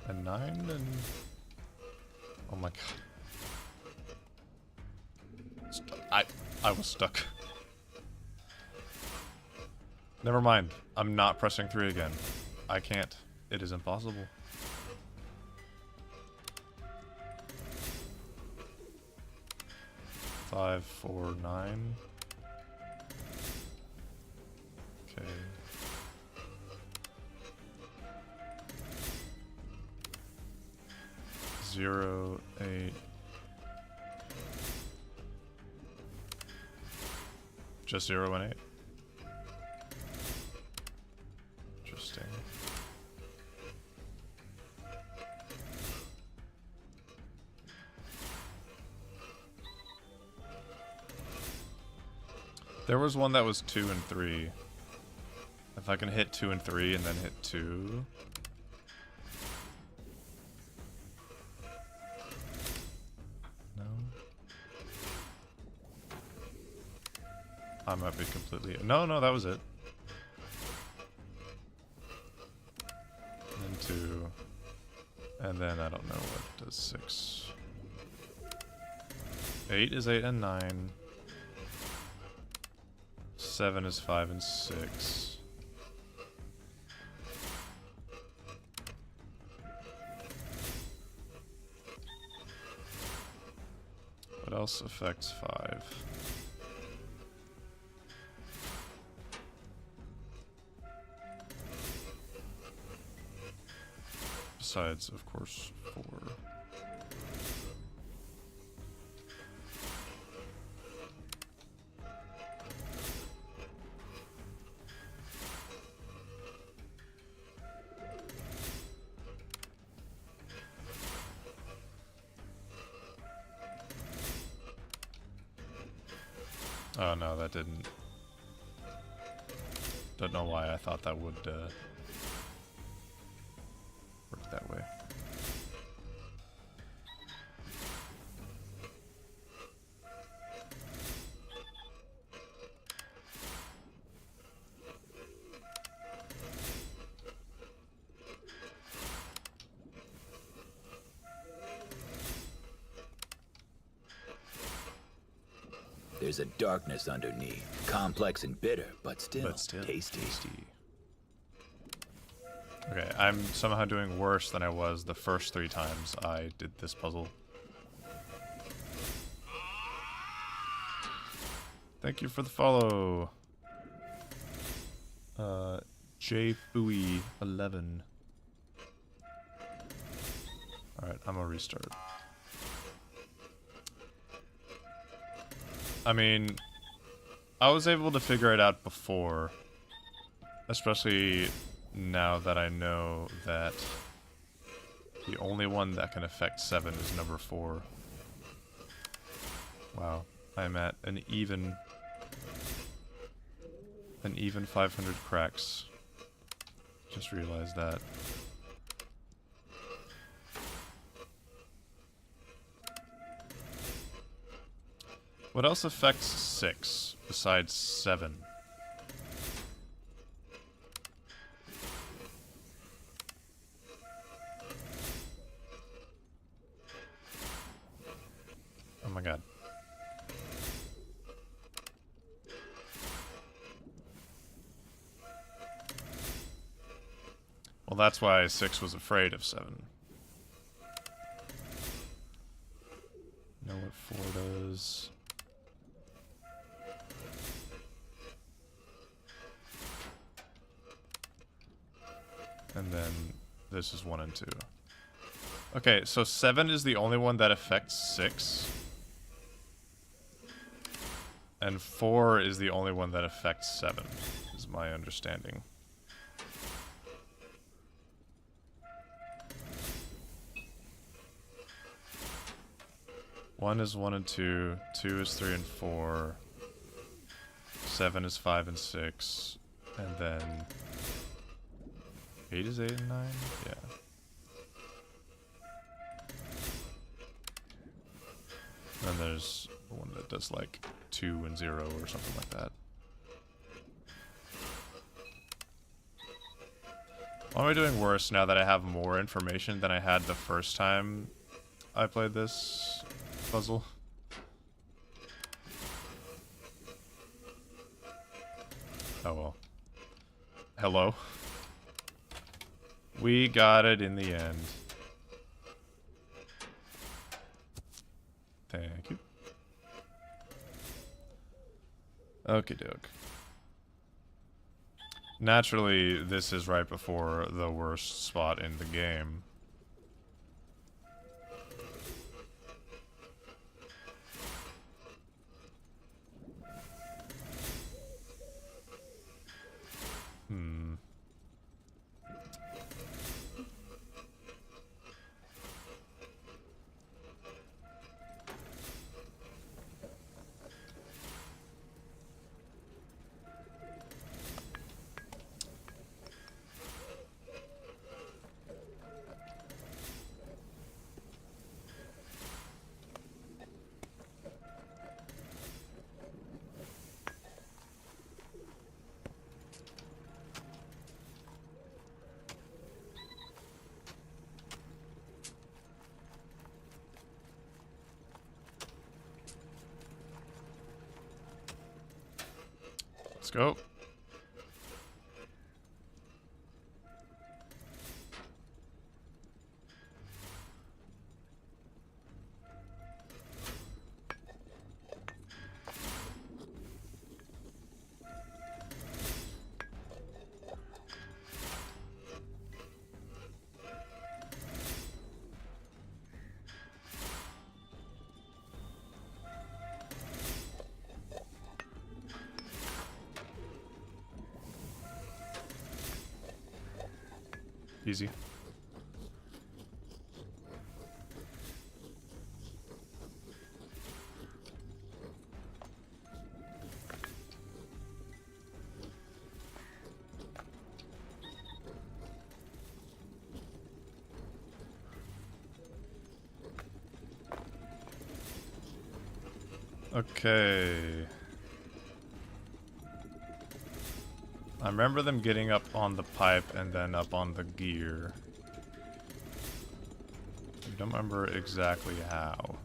and 9 and oh my god. I was stuck. Never mind. I'm not pressing 3 again. I can't. It is impossible. Five, 4, 9. Okay. Zero, 8. Just 0 and 8. Interesting. There was one that was 2 and 3. If I can hit 2 and 3 and then hit 2. No. I might be completely... No, that was it. And then 2. And then I don't know what does 6. 8 is 8 and 9. 7 is 5 and 6. What else affects 5? Besides, of course, 4. Oh no, that didn't. Don't know why I thought that would work that way. There's a darkness underneath, complex and bitter, but still tasty. Okay, I'm somehow doing worse than I was the first 3 times I did this puzzle. Thank you for the follow. JFooey11. Alright, I'm gonna restart. I mean, I was able to figure it out before, especially now that I know that the only one that can affect 7 is number 4. Wow, I'm at an even 500 cracks. Just realized that. What else affects 6 besides 7? Oh my god. Well, that's why 6 was afraid of 7. Know what 4 does. And then this is 1 and 2. Okay, so 7 is the only one that affects 6. And 4 is the only one that affects 7, is my understanding. One is 1 and 2, 2 is 3 and 4, 7 is 5 and 6, and then 8 is 8 and 9? Yeah. Then there's one that does like 2 and 0 or something like that. Why am I doing worse now that I have more information than I had the first time I played this puzzle? Oh well. Hello. We got it in the end. Thank you. Okie doke. Naturally, this is right before the worst spot in the game. Let's go. Easy. Okay. I remember them getting up on the pipe and then up on the gear. I don't remember exactly how.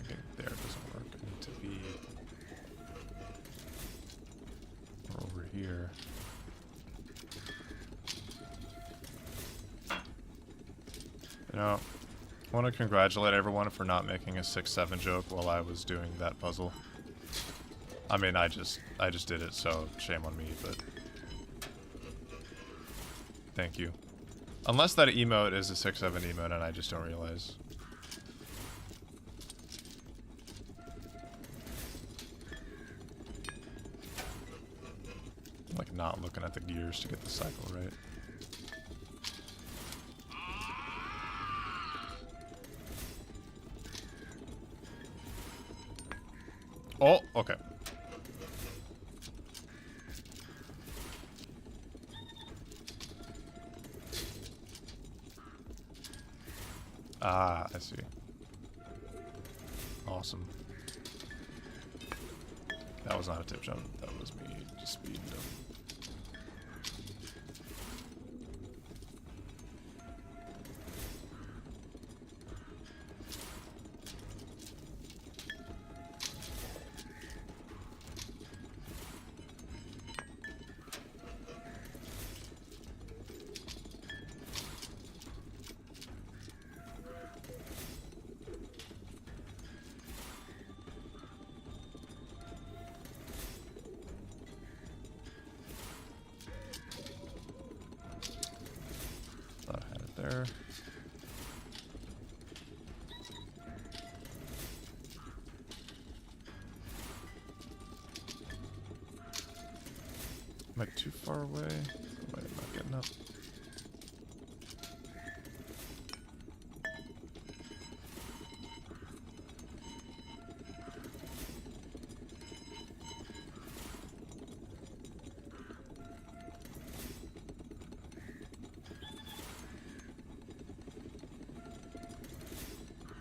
Getting there doesn't work. I need to be over here. You know, I want to congratulate everyone for not making a 6-7 joke while I was doing that puzzle. I mean, I just did it, so shame on me, but thank you. Unless that emote is a 6-7 emote and I just don't realize. Like not looking at the gears to get the cycle right. Oh, okay. Ah, I see. awesome. That was not a tip jump. That was me just speeding up. Thought I had it there. Am I too far away? Wait, am I getting up?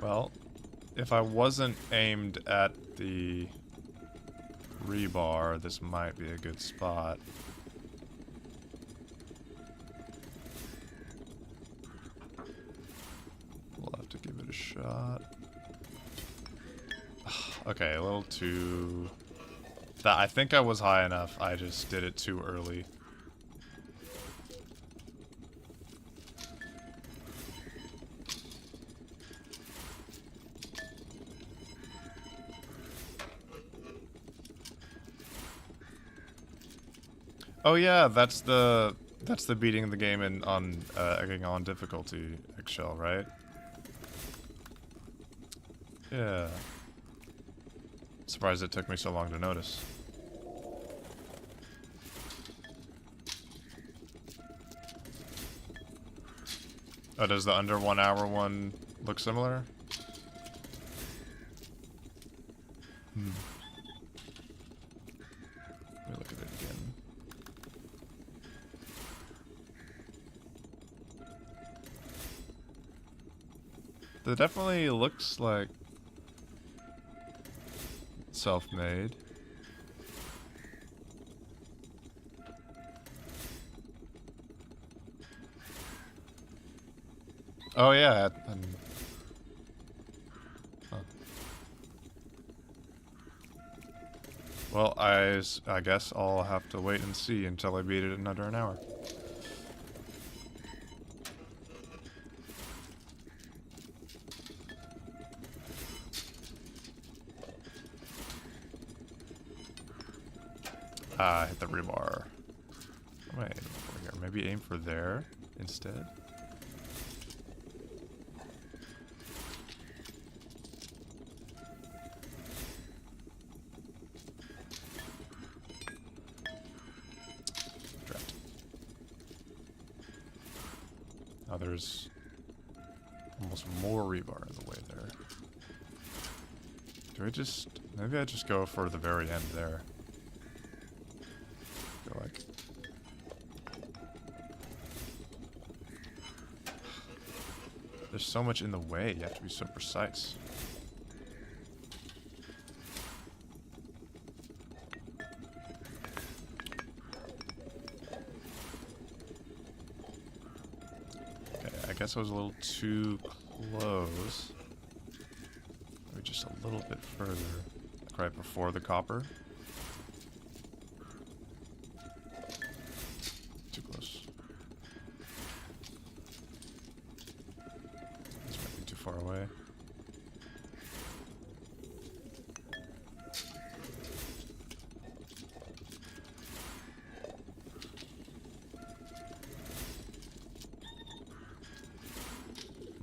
Well, if I wasn't aimed at the rebar, this might be a good spot. We'll have to give it a shot. Okay, a little too... I think I was high enough, I just did it too early. Oh yeah, that's the beating the game in on egging on difficulty eggshell, right? Yeah. Surprised it took me so long to notice. Oh, does the under 1 hour one look similar? Hmm. Let me look at it again. It definitely looks like self-made. Oh yeah, huh. Well, I guess I'll have to wait and see until I beat it in under an hour. Ah, hit the rebar. Wait, over here. Maybe aim for there instead. Dropped. Now there's almost more rebar in the way there. Do I just... Maybe I just go for the very end there. Go like... There's so much in the way, you have to be so precise. Okay, I guess I was a little too close. Maybe just a little bit further. Like right before the copper. Too close. This might be too far away.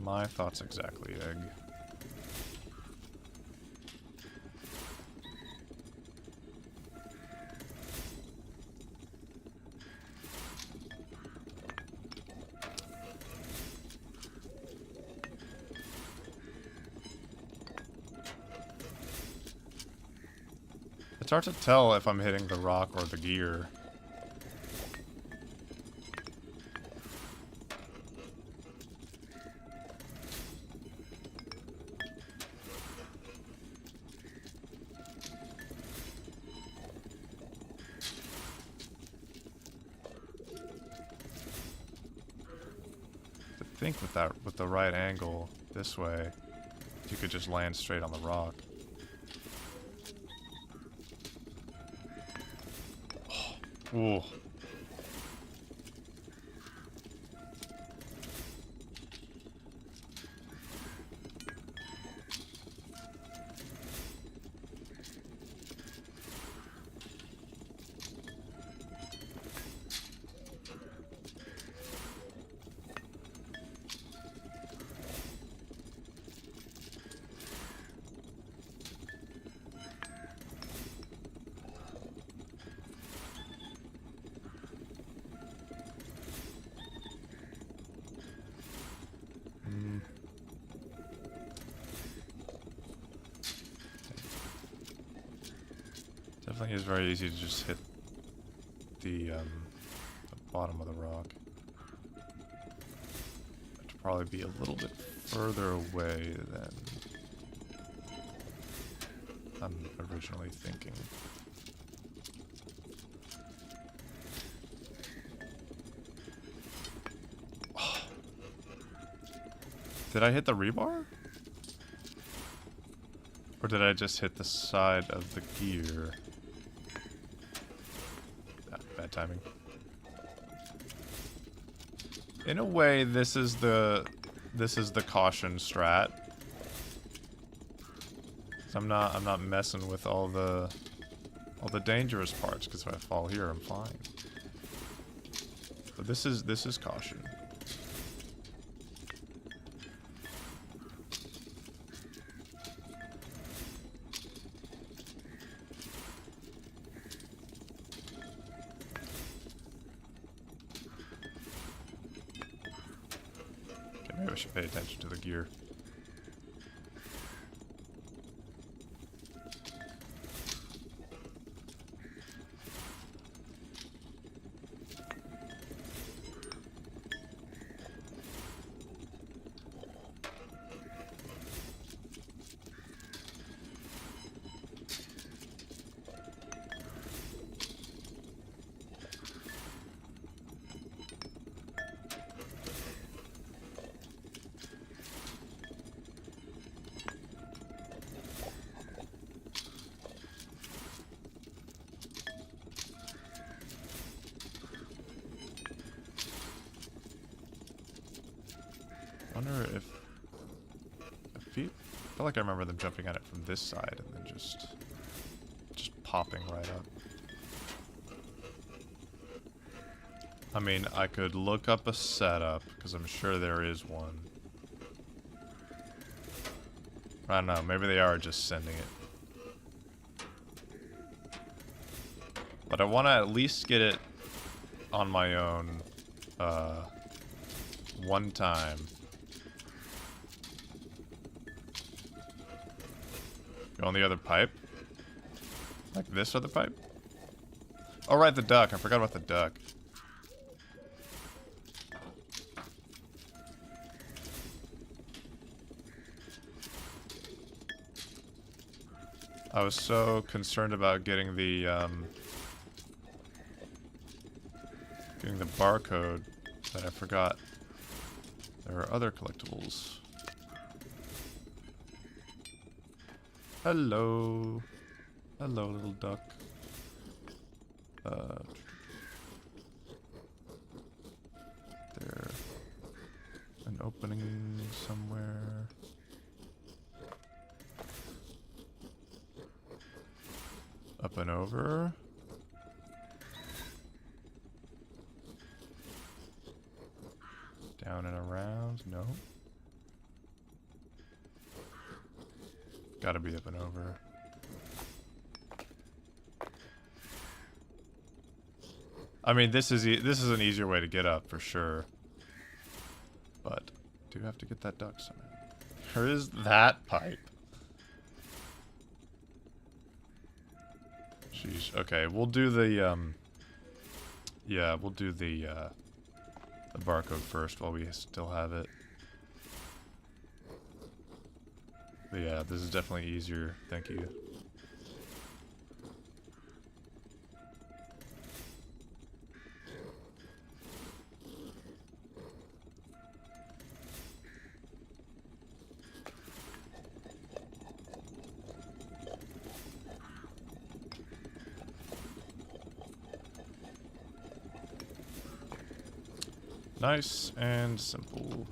My thoughts exactly, Egg. It's hard to tell if I'm hitting the rock or the gear. think with the right angle this way, you could just land straight on the rock. Oh, ooh. Definitely is very easy to just hit the bottom of the rock. Have to probably be a little bit further away than I'm originally thinking. Oh. Did I hit the rebar? Or did I just hit the side of the gear? Ah, bad timing. In a way, this is the caution strat. I'm not messing with all the dangerous parts, because if I fall here, I'm fine. But this is caution. Okay, maybe I should pay attention to the gear. I wonder if I feel like I remember them jumping at it from this side and then just popping right up. I mean, I could look up a setup, because I'm sure there is one. I don't know, maybe they are just sending it. But I want to at least get it on my own one time. Go on the other pipe? Like this other pipe? Oh, right, the duck. I forgot about the duck. I was so concerned about getting the barcode that I forgot there are other collectibles. Hello. Hello, little duck. There. An opening somewhere. Up and over. Down and around. No. Gotta be up and over. I mean, this is an easier way to get up for sure. But do have to get that duck somehow. There is that pipe. Jeez. Okay, we'll do the yeah, we'll do the barcode first while we still have it. But yeah, this is definitely easier. Thank you. Nice and simple.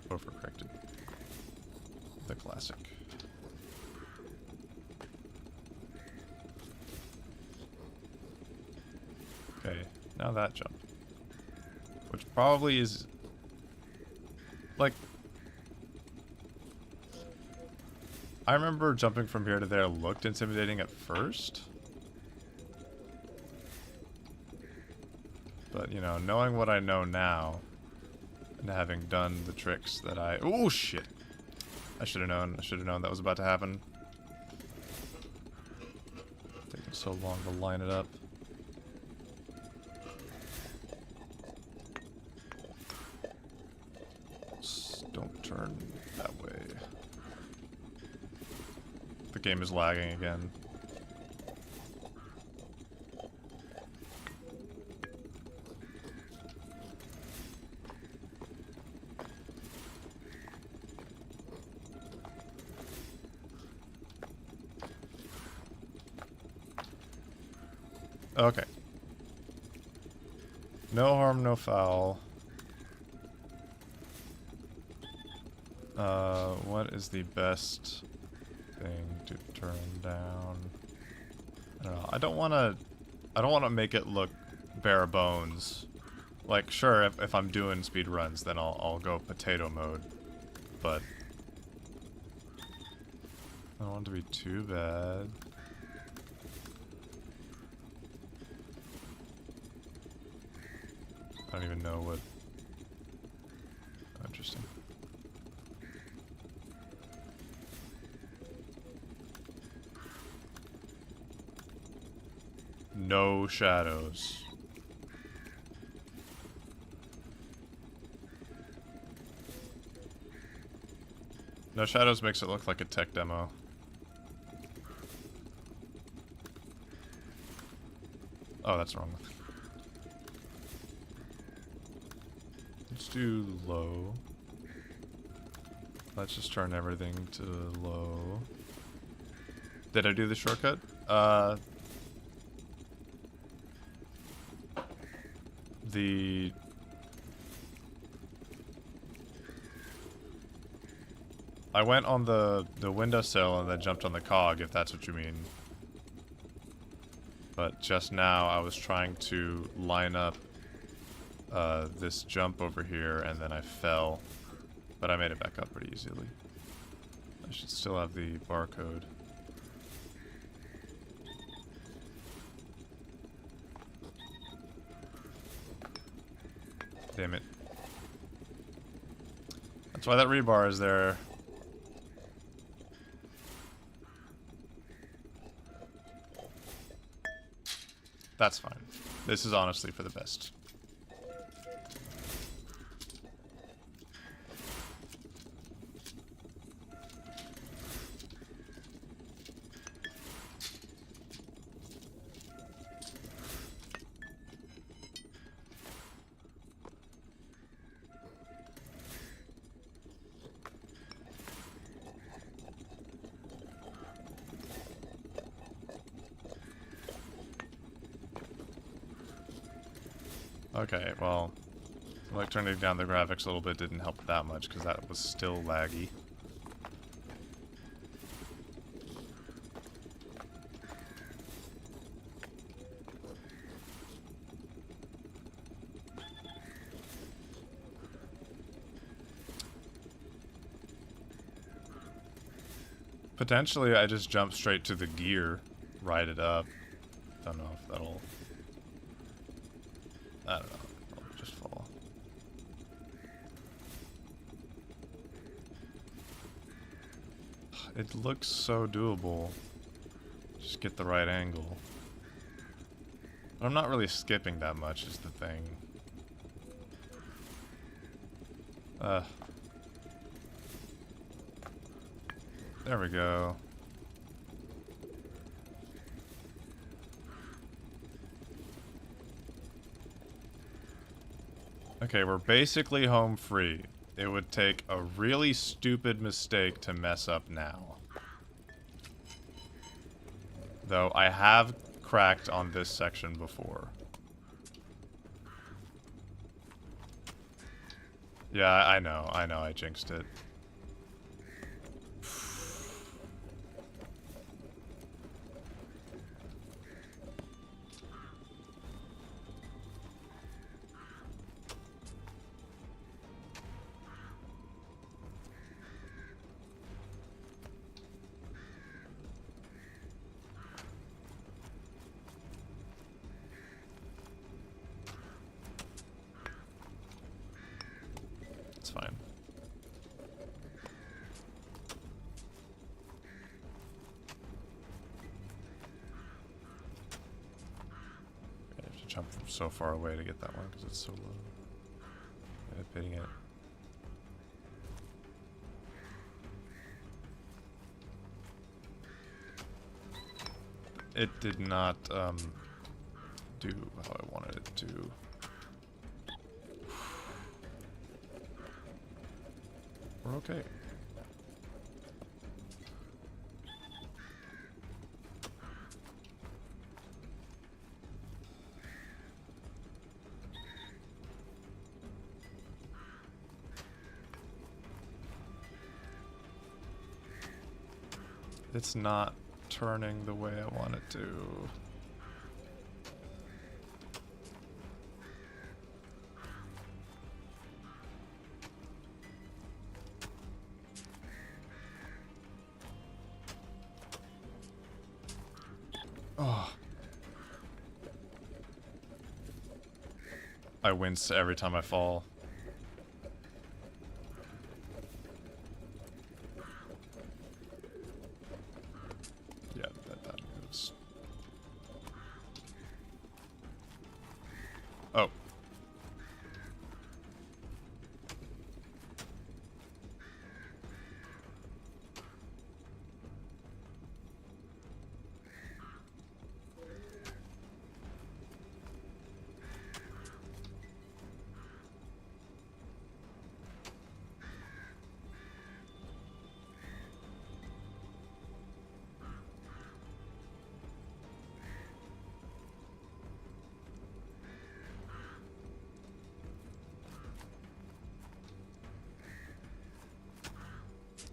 Overcorrected. The classic. Okay, now that jump. Which probably is... like... I remember jumping from here to there looked intimidating at first. But, you know, knowing what I know now... and having done the tricks that I... oh, shit! I should have known. I should have known that was about to happen. Taking so long to line it up. Don't turn that way. The game is lagging again. Okay. No harm, no foul. What is the best thing to turn down? I don't know. I don't wanna make it look bare bones. Like, sure, if I'm doing speed runs, then I'll go potato mode. But I don't want it to be too bad. I don't even know what... interesting. No shadows. No shadows makes it look like a tech demo. Oh, that's wrong. Let's do low. Let's just turn everything to low. Did I do the shortcut? I went on the windowsill and then jumped on the cog, if that's what you mean. But just now I was trying to line up this jump over here, and then I fell. But I made it back up pretty easily. I should still have the barcode. Damn it. That's why that rebar is there. That's fine. This is honestly for the best. Okay, well, like turning down the graphics a little bit didn't help that much because that was still laggy. Potentially, I just jump straight to the gear, ride it up. Don't know if that'll... I don't know. I'll just fall. It looks so doable. Just get the right angle. But I'm not really skipping that much is the thing. There we go. Okay, we're basically home free. It would take a really stupid mistake to mess up now. Though I have cracked on this section before. Yeah, I know, I jinxed it. It's fine. I have to jump from so far away to get that one because it's so low. I'm hitting it. It did not do how I wanted it to. We're okay. It's not turning the way I want it to. Oh. I wince every time I fall. Yeah, that moves. Oh.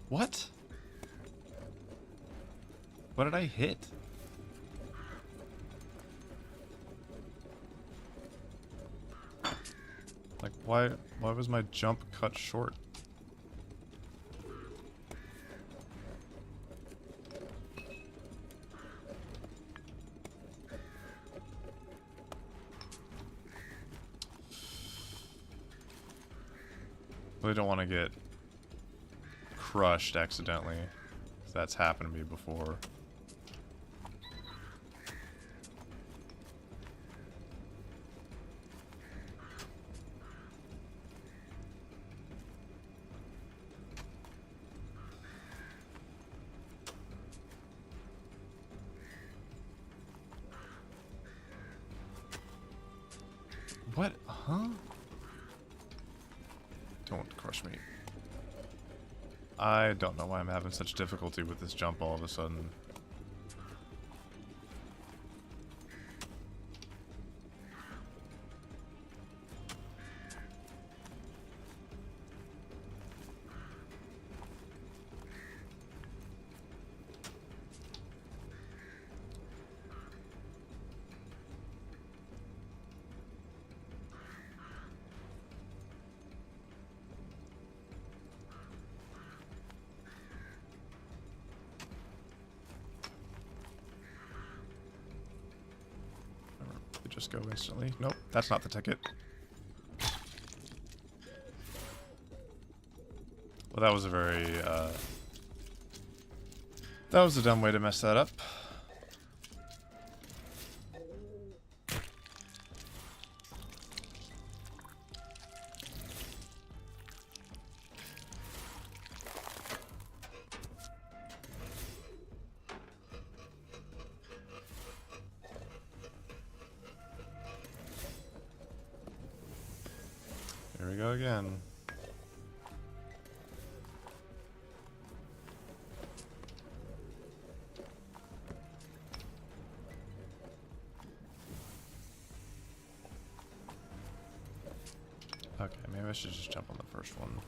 What? What did I hit? Like, why was my jump cut short? Really don't want to get crushed accidentally. That's happened to me before. What? Huh? Don't crush me. I don't know why I'm having such difficulty with this jump all of a sudden. Just go instantly. Nope, that's not the ticket. Well, that was a very, that was a dumb way to mess that up. Here we go again. Okay, maybe I should just jump on the first one.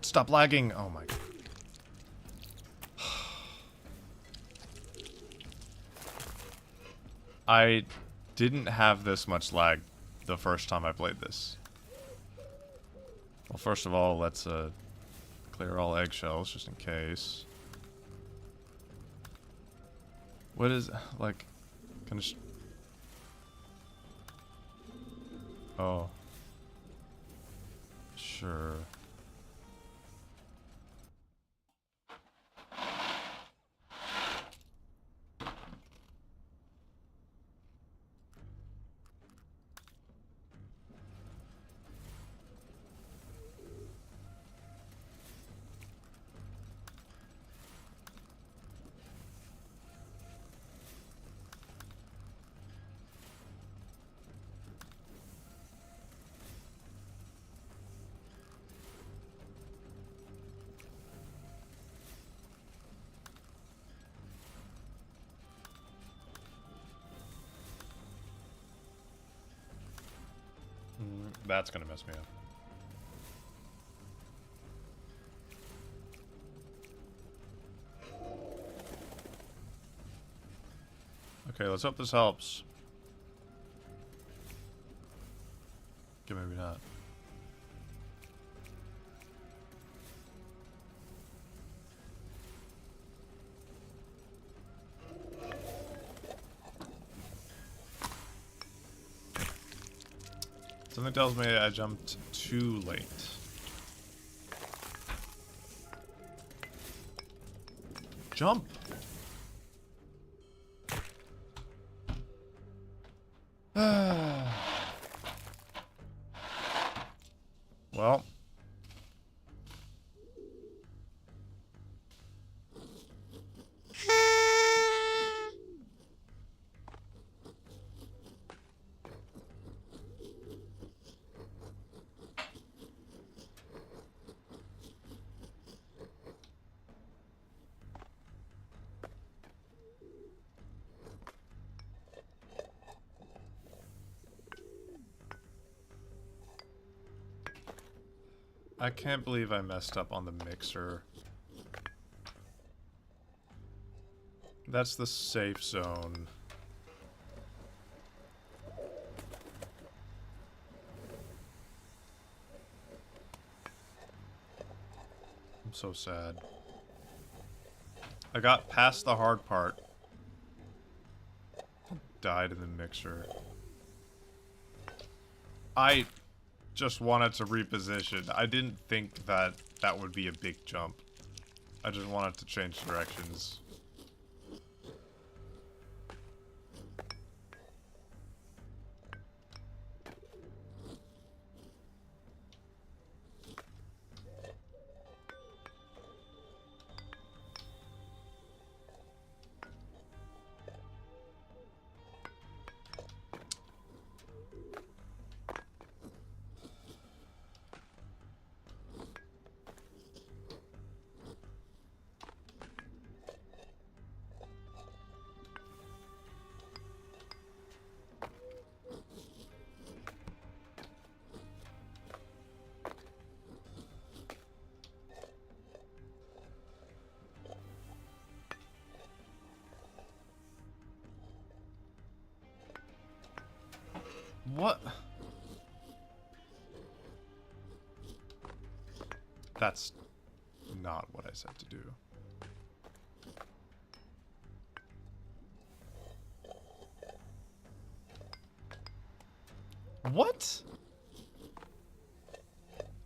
Stop lagging! Oh my god. I didn't have this much lag the first time I played this. Well, first of all, let's clear all eggshells just in case. What is, like, can I oh. Sure. That's gonna mess me up. Okay, let's hope this helps. Okay, maybe not. Something tells me I jumped too late. Jump! Well. I can't believe I messed up on the mixer. That's the safe zone. I'm so sad. I got past the hard part. Died in the mixer. I just wanted to reposition. I didn't think that that would be a big jump. I just wanted to change directions. What? That's not what I said to do. What?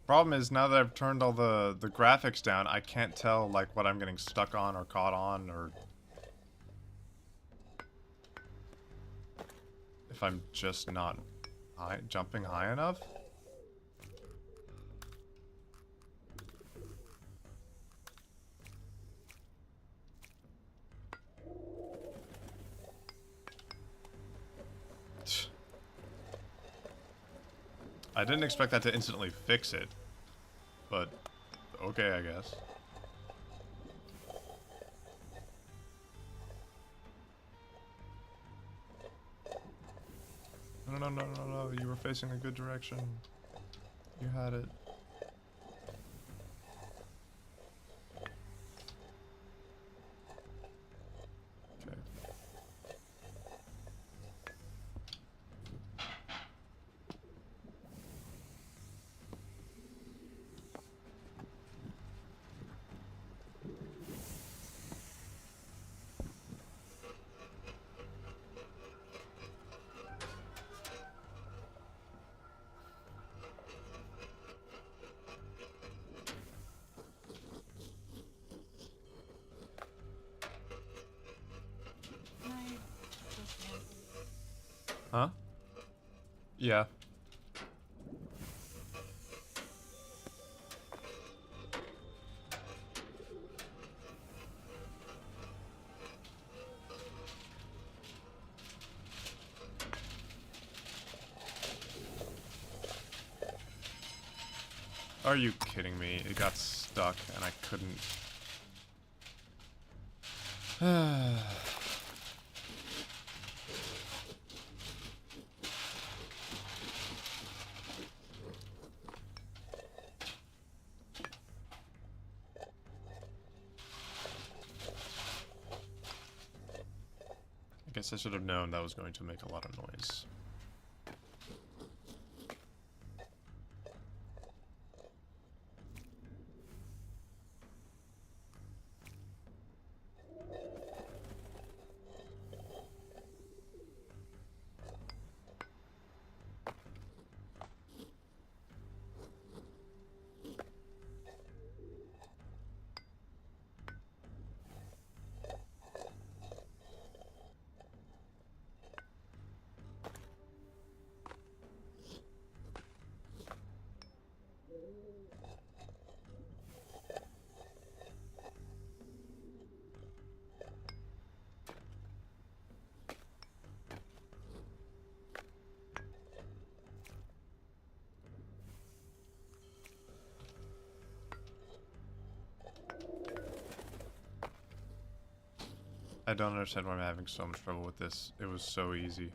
Problem is, now that I've turned all the graphics down, I can't tell, like, what I'm getting stuck on or caught on, or if I'm just not jumping high enough. I didn't expect that to instantly fix it. But, okay, I guess. No, no, no, no, no, you were facing a good direction. You had it. Okay. Huh? Yeah. Are you kidding me? It got stuck and I couldn't. I guess I should have known that was going to make a lot of noise. I don't understand why I'm having so much trouble with this. It was so easy.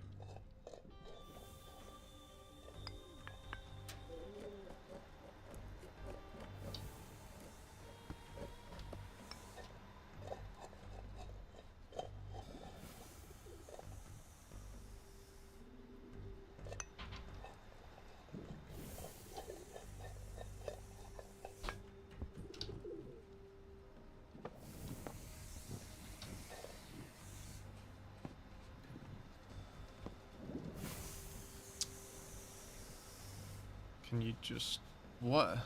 Can you just... what?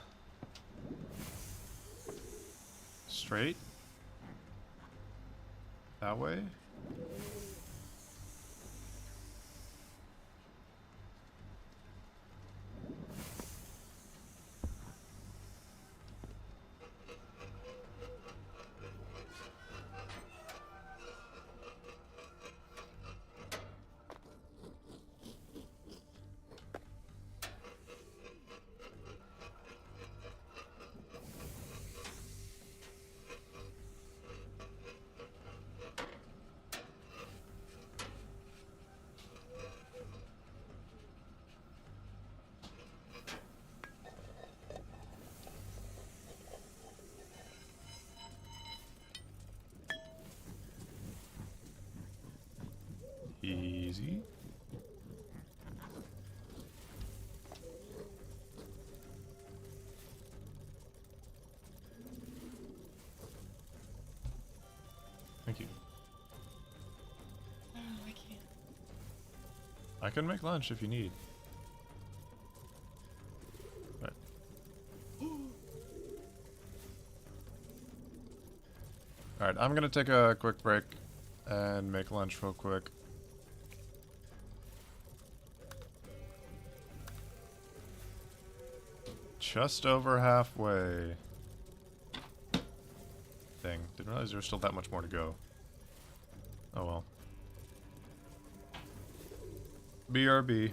Straight? That way? Easy. Thank you. Oh, I can't. I can make lunch if you need. Right. Alright, I'm gonna take a quick break and make lunch real quick. Just over halfway. Dang, didn't realize there was still that much more to go. Oh well. BRB.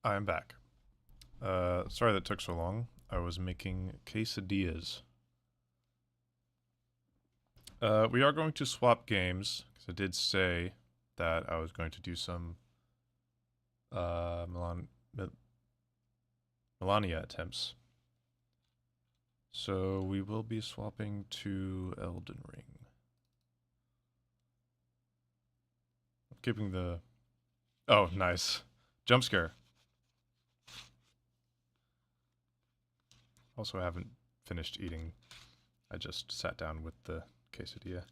I'm back. Sorry that took so long. I was making quesadillas. We are going to swap games, because I did say that I was going to do some Malenia attempts. So we will be swapping to Elden Ring. I'm keeping the... Oh, nice. Jump scare. Also, I haven't finished eating. I just sat down with the quesadilla.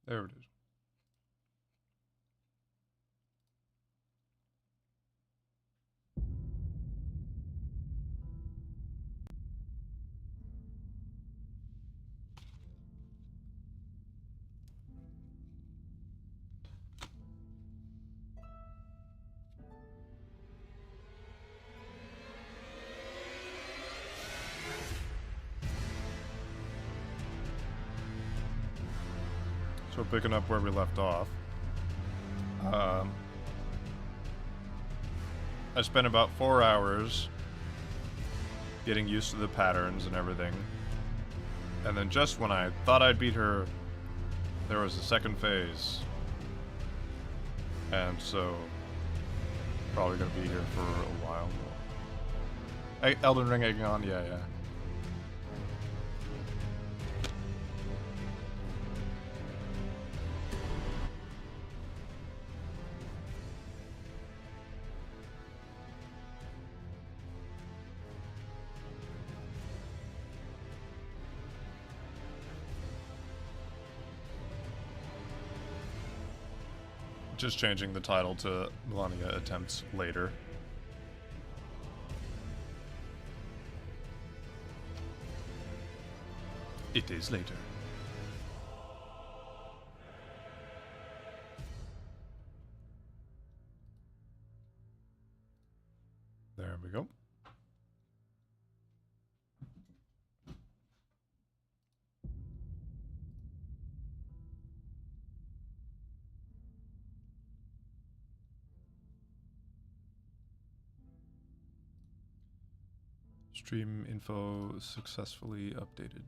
There it is. So picking up where we left off. I spent about 4 hours getting used to the patterns and everything. And then just when I thought I'd beat her, there was a second phase. And so, probably gonna be here for a while. Hey, Elden Ring egging on? Yeah. Just changing the title to Malenia Attempts Later. It is later. There we go. Stream info successfully updated.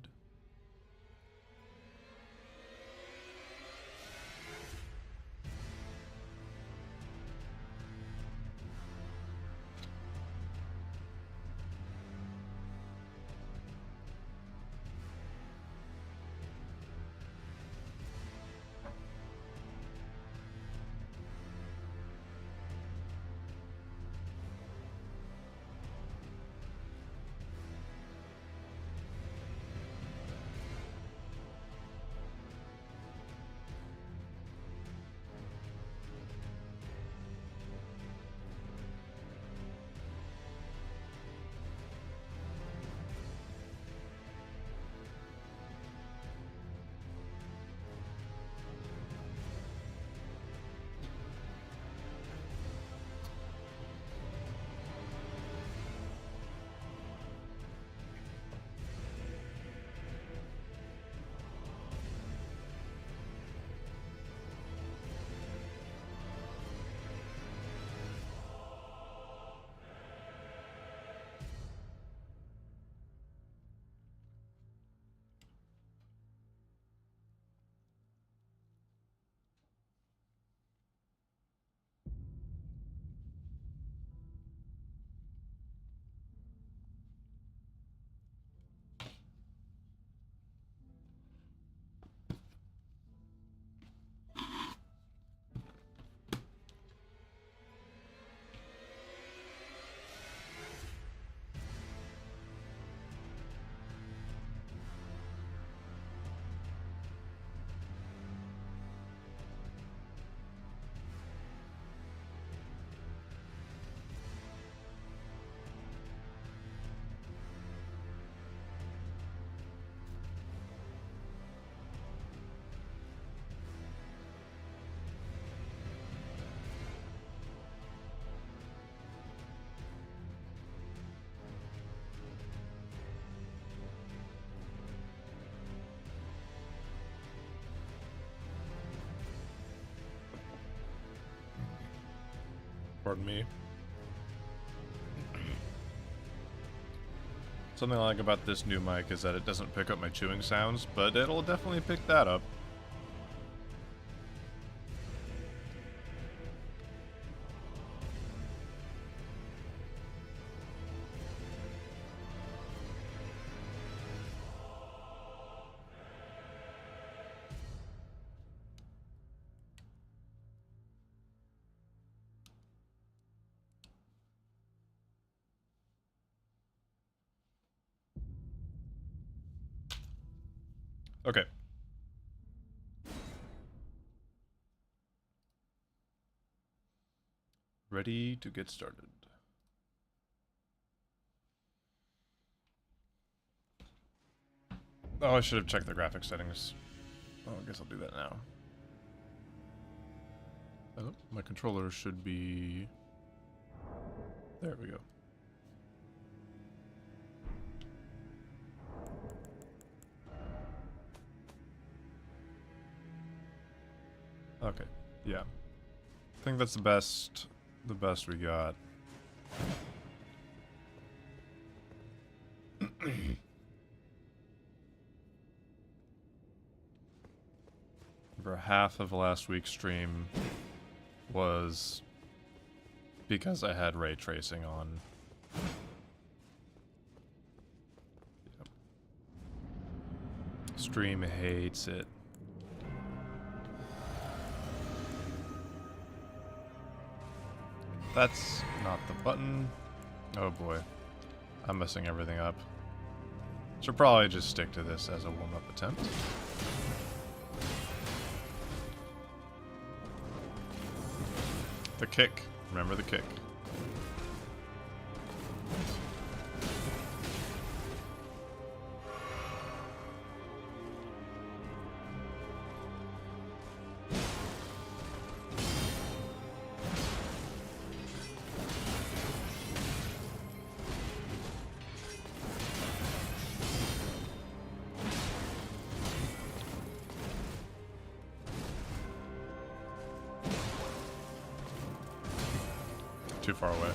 Pardon me. Something I like about this new mic is that it doesn't pick up my chewing sounds, but it'll definitely pick that up. Okay. Ready to get started. Oh, I should have checked the graphics settings. Oh, I guess I'll do that now. Oh, my controller should be... There we go. Okay, yeah. I think that's the best we got. For half of last week's stream was because I had ray tracing on. Yep. Stream hates it. That's not the button. Oh boy. I'm messing everything up. Should probably just stick to this as a warm-up attempt. The kick. Remember the kick. Too far away.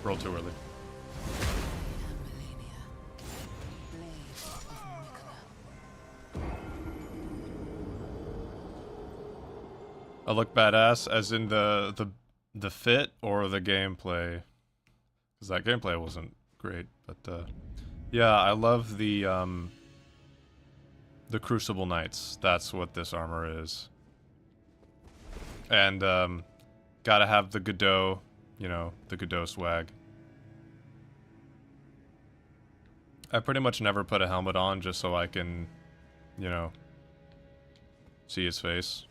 Roll too early. I look badass as in the fit or the gameplay, because that gameplay wasn't great. But yeah, I love the Crucible Knights. That's what this armor is. And gotta have the Godot. You know, the Godot swag. I pretty much never put a helmet on just so I can, you know, see his face.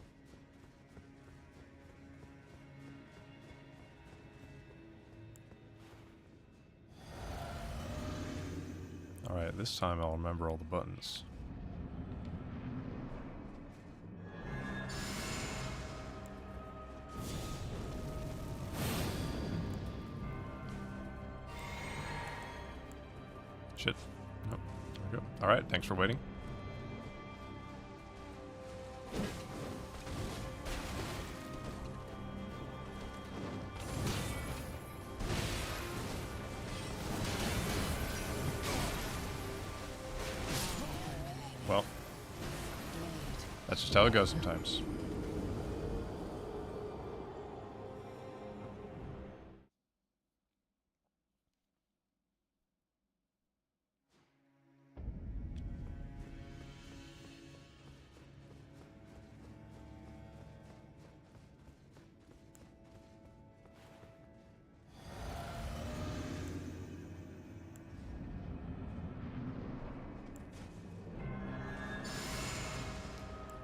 Alright, this time I'll remember all the buttons. Shit. Nope. There we go. Alright, thanks for waiting. Well, that's just how it goes sometimes.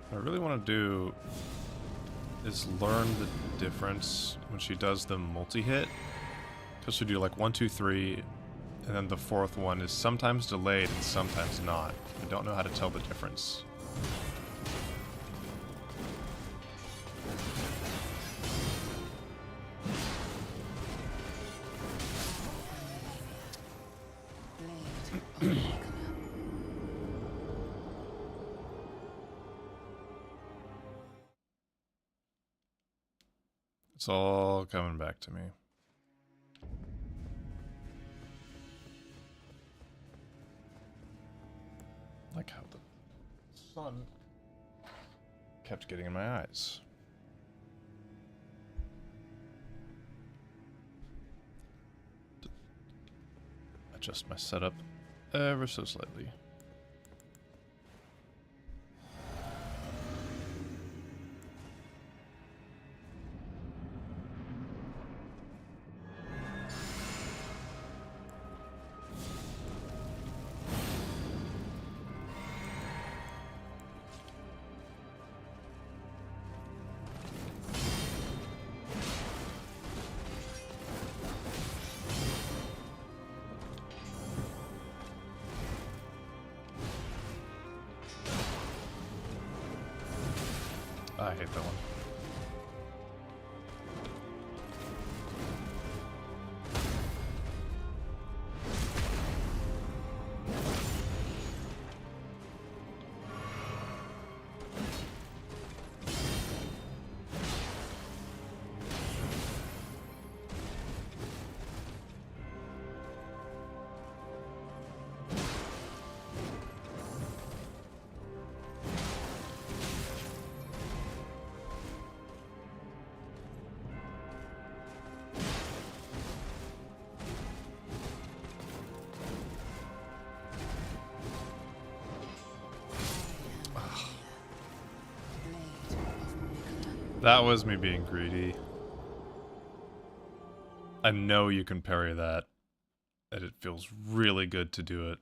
What I really want to do is learn the difference when she does the multi-hit. Because she do like 1, 2, 3, and then the fourth one is sometimes delayed and sometimes not. I don't know how to tell the difference. It's all coming back to me. Like how the sun kept getting in my eyes. Adjust my setup ever so slightly. I hate that one. That was me being greedy. I know you can parry that, and it feels really good to do it.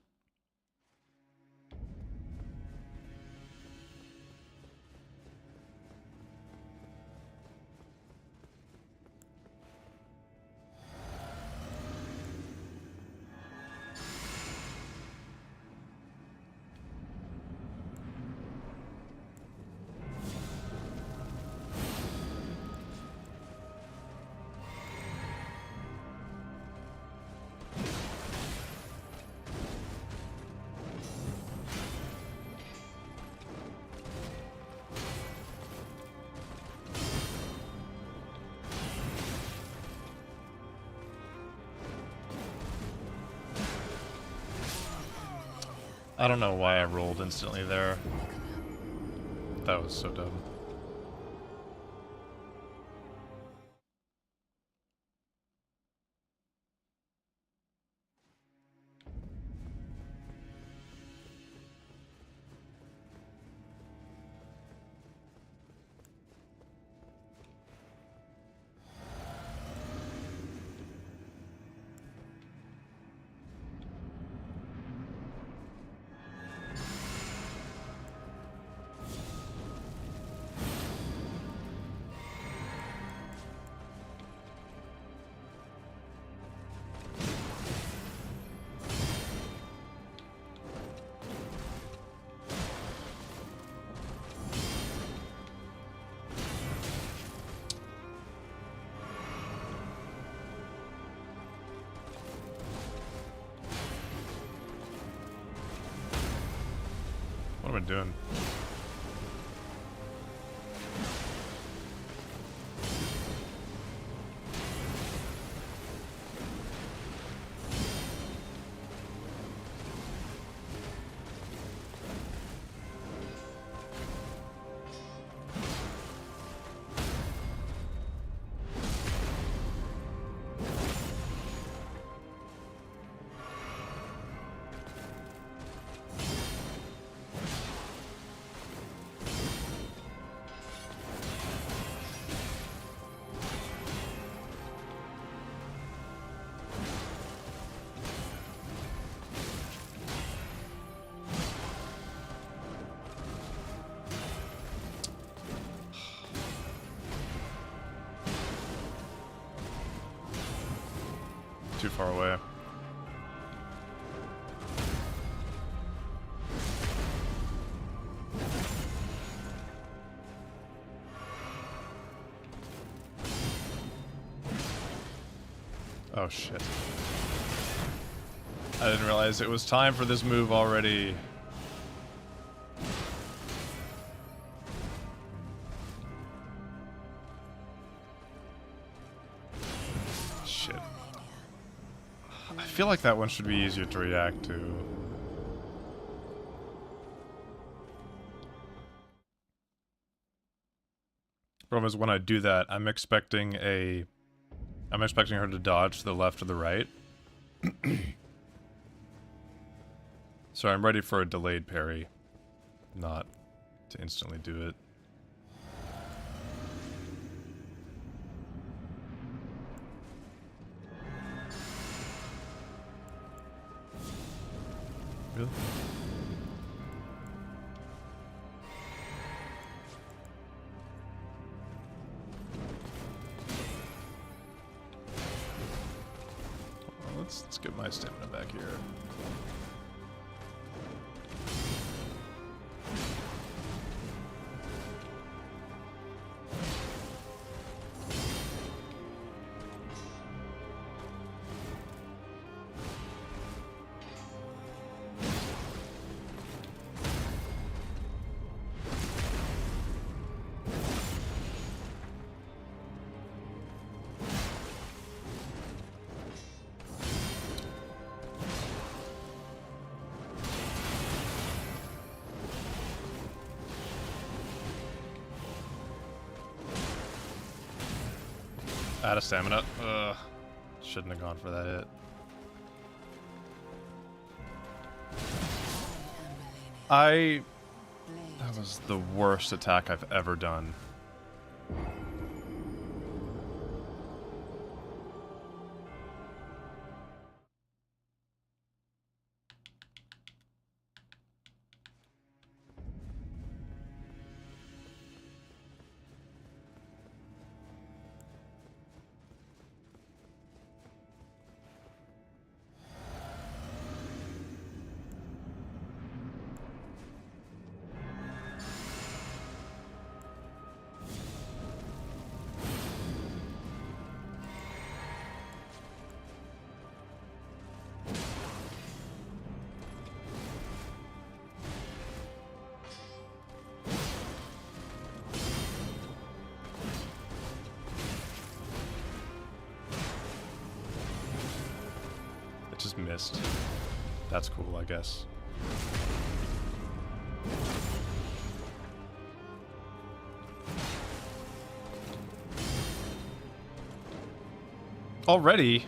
I don't know why I rolled instantly there. That was so dumb. What am I doing? Too far away. Oh shit. I didn't realize it was time for this move already. feel like that one should be easier to react to. Problem is when I do that, I'm expecting her to dodge to the left or the right. So I'm ready for a delayed parry, not to instantly do it. Really? Well, let's get my stamina back here. Out of stamina. Ugh. Shouldn't have gone for that hit. That was the worst attack I've ever done. It just missed. That's cool, I guess. Already?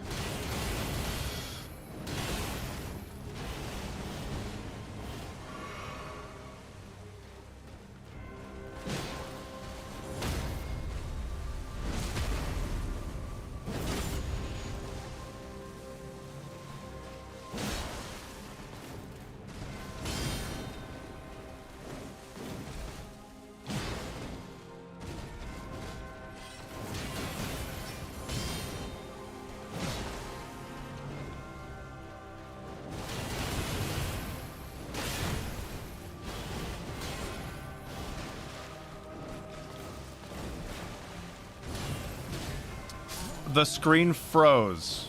The screen froze.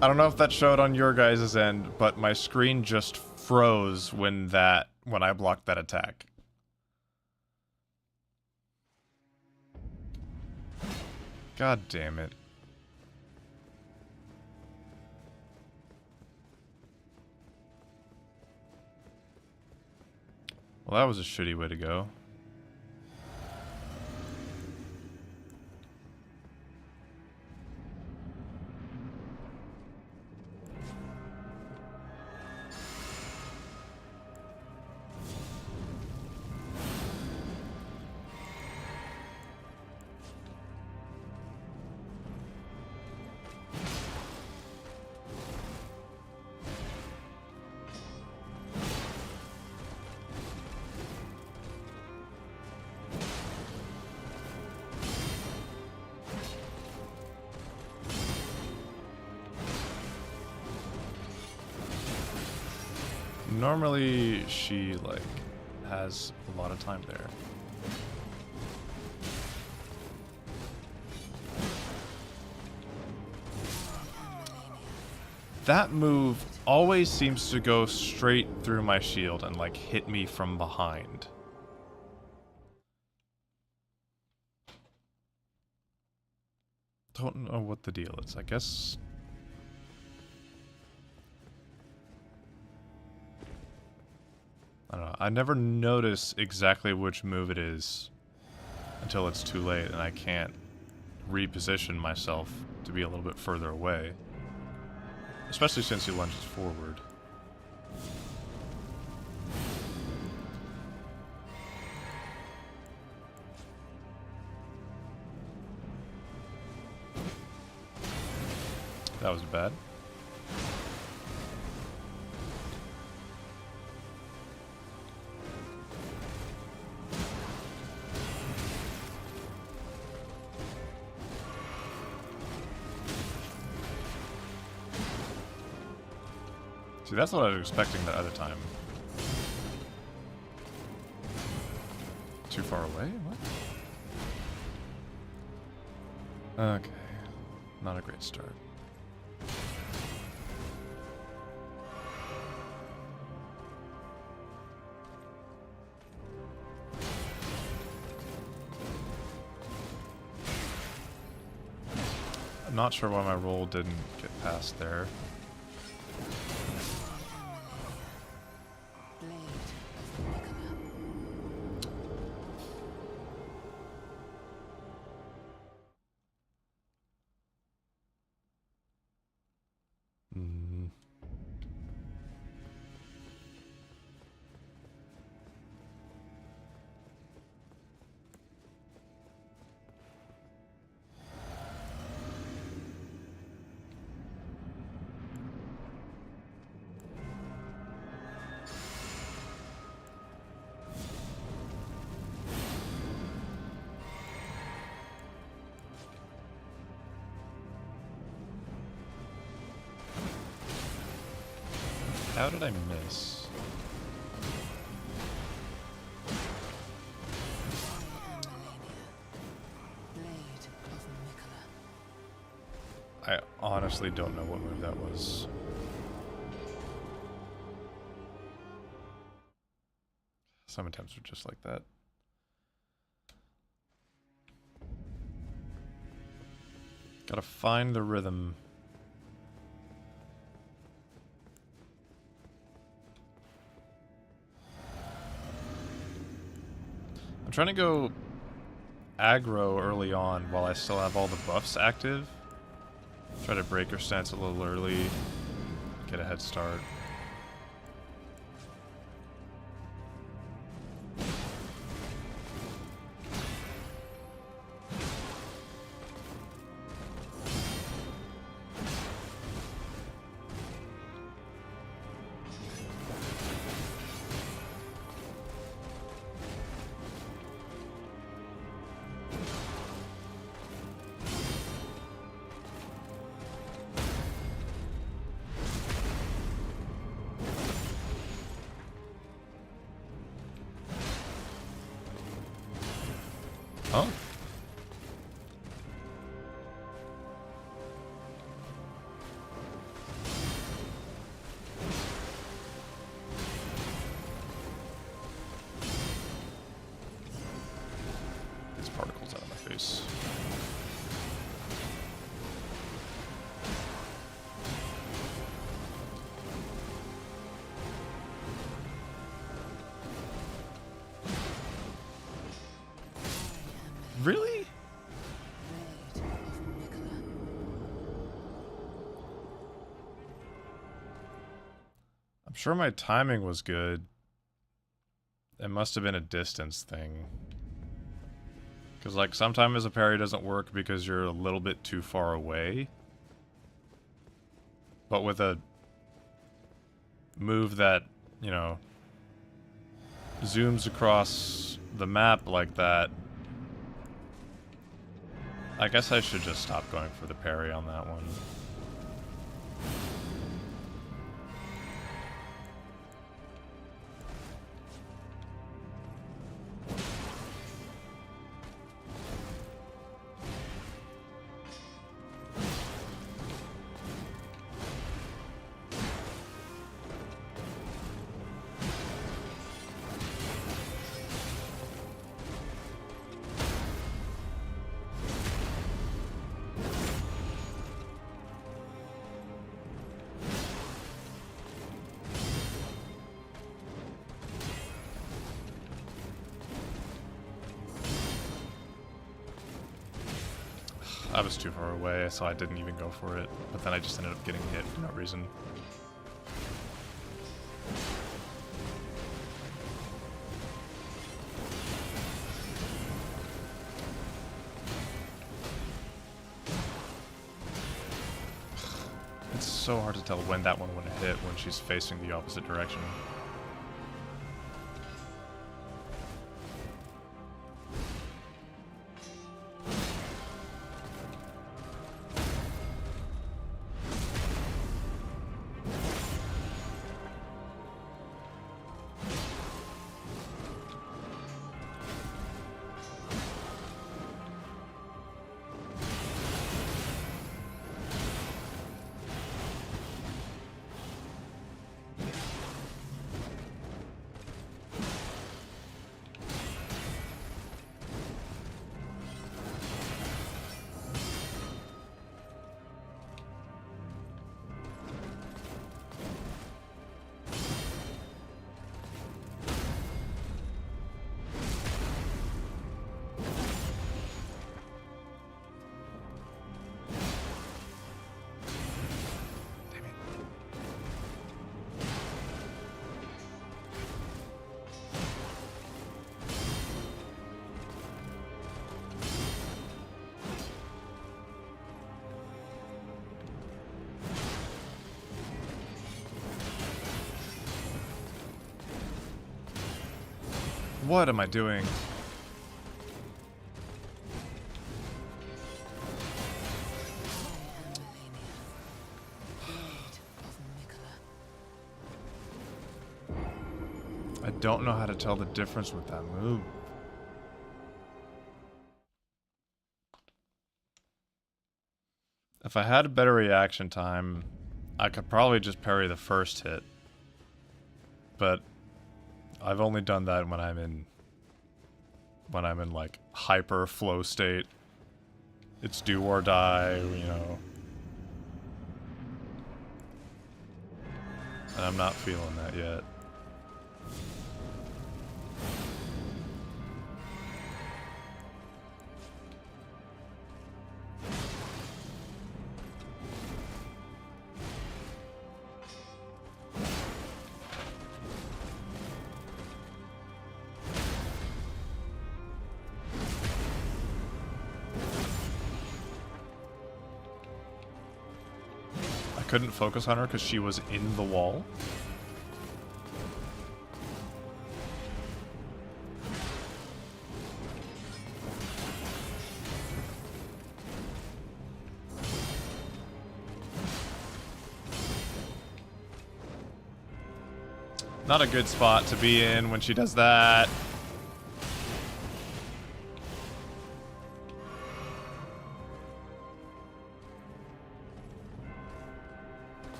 I don't know if that showed on your guys' end, but my screen just froze when I blocked that attack. God damn it. Well, that was a shitty way to go. Normally, she, like, has a lot of time there. That move always seems to go straight through my shield and, like, hit me from behind. Don't know what the deal is. I guess I never notice exactly which move it is until it's too late, and I can't reposition myself to be a little bit further away. Especially since he lunges forward. That was bad. See, that's what I was expecting the other time. Too far away? What? Okay. Not a great start. I'm not sure why my roll didn't get past there. How did I miss? I honestly don't know what move that was. Some attempts were just like that. Gotta find the rhythm. I'm trying to go aggro early on while I still have all the buffs active. Try to break her stance a little early, get a head start. Oh. These particles out of my face. Really? I'm sure my timing was good. It must have been a distance thing. Because, like, sometimes a parry doesn't work because you're a little bit too far away. But with a move that, you know, zooms across the map like that, I guess I should just stop going for the parry on that one. I was too far away, so I didn't even go for it. But then I just ended up getting hit for no reason. It's so hard to tell when that one would hit when she's facing the opposite direction. What am I doing? I don't know how to tell the difference with that move. If I had a better reaction time, I could probably just parry the first hit. But I've only done that when I'm in like hyper flow state. It's do or die, you know. And I'm not feeling that yet. Couldn't focus on her because she was in the wall. Not a good spot to be in when she does that.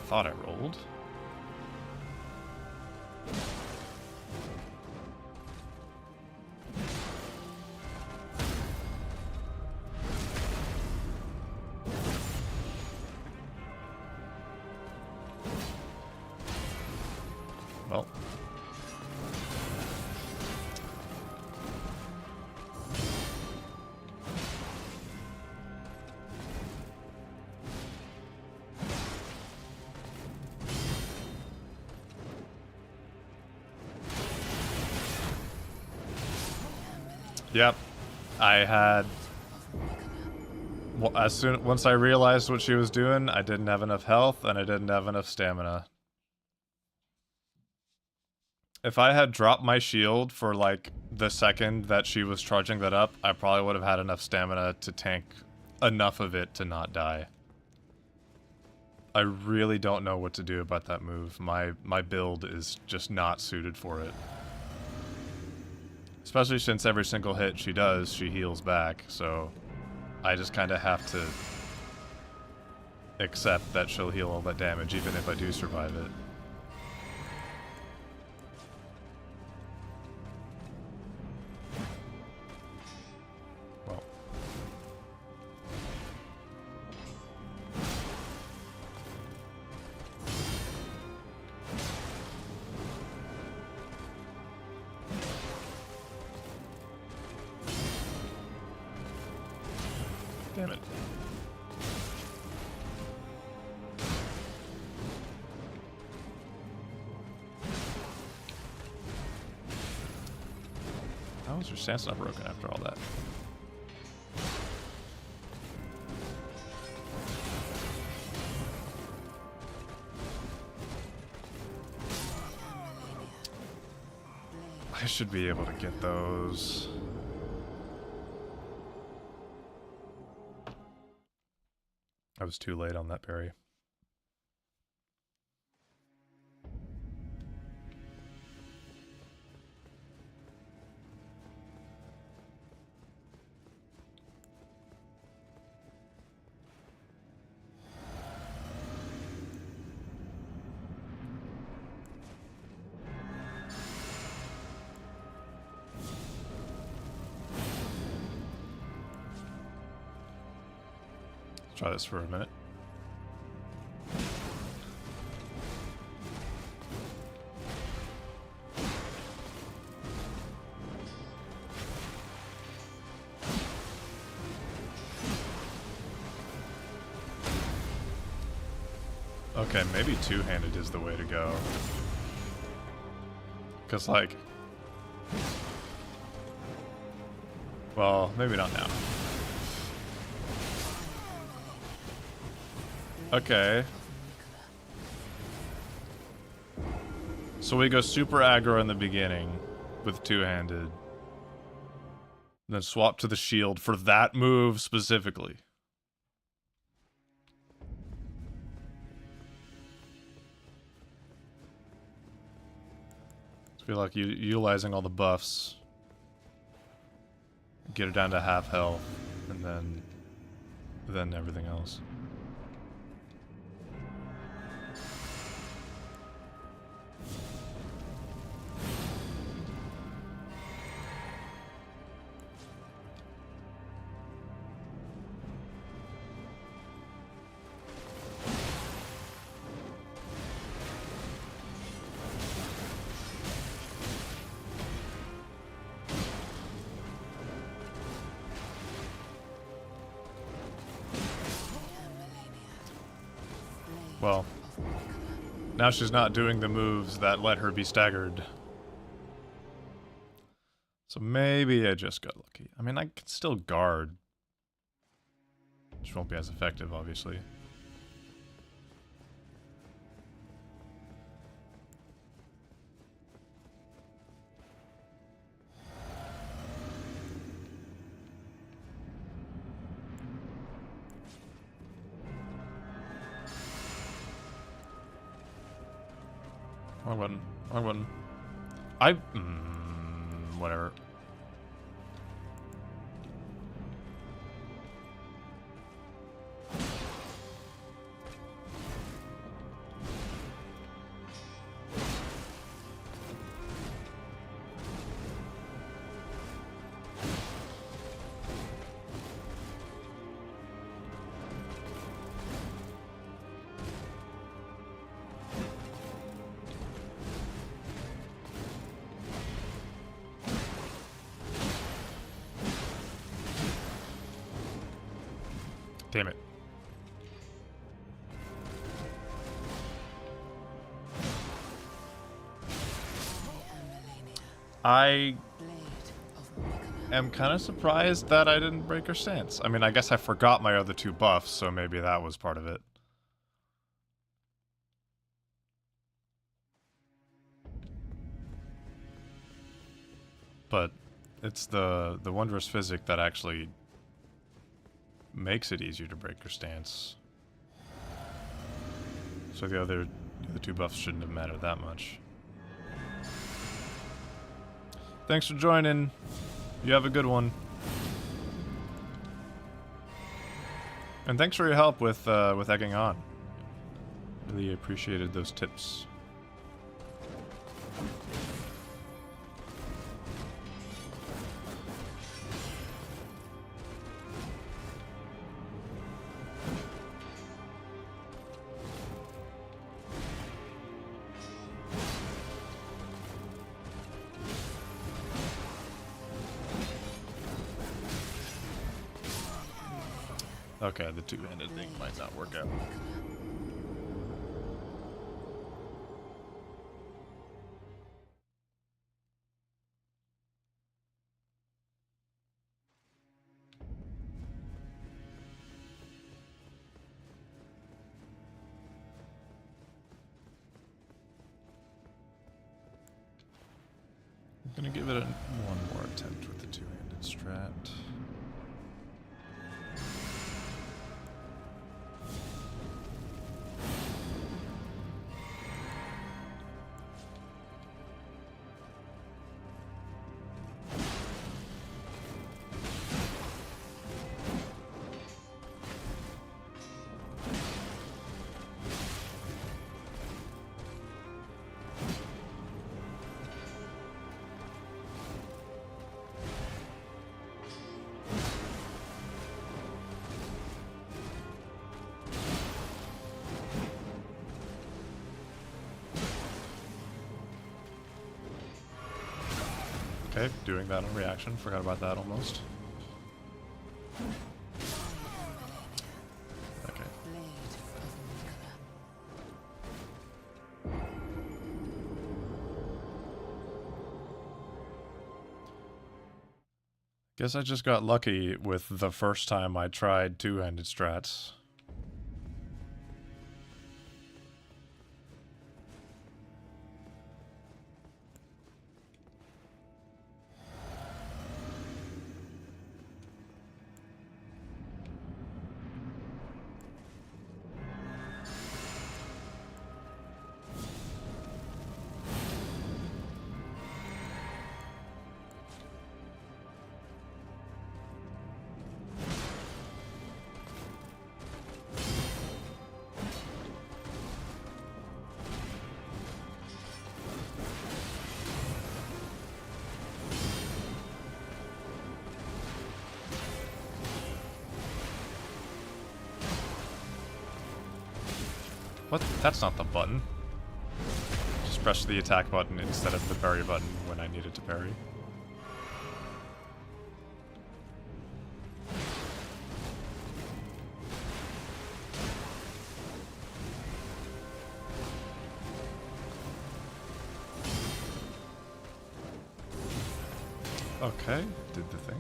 Thought I rolled. Well. Yep, I had. Well, once I realized what she was doing, I didn't have enough health and I didn't have enough stamina. If I had dropped my shield for like the second that she was charging that up, I probably would have had enough stamina to tank enough of it to not die. I really don't know what to do about that move. My build is just not suited for it. Especially since every single hit she does, she heals back, so I just kind of have to accept that she'll heal all that damage even if I do survive it. Well. How is your stance not broken after all that? I should be able to get those. I was too late on that parry. Try this for a minute. Okay, maybe two-handed is the way to go. Because, like... Well, maybe not now. Okay. So we go super aggro in the beginning with two-handed. Then swap to the shield for that move specifically. I feel like utilizing all the buffs. Get it down to half health. And then everything else. Well, now she's not doing the moves that let her be staggered. So maybe I just got lucky. I mean, I can still guard. Which won't be as effective, obviously. Wrong button. Wrong button. Whatever. Damn it. I am kind of surprised that I didn't break her stance. I mean, I guess I forgot my other two buffs, so maybe that was part of it. But it's the wondrous physic that actually makes it easier to break your stance. So the other two buffs shouldn't have mattered that much. Thanks for joining. You have a good one. And thanks for your help with egging on. Really appreciated those tips. Okay, the two-handed thing might not work out. Gonna give it one more attempt with the two-handed strat. Okay, doing that on reaction. Forgot about that almost. Okay. Guess I just got lucky with the first time I tried two-handed strats. What? That's not the button. Just press the attack button instead of the parry button when I needed to parry. Okay, did the thing.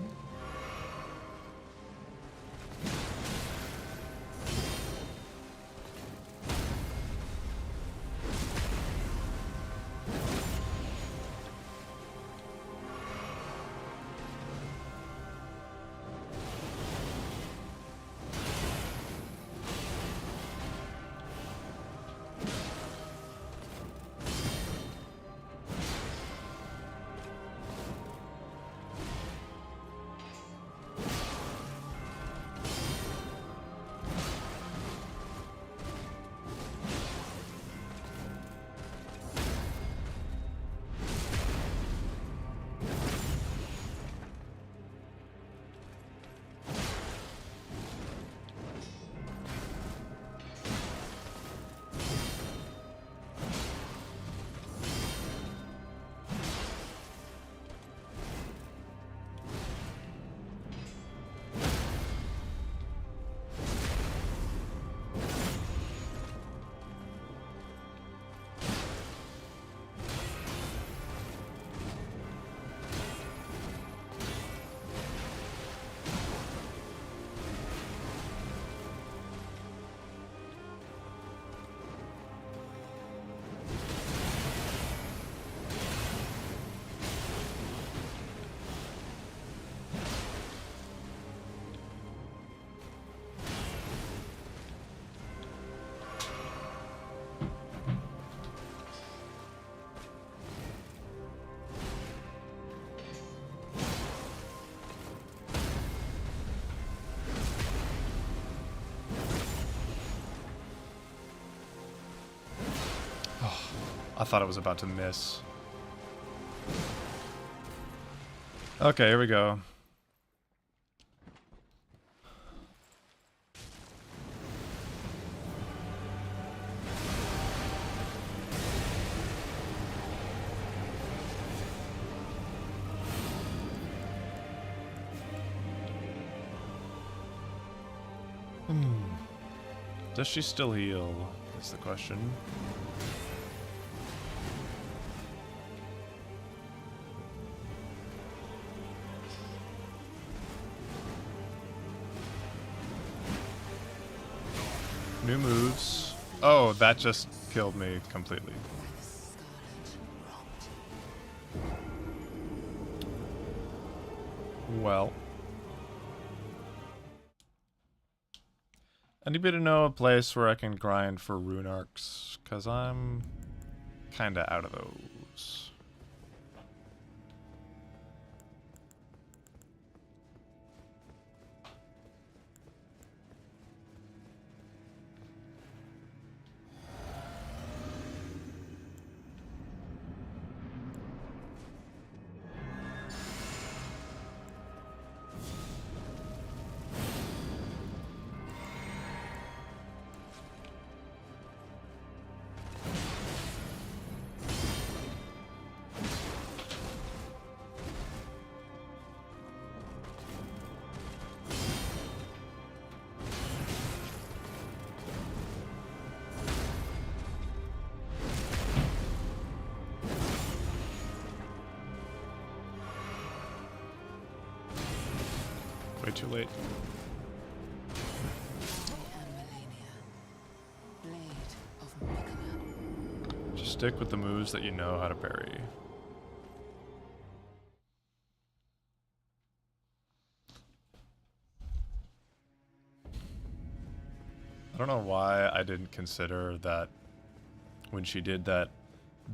I thought I was about to miss. Okay, here we go. Does she still heal? That's the question. New moves. Oh, that just killed me completely. Well. Anybody know a place where I can grind for rune arcs? Because I'm kinda out of those. Way too late. I am Malenia, blade of Mykola. Just stick with the moves that you know how to parry. I don't know why I didn't consider that when she did that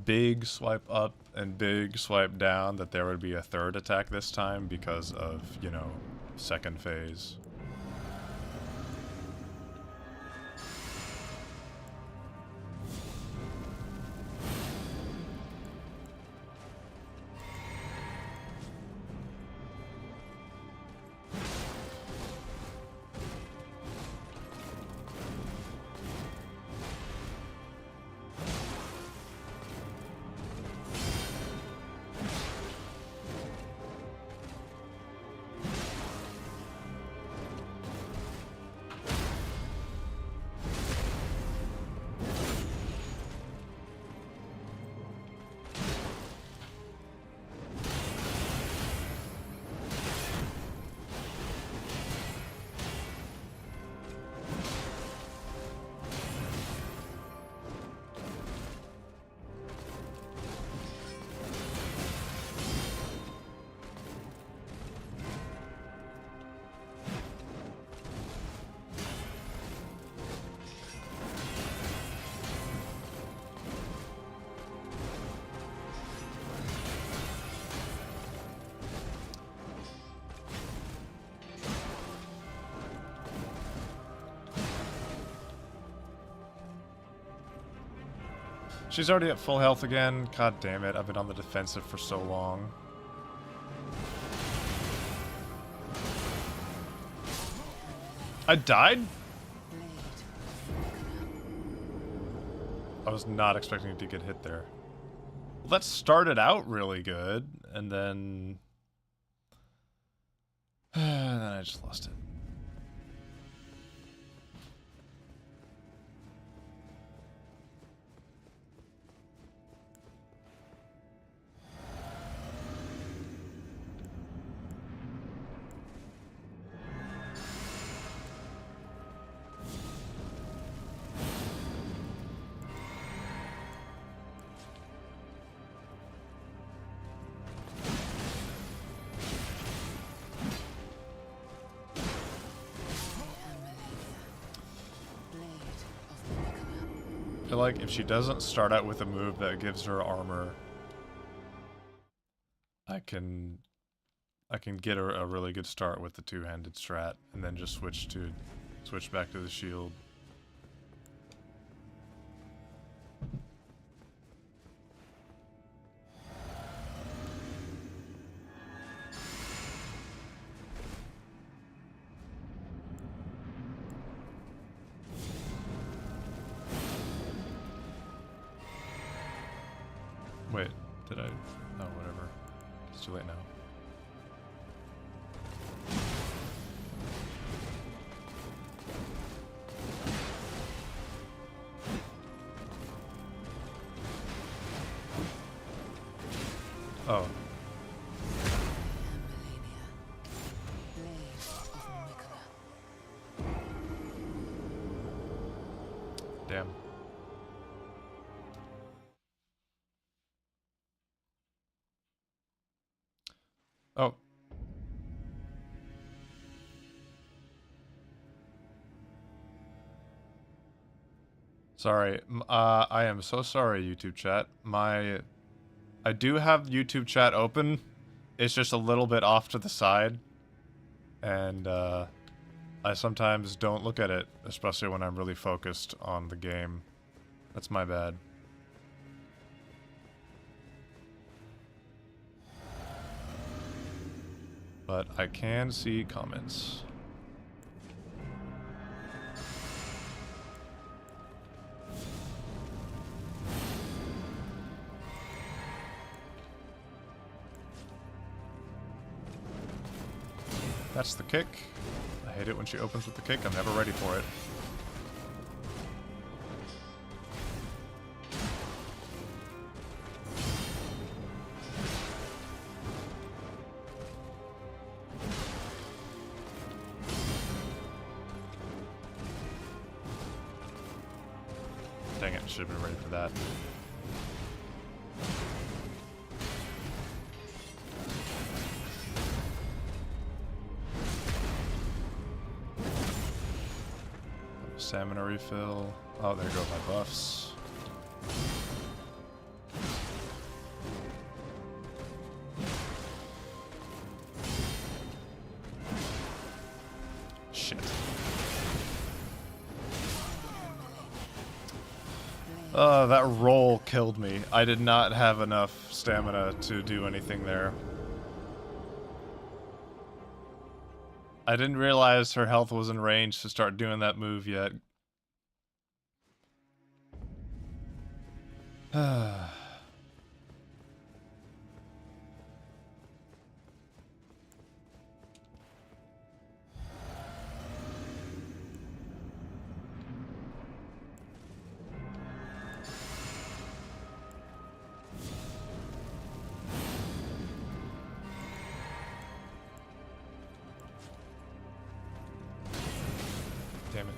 big swipe up and big swipe down that there would be a third attack this time because of, you know, second phase. She's already at full health again. God damn it, I've been on the defensive for so long. I died? I was not expecting to get hit there. Well, that started out really good, and then... and then I just lost it. I feel like if she doesn't start out with a move that gives her armor, I can get her a really good start with the two-handed strat, and then just switch back to the shield. Wait, did I? Oh, whatever. It's too late now. Oh. Damn. Oh. Sorry. I am so sorry, YouTube chat. I do have YouTube chat open. It's just a little bit off to the side. And, I sometimes don't look at it, especially when I'm really focused on the game. That's my bad. But I can see comments. That's the kick. I hate it when she opens with the kick. I'm never ready for it. Dang it, should have been ready for that. Stamina refill. Oh, there go my buffs. Shit. That roll killed me. I did not have enough stamina to do anything there. I didn't realize her health was in range to start doing that move yet. Damn it.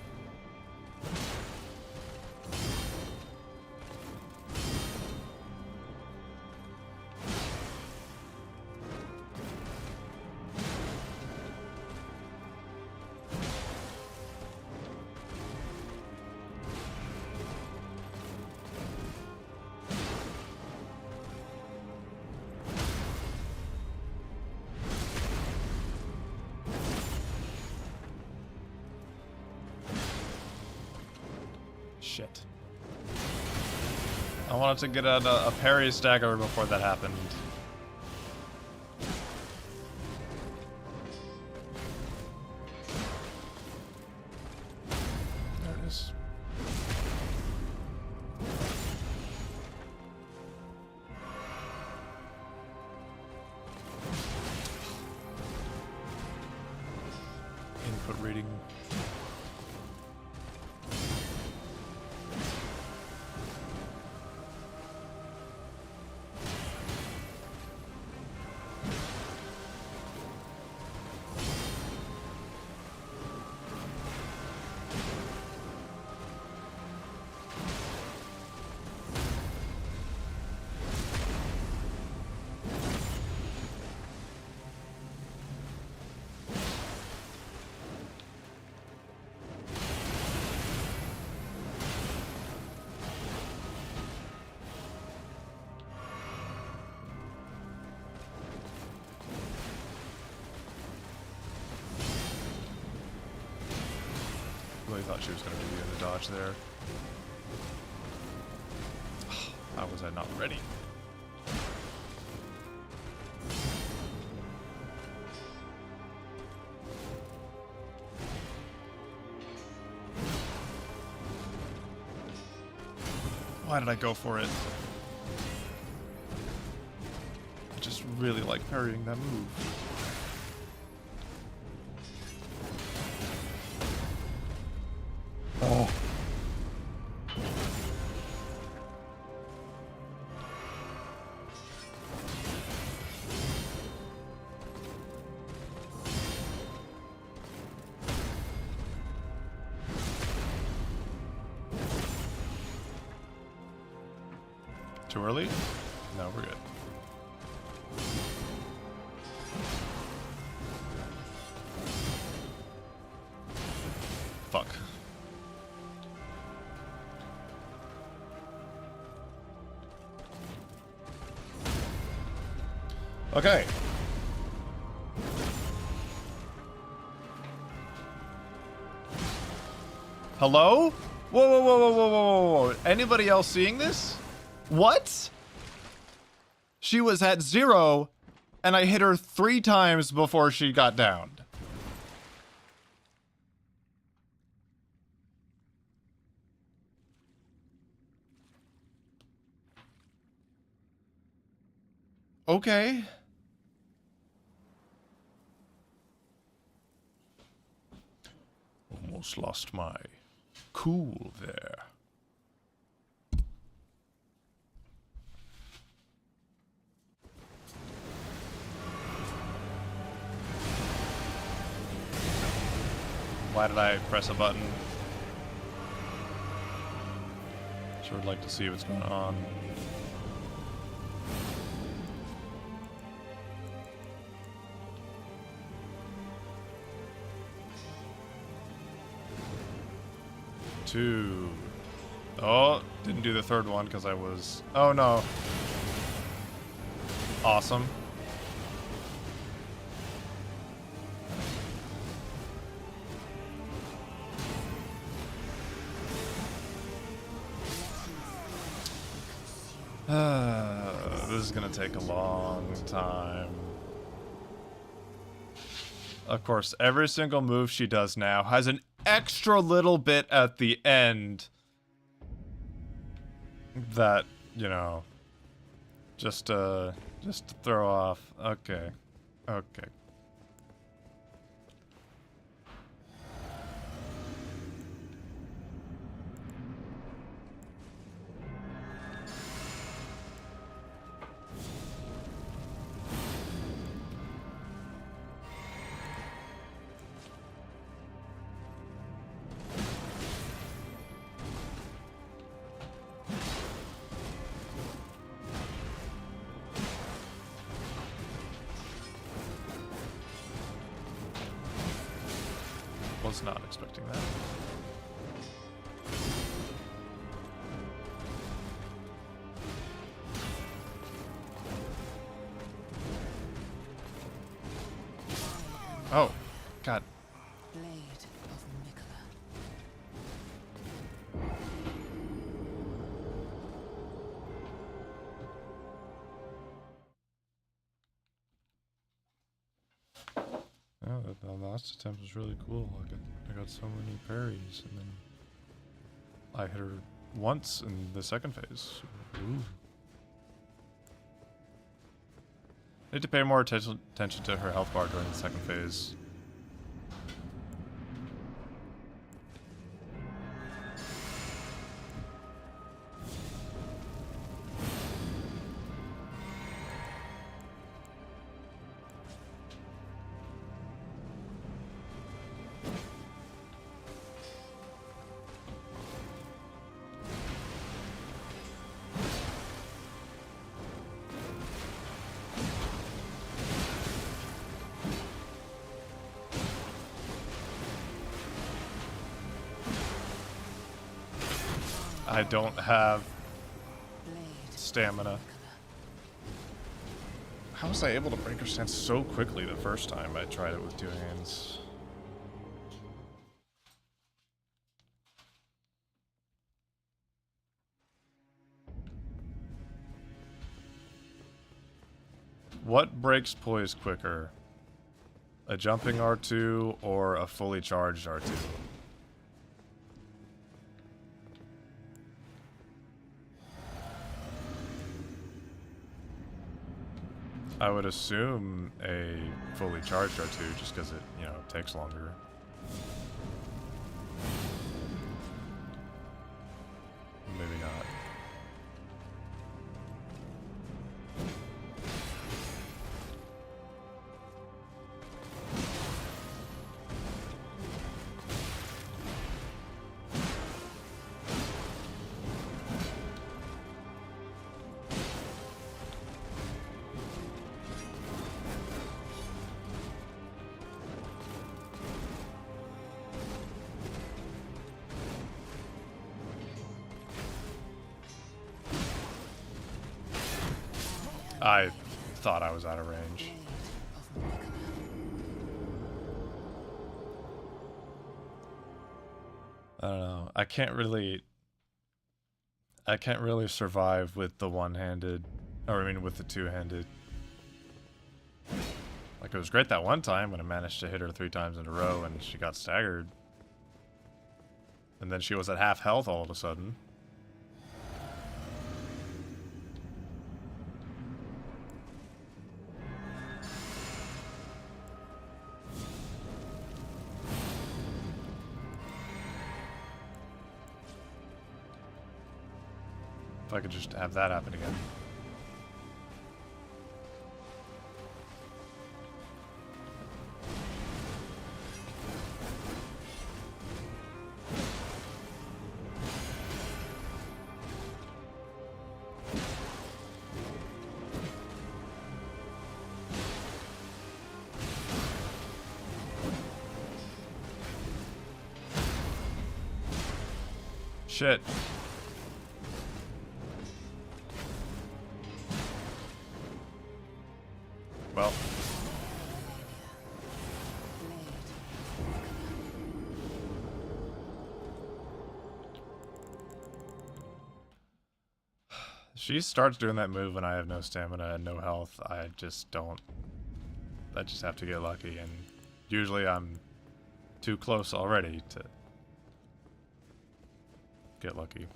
Shit. I wanted to get a parry stagger before that happened. There it is. Input reading. Really thought she was going to be in the dodge there. How was I not ready? Why did I go for it? I just really like parrying that move. Oh. Too early? No, we're good. Fuck. Okay. Hello? Whoa, whoa, whoa, whoa, whoa, whoa, whoa. Anybody else seeing this? What? She was at 0, and I hit her 3 times before she got downed. Okay. Almost lost my cool there. Why did I press a button? Sure would like to see what's going on. Two. Oh, didn't do the third one because I was... Oh no. Awesome. This is gonna take a long time. Of course, every single move she does now has an extra little bit at the end that, you know, just to throw off. Okay. Okay. Was not expecting that. Oh, God. Blade of Mikola. Oh, the last attempt was really cool. I got so many parries, and then I hit her once in the second phase. Ooh. Need to pay more attention to her health bar during the second phase. I don't have stamina. How was I able to break her stance so quickly the first time I tried it with 2 hands? What breaks poise quicker? A jumping R2 or a fully charged R2? I would assume a fully charged R2 just because it, you know, takes longer. Maybe not. I thought I was out of range. Blade of Nicola. I don't know. I can't really survive with the one-handed, or I mean with the two-handed. Like, it was great that one time when I managed to hit her 3 times in a row and she got staggered. And then she was at half health all of a sudden. If I could just have that happen again. Shit. Well. She starts doing that move when I have no stamina and no health. I just have to get lucky, and usually I'm too close already to get lucky.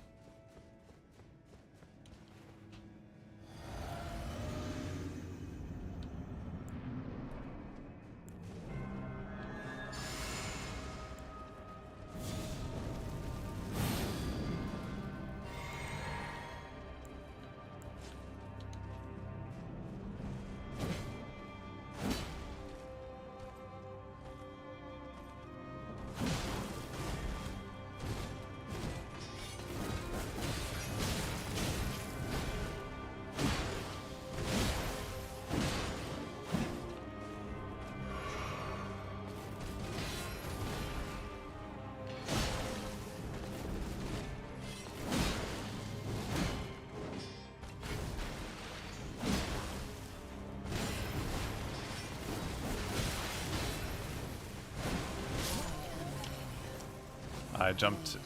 I jumped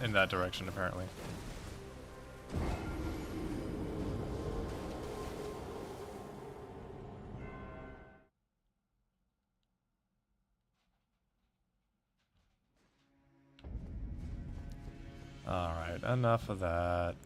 in that direction, apparently. Alright, enough of that.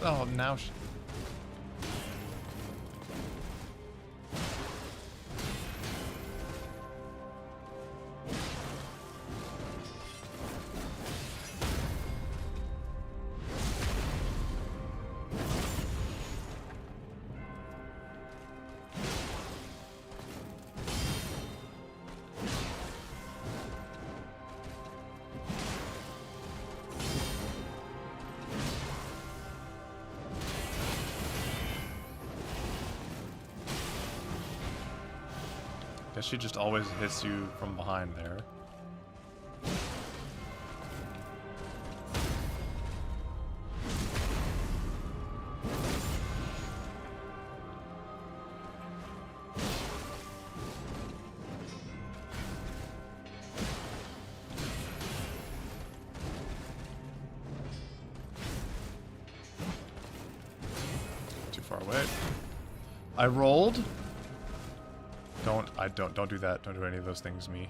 Oh, now guess she just always hits you from behind there. Too far away. I rolled. Don't do that. Don't do any of those things to me.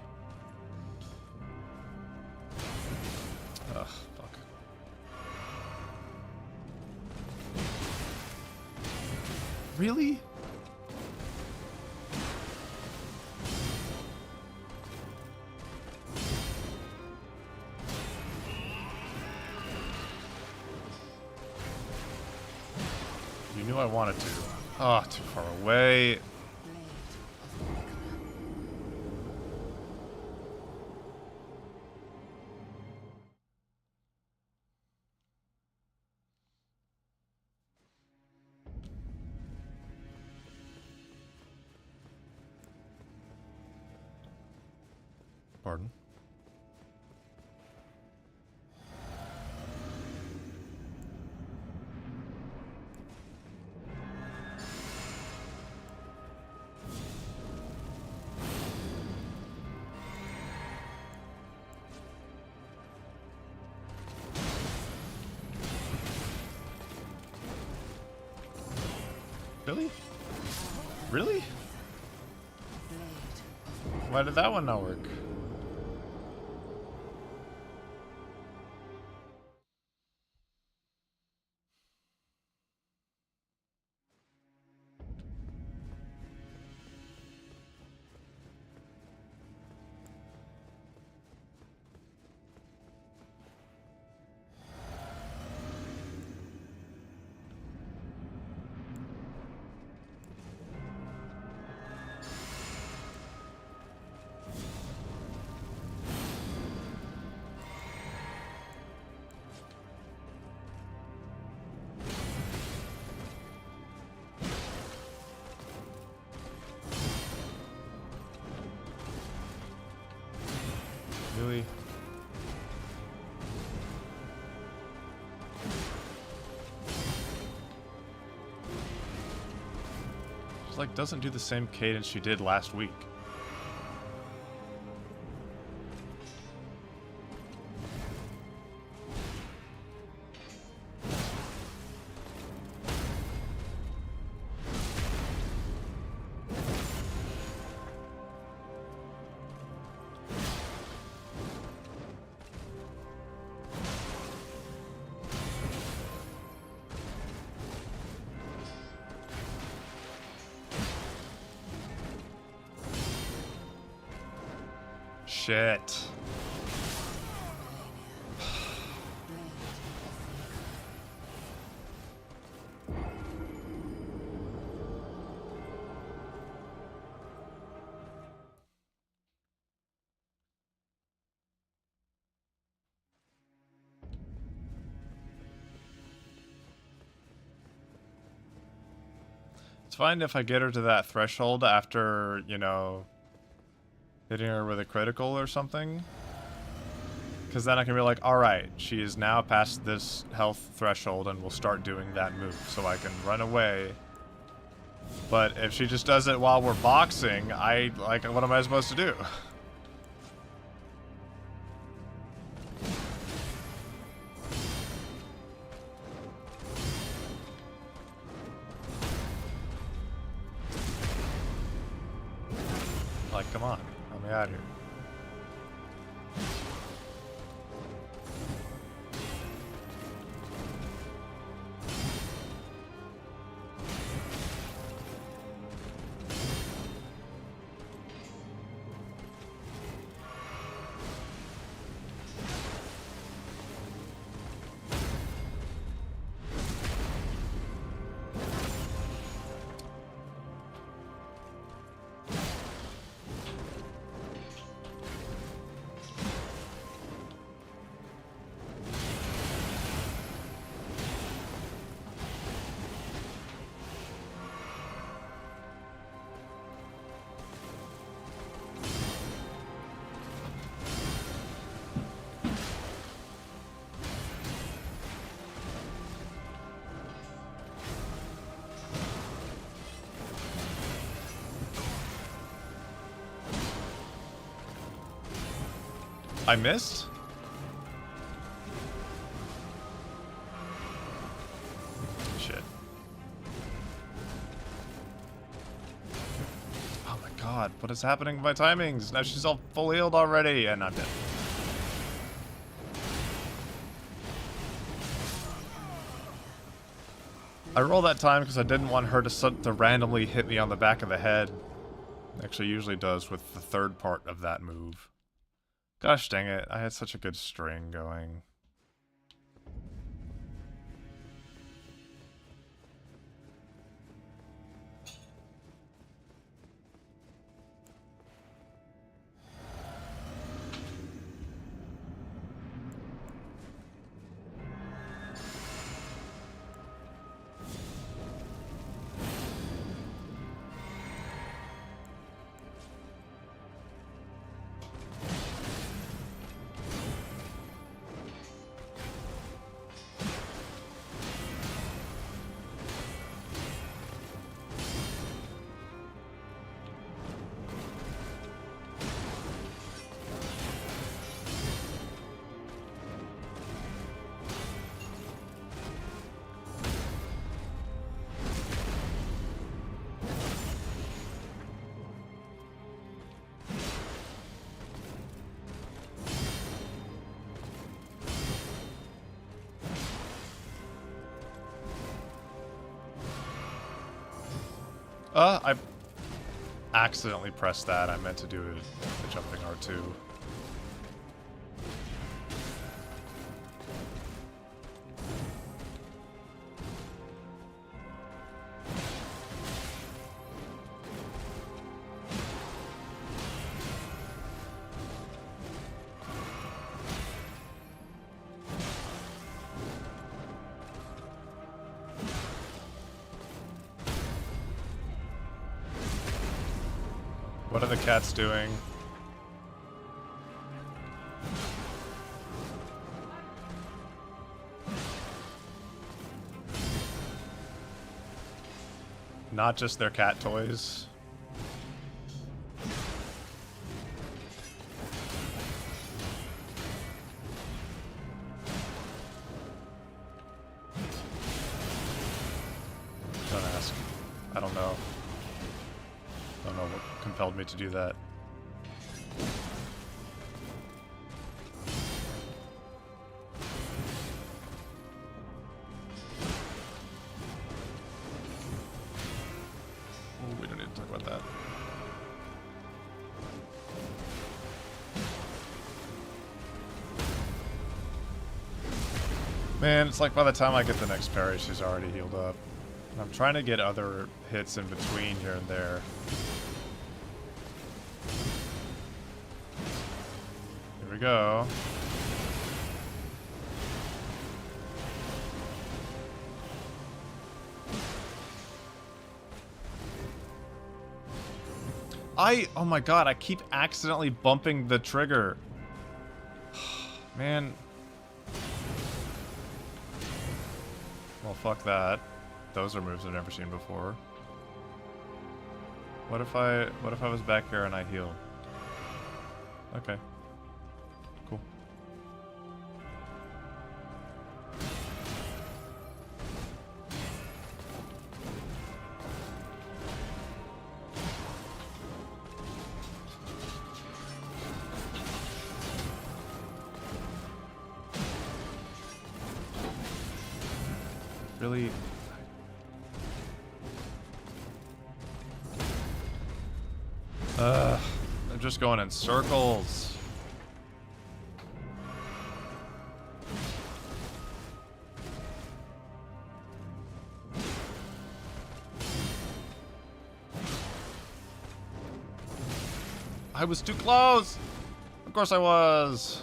Ugh, fuck. Really? You knew I wanted to. Ah, too far away. Blade of Mikala. Pardon? Really? Really? Blade. Why did that one not work? Really? She like doesn't do the same cadence she did last week. Shit. It's fine if I get her to that threshold after, you know, hitting her with a critical or something. Because then I can be like, alright, she is now past this health threshold and will start doing that move. So I can run away. But if she just does it while we're boxing, what am I supposed to do? Like, come on, help me out here. I missed? Shit. Oh my god, what is happening with my timings? Now she's all full healed already, and I'm dead. Blade I rolled that time because I didn't want her to randomly hit me on the back of the head. Actually, usually does with the third part of that move. Gosh dang it, I had such a good string going. I accidentally pressed that. I meant to do a jumping R2. What are the cats doing? Not just their cat toys. Don't ask. I don't know. Don't know what compelled me to do that. Oh, we don't need to talk about that. Man, it's like by the time I get the next parry, she's already healed up. And I'm trying to get other hits in between here and there. Here we go. Oh my god, I keep accidentally bumping the trigger. Man. Well, fuck that. Those are moves I've never seen before. What if I was back here and I healed? Okay. Cool. Really? I'm just going in circles. I was too close! Of course I was!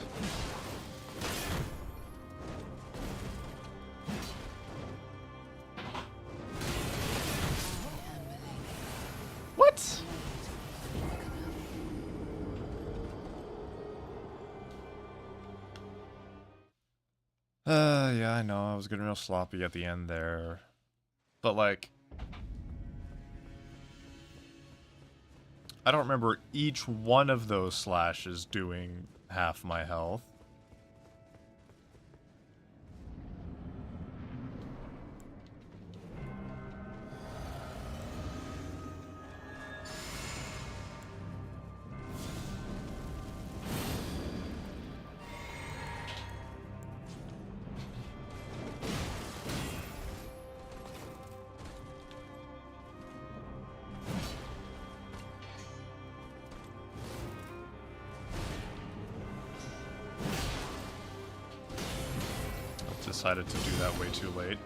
What? Yeah, I know. I was getting real sloppy at the end there. But, like, I don't remember each one of those slashes doing half my health. decided to do that way too late.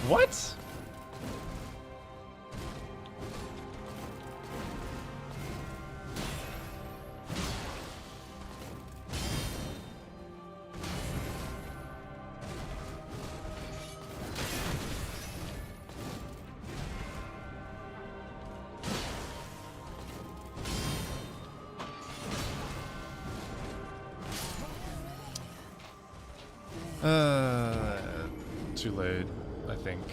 What? Too late, I think.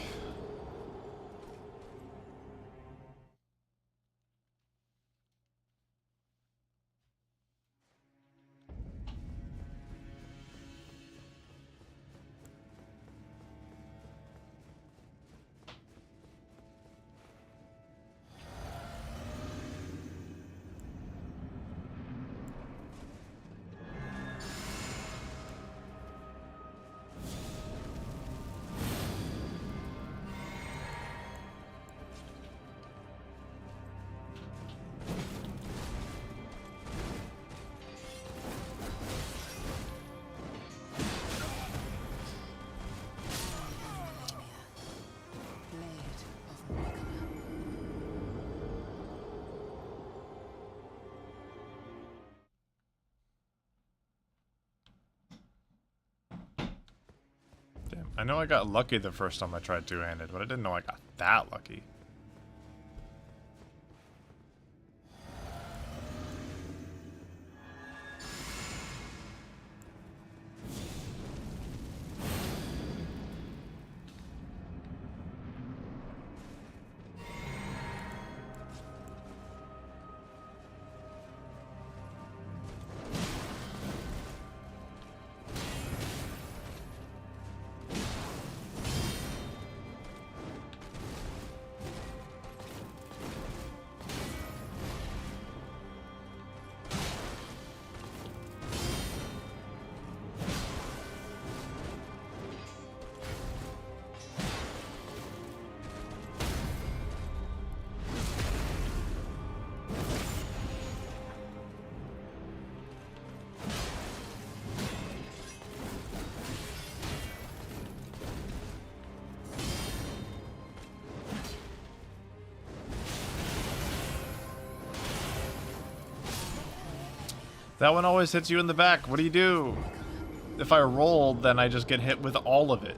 Damn. I know I got lucky the first time I tried two-handed, but I didn't know I got that lucky. That one always hits you in the back. What do you do? If I roll, then I just get hit with all of it.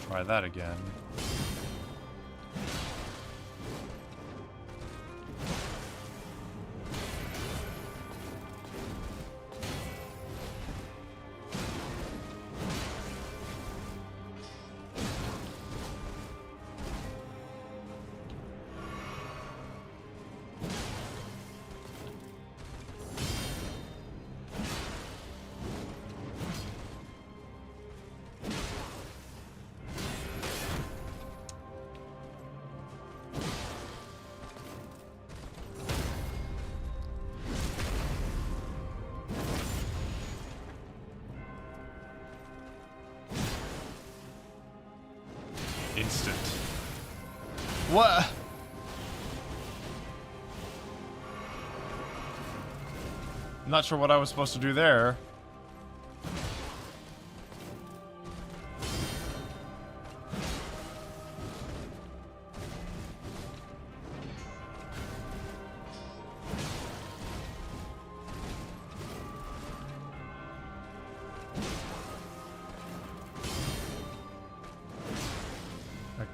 Try that again. Instant. What? I'm not sure what I was supposed to do there.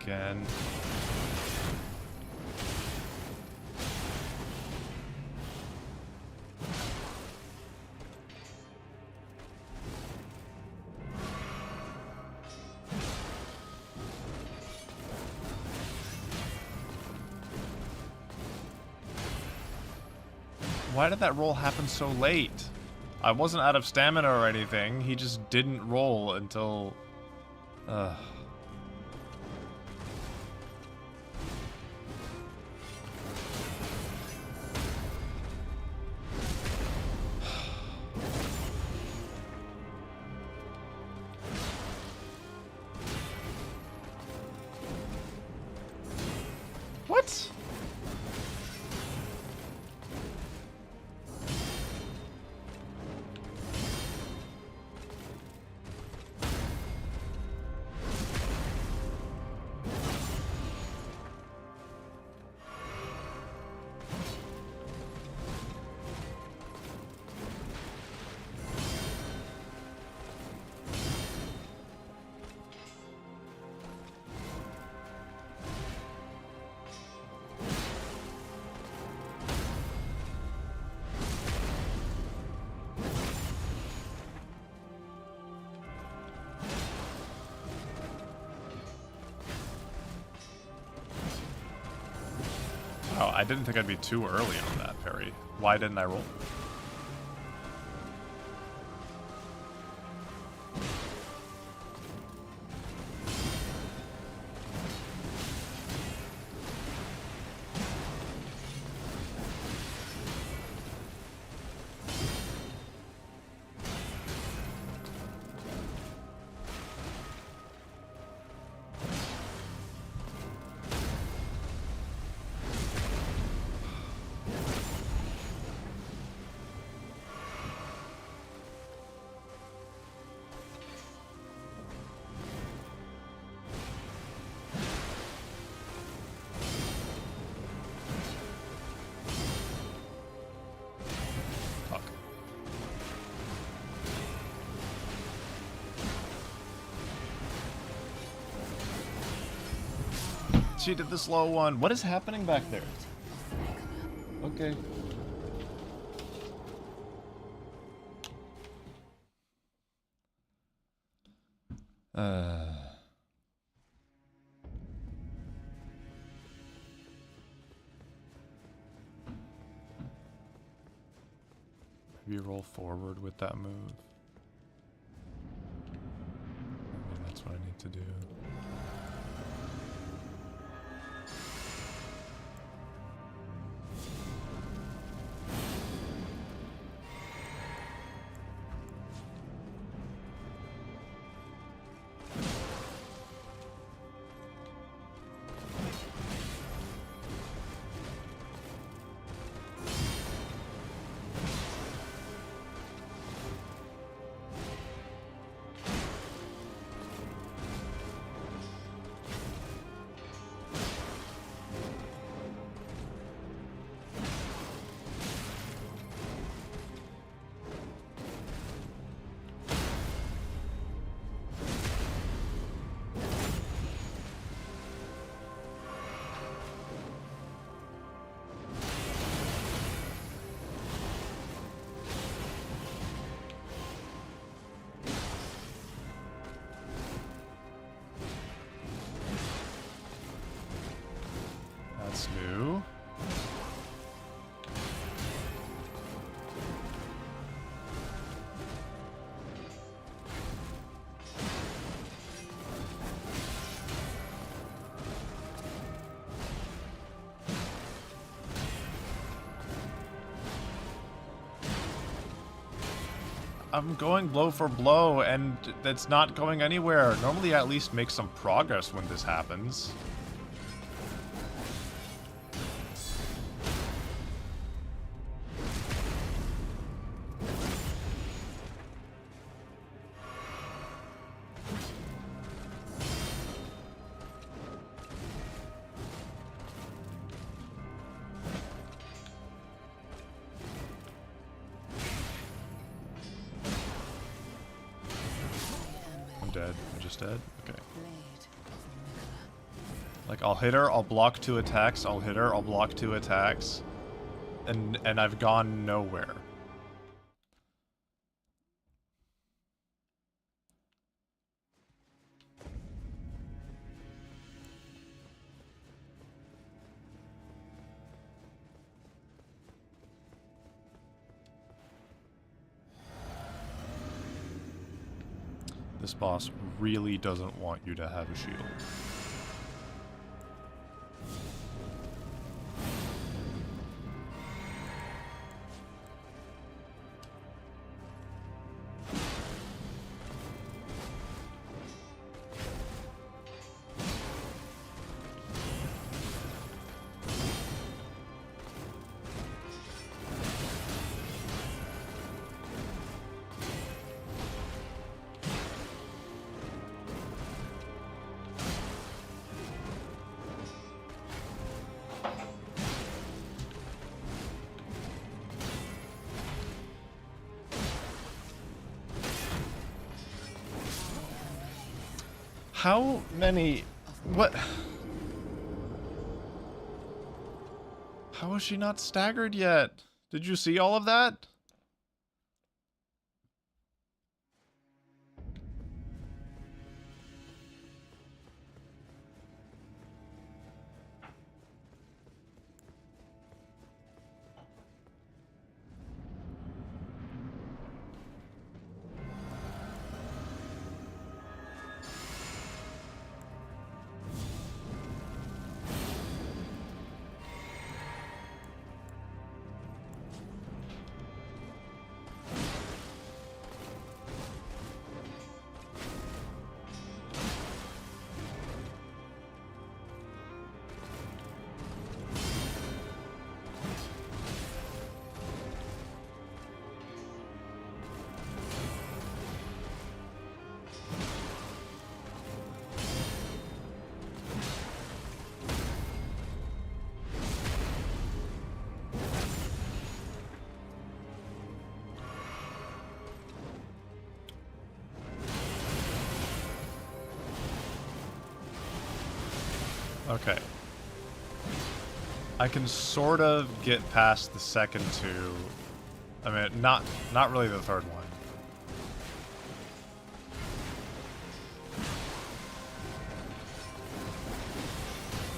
again. Why did that roll happen so late? I wasn't out of stamina or anything. He just didn't roll until... What? Oh, I didn't think I'd be too early on that parry. Why didn't I roll? Fuck. She did the slow one. What is happening back there? Okay. Maybe roll forward with that move. Maybe that's what I need to do. That's new. I'm going blow for blow, and that's not going anywhere. Normally, I at least make some progress when this happens. I'm dead. I'm just dead? Okay. Blade of Miller. Like, I'll hit her, I'll block 2 attacks, I'll hit her, I'll block 2 attacks, and I've gone nowhere. This boss really doesn't want you to have a shield. How many... What? How is she not staggered yet? Did you see all of that? Okay. I can sort of get past the second two. I mean, not really the third one.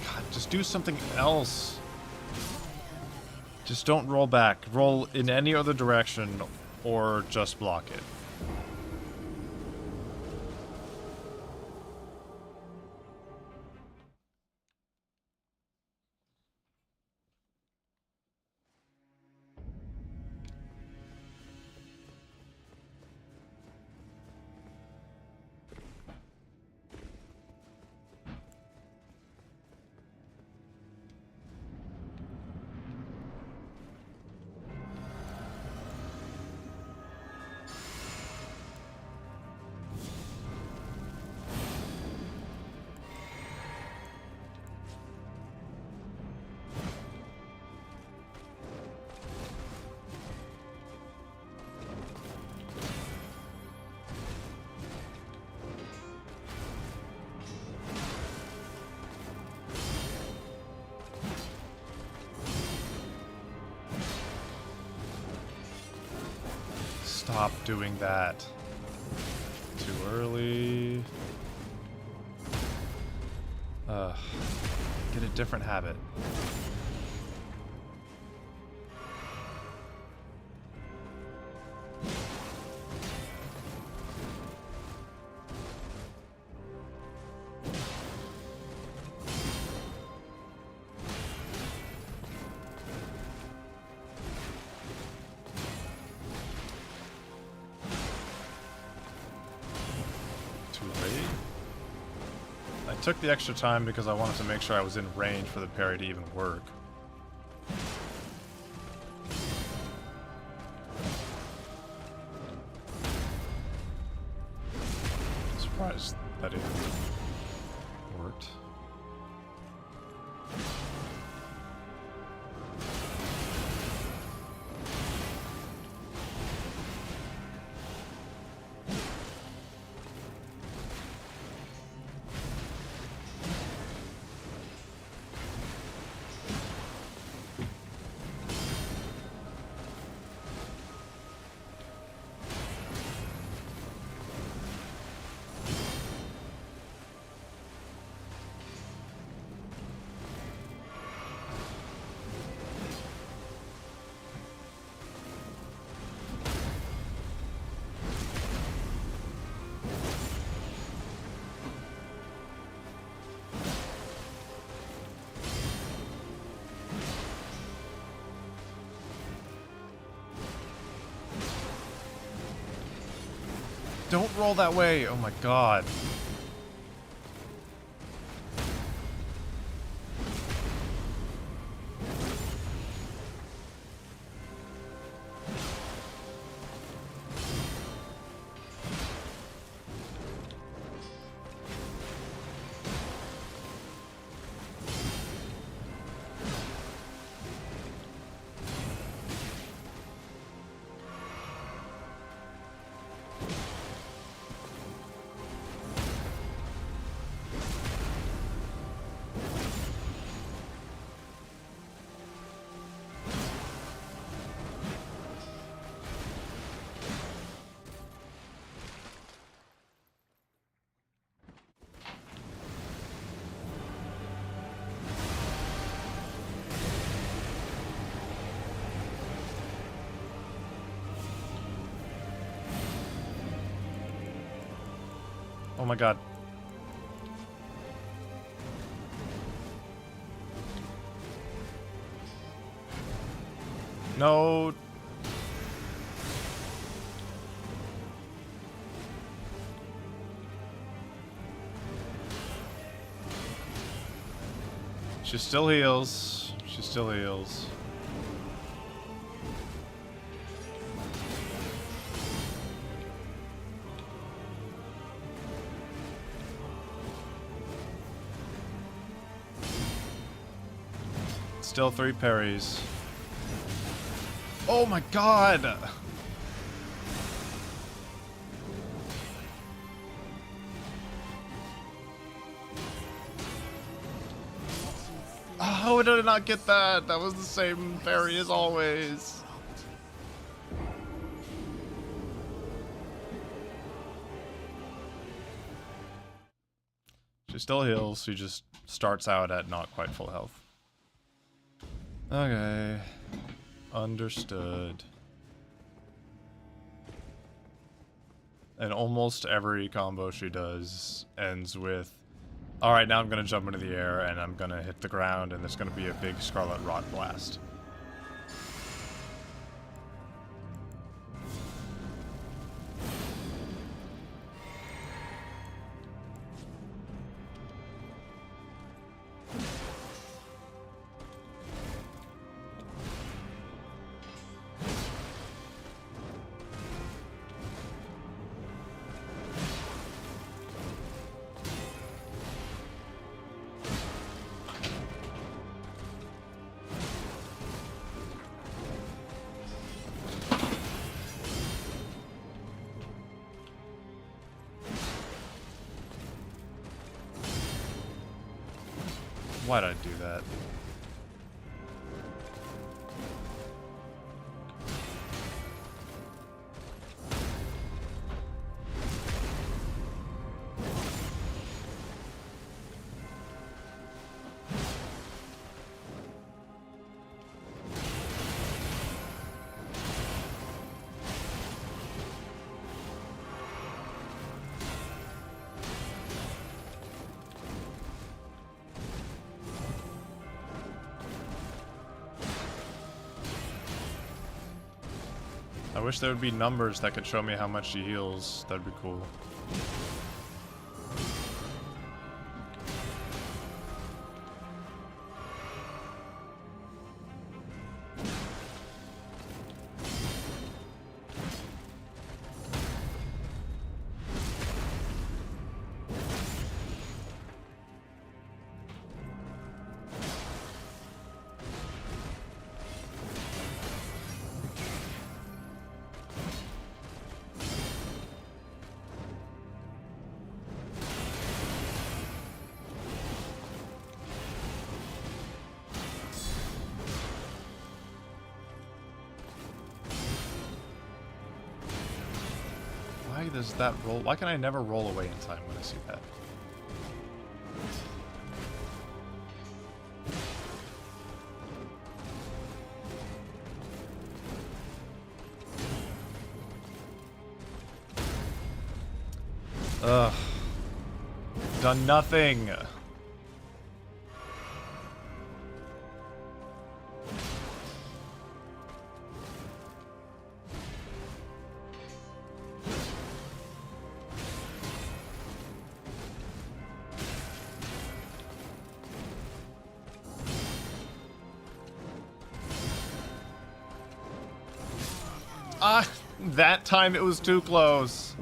God, just do something else. Just don't roll back. Roll in any other direction or just block it. Stop doing that. Too early. Get a different habit. I took the extra time because I wanted to make sure I was in range for the parry to even work. I'm surprised that it worked. Don't roll that way. Oh my god. Oh my god. No. She still heals. She still heals. Still 3 parries. Oh my god! How did I not get that? That was the same parry as always. She still heals, she just starts out at not quite full health. Okay. Understood. And almost every combo she does ends with, alright, now I'm gonna jump into the air and I'm gonna hit the ground and there's gonna be a big Scarlet Rot blast. Why'd I do that? I wish there would be numbers that could show me how much she heals. That'd be cool. Why does that roll? Why can I never roll away in time when I see that? Ugh. Done nothing. That time it was too close.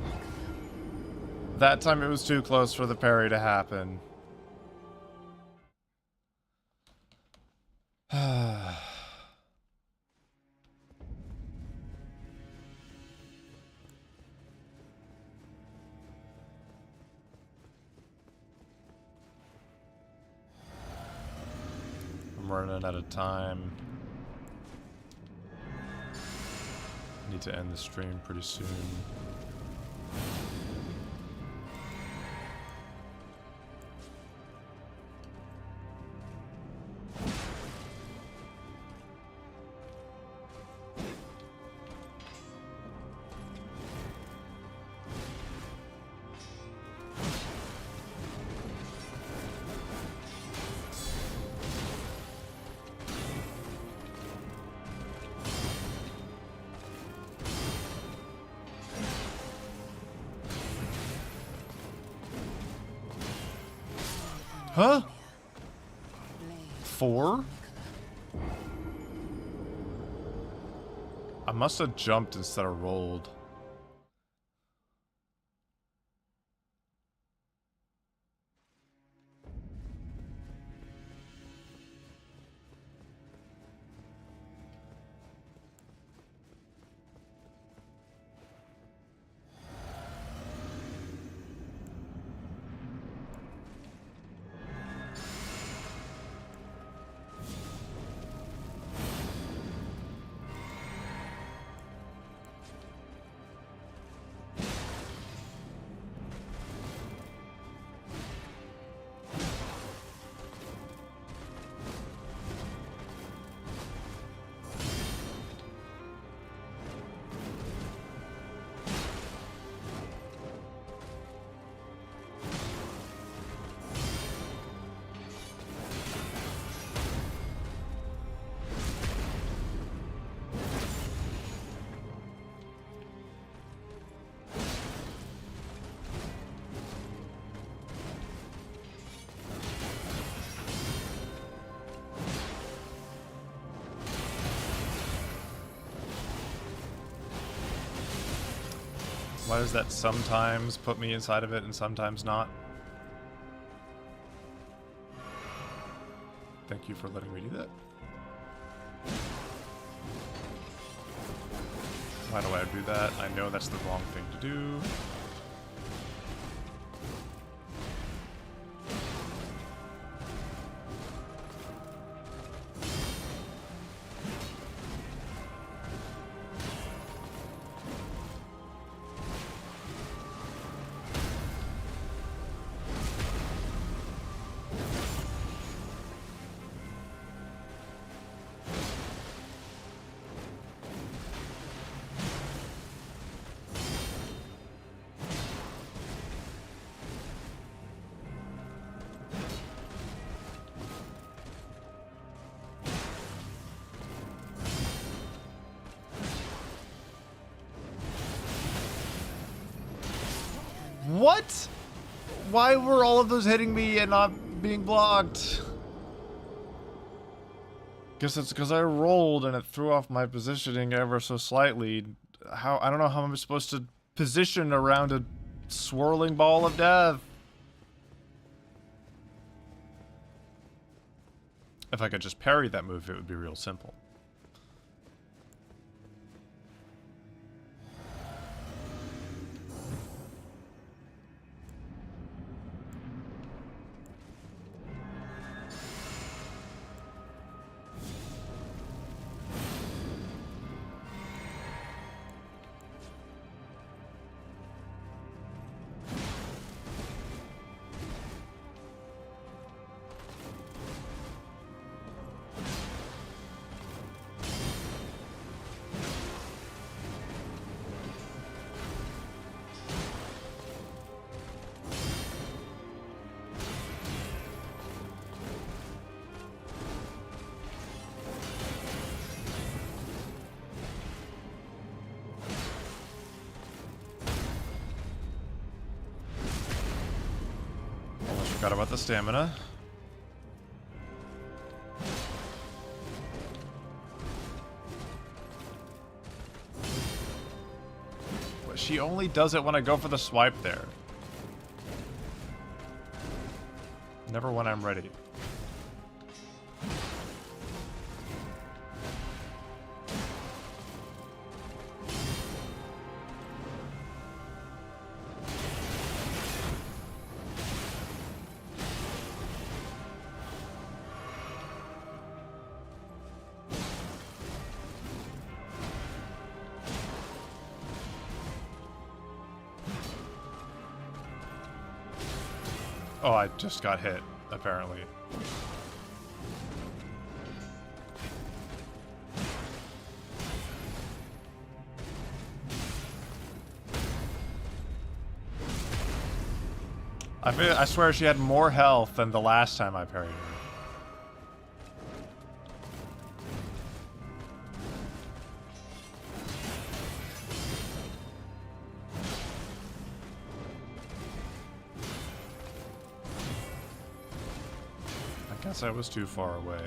That time it was too close for the parry to happen. I'm running out of time. Need to end the stream pretty soon. Huh? 4? I must have jumped instead of rolled. Why does that sometimes put me inside of it and sometimes not? Thank you for letting me do that. Why do I do that? I know that's the wrong thing to do. What? Why were all of those hitting me and not being blocked? Guess it's because I rolled and it threw off my positioning ever so slightly. I don't know how I'm supposed to position around a swirling ball of death. If I could just parry that move, it would be real simple. Forgot about the stamina. she only does it when I go for the swipe there. Never when I'm ready. Oh, I just got hit, apparently. I swear she had more health than the last time I parried her. I guess I was too far away.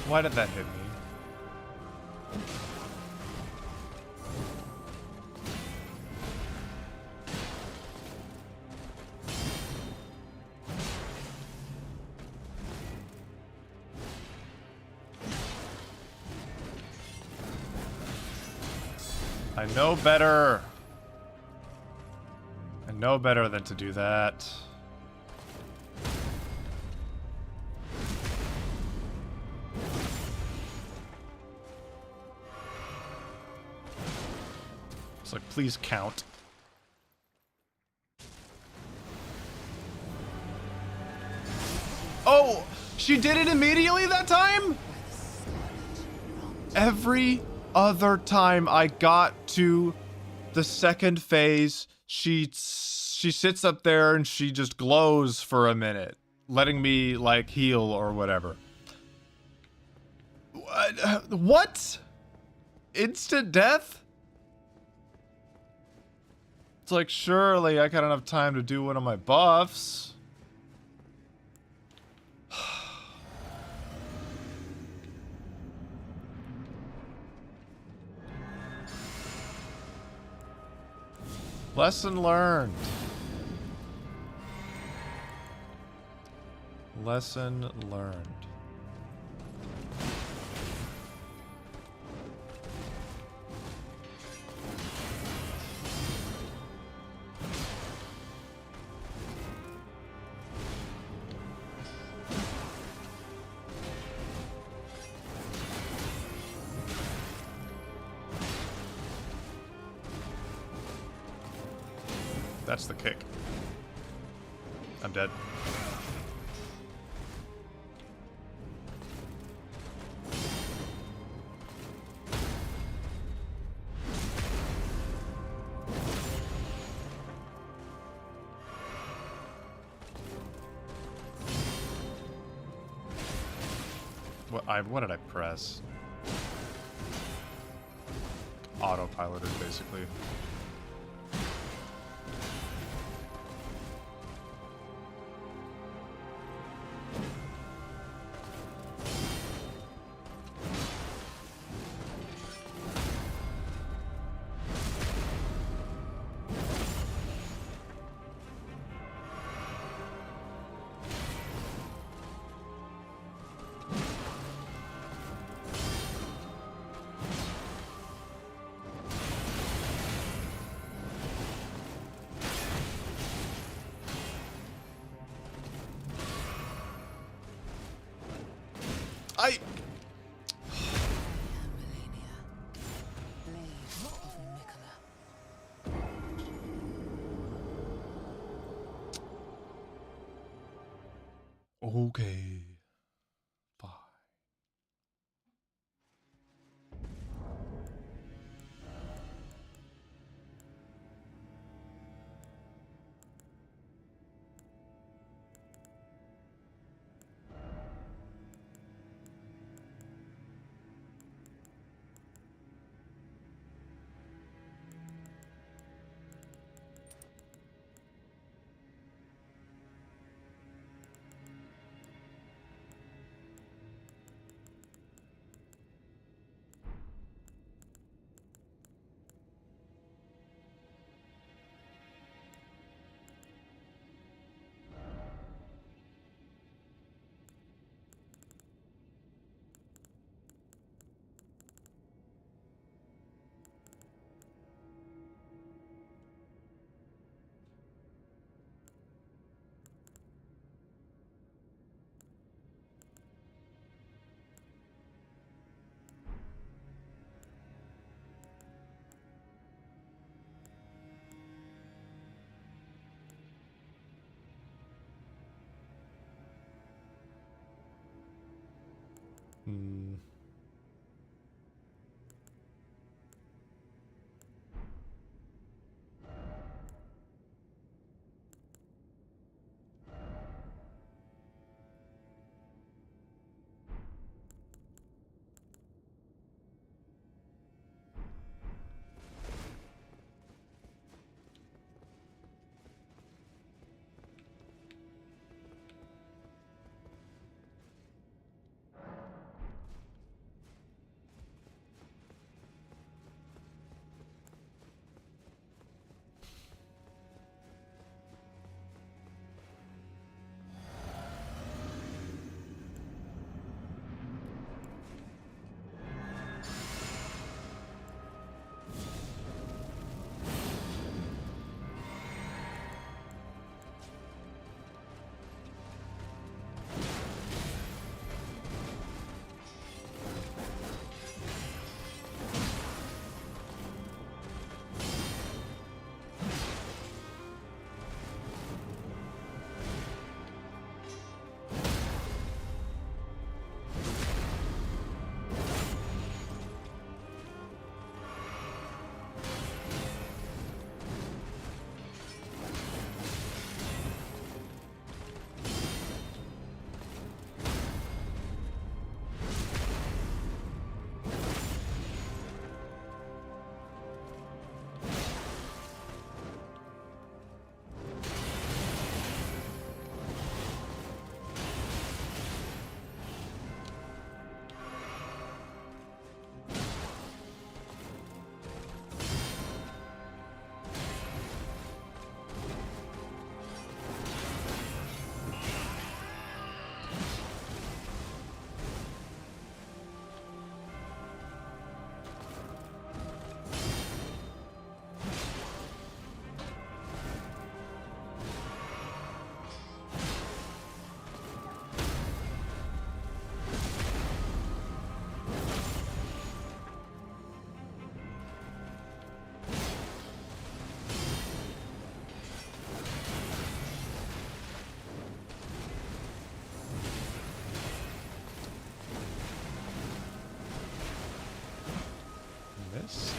Why did that hit me? I know better. I know better than to do that. It's like, please count. Oh! She did it immediately that time? Every other time I got to the second phase, she sits up there and she just glows for a minute, letting me, like, heal or whatever. What? Instant death? It's like, surely I got enough time to do one of my buffs. Lesson learned. Lesson learned. That's the kick. I'm dead. What did I press? Autopiloted, basically. Okay. Fine. Hmm. Missed.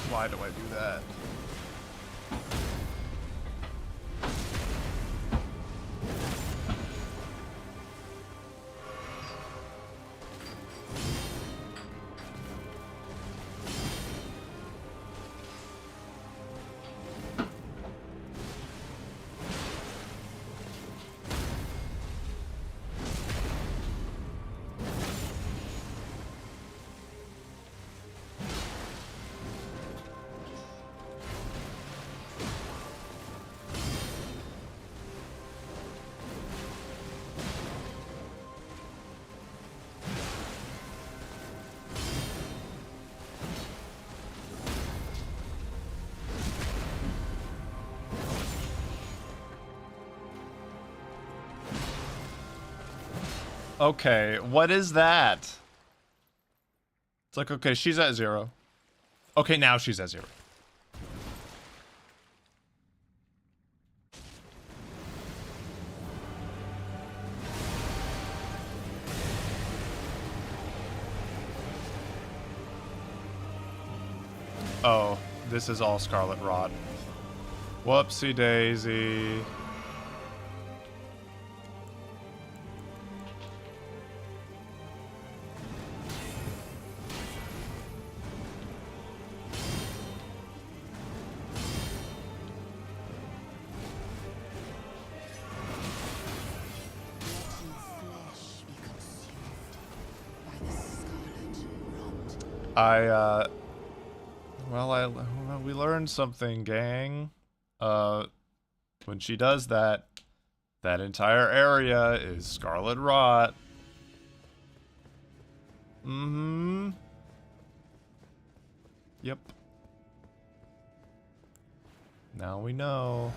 Why do I do that? Okay, what is that? It's like, okay, she's at 0. Okay, now she's at 0. Oh, this is all Scarlet Rot. Whoopsie daisy. Flesh be consumed by the scarlet rot. Well, we learned something, gang. When she does that, that entire area is Scarlet Rot. Mm-hmm. Yep. Now we know.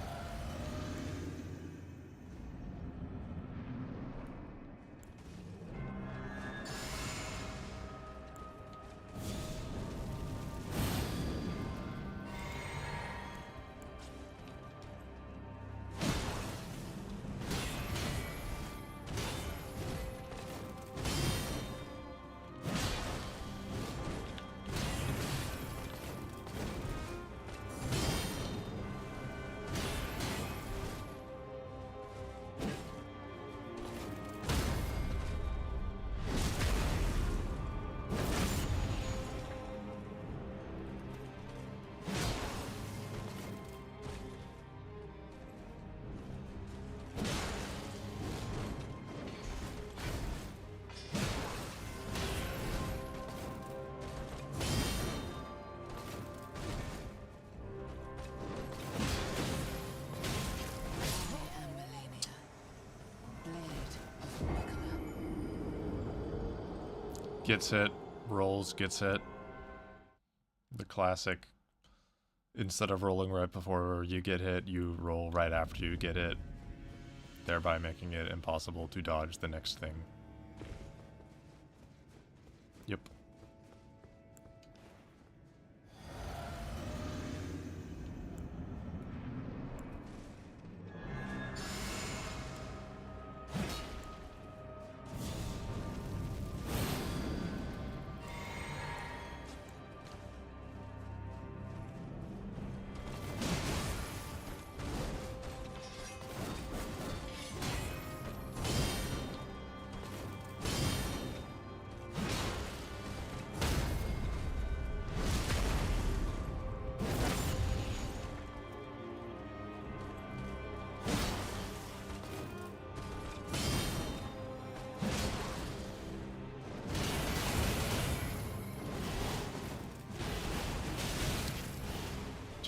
I am Malenia, blade of Mikola. Gets hit, rolls, gets hit. The classic. Instead of rolling right before you get hit, you roll right after you get hit, thereby making it impossible to dodge the next thing. Yep.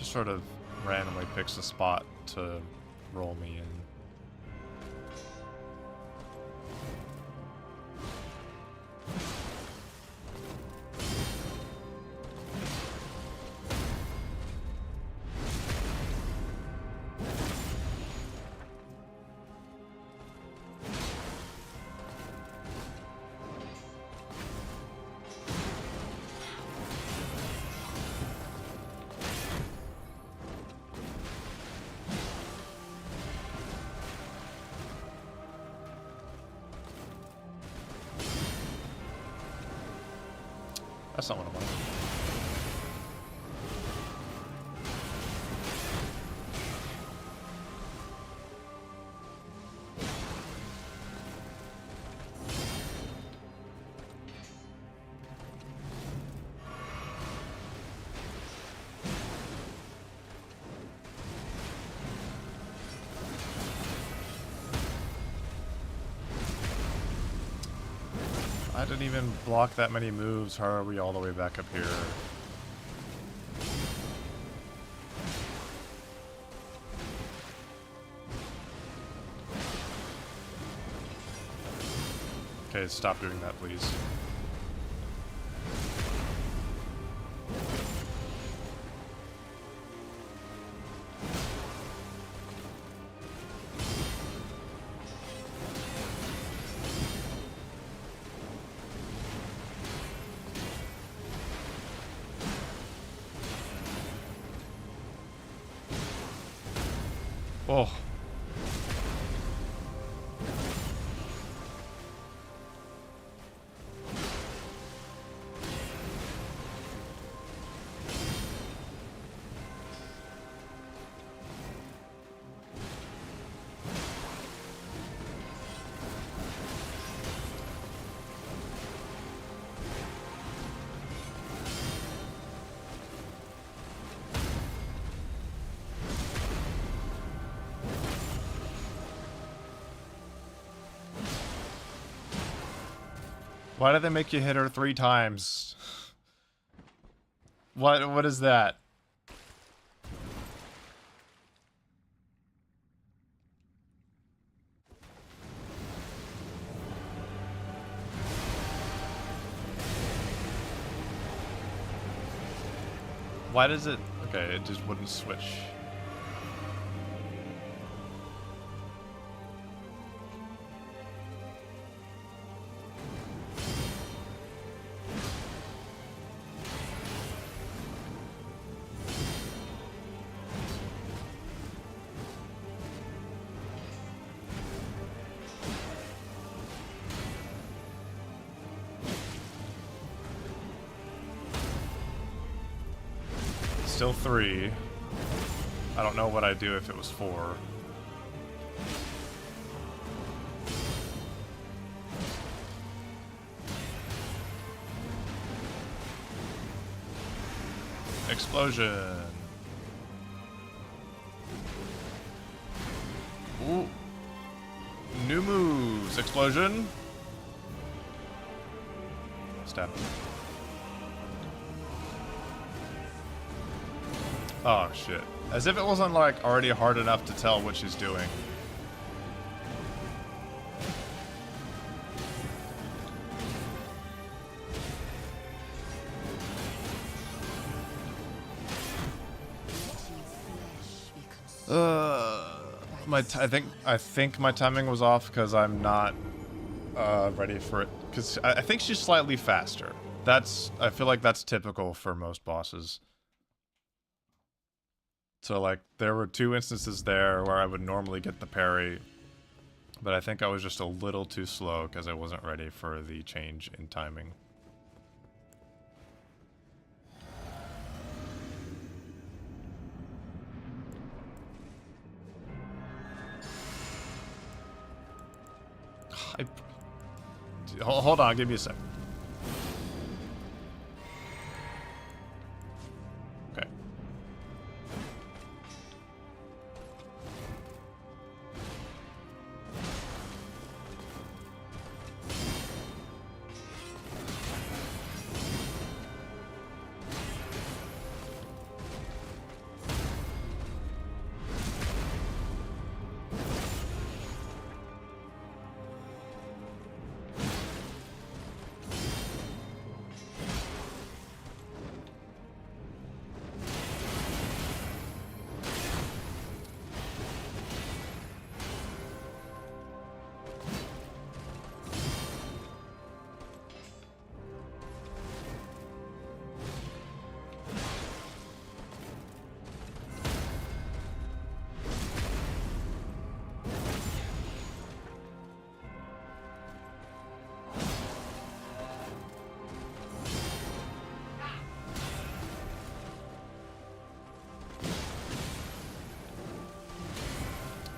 Sort of randomly picks a spot to roll me in. That's not what I wanted. I didn't even block that many moves. How are we all the way back up here? Okay, stop doing that, please. Oh. Why did they make you hit her 3 times? What is that? Why does it... Okay, it just wouldn't switch. Still 3. I don't know what I'd do if it was 4. Explosion. Ooh. New moves. Explosion. Stab. Oh shit. As if it wasn't like already hard enough to tell what she's doing. I think my timing was off because I'm not ready for it. Because I think she's slightly faster. I feel like that's typical for most bosses. So like there were 2 instances there where I would normally get the parry, but I think I was just a little too slow because I wasn't ready for the change in timing. Hold on, give me a sec. Okay.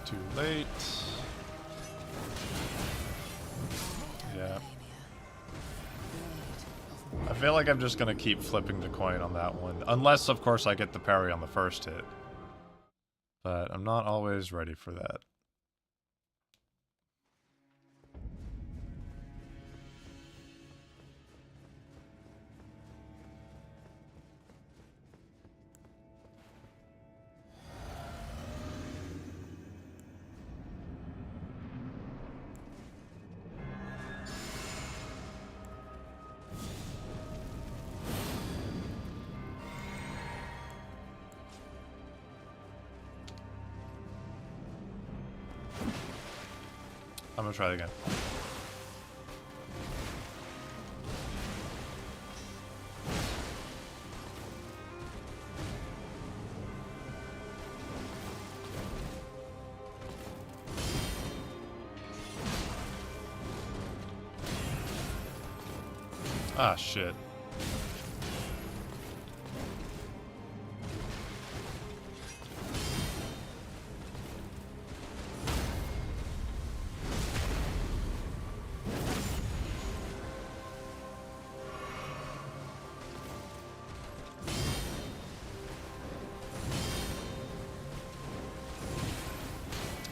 Too late. Yeah. I feel like I'm just gonna keep flipping the coin on that one. Unless, of course, I get the parry on the first hit. But I'm not always ready for that. I'm gonna try it again. Ah, shit.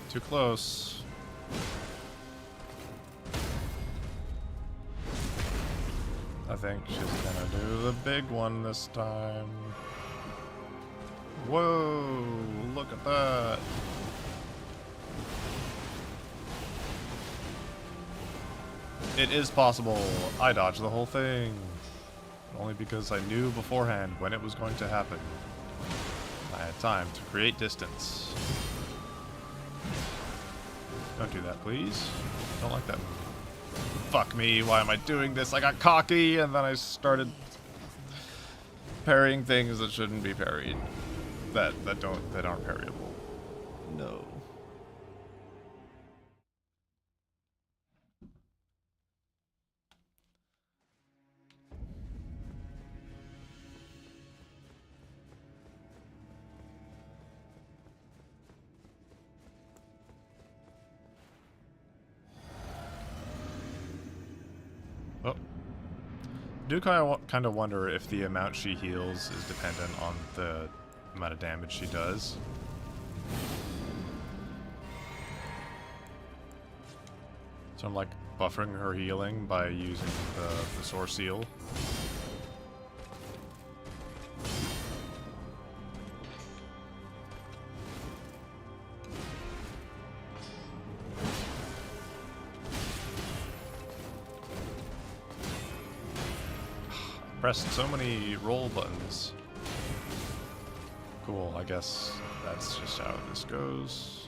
Too close. I think she's gonna do the big one this time. Whoa, look at that. It is possible. I dodged the whole thing. Only because I knew beforehand when it was going to happen. I had time to create distance. Don't do that, please. Don't like that move. Fuck me, why am I doing this? I got cocky and then I started parrying things that shouldn't be parried. That aren't parryable. No. Oh. Do kind of wonder if the amount she heals is dependent on the amount of damage she does. So I'm like buffering her healing by using the Source Seal. Pressed so many roll buttons. Cool, I guess that's just how this goes.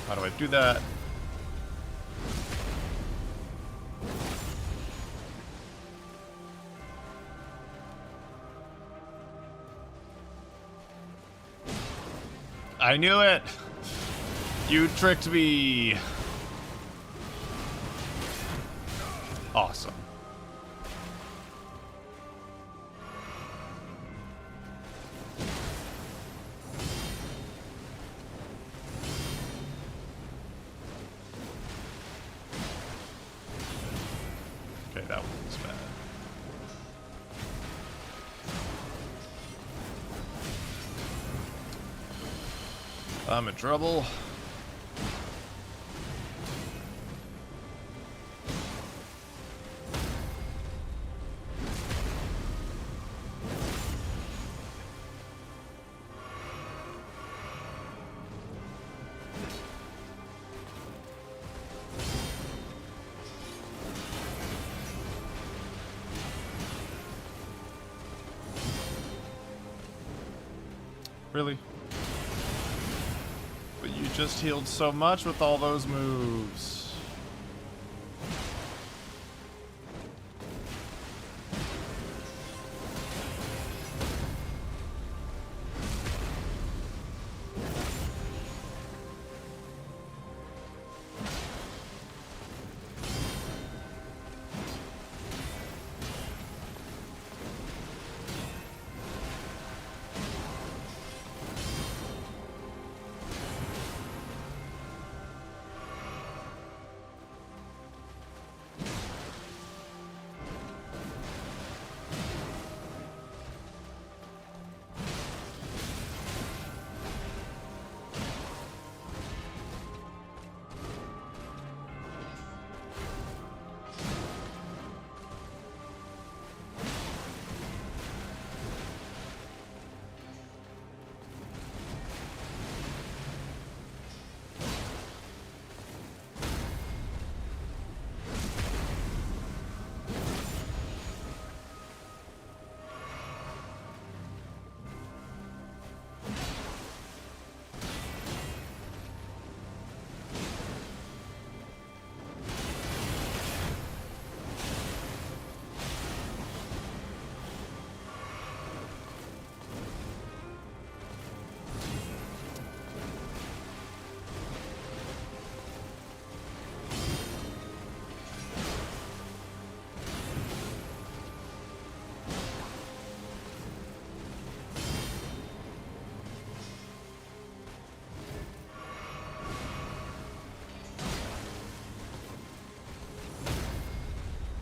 How do I do that? I knew it! You tricked me! Awesome. Okay, that one's bad. I'm in trouble. Really? But you just healed so much with all those moves.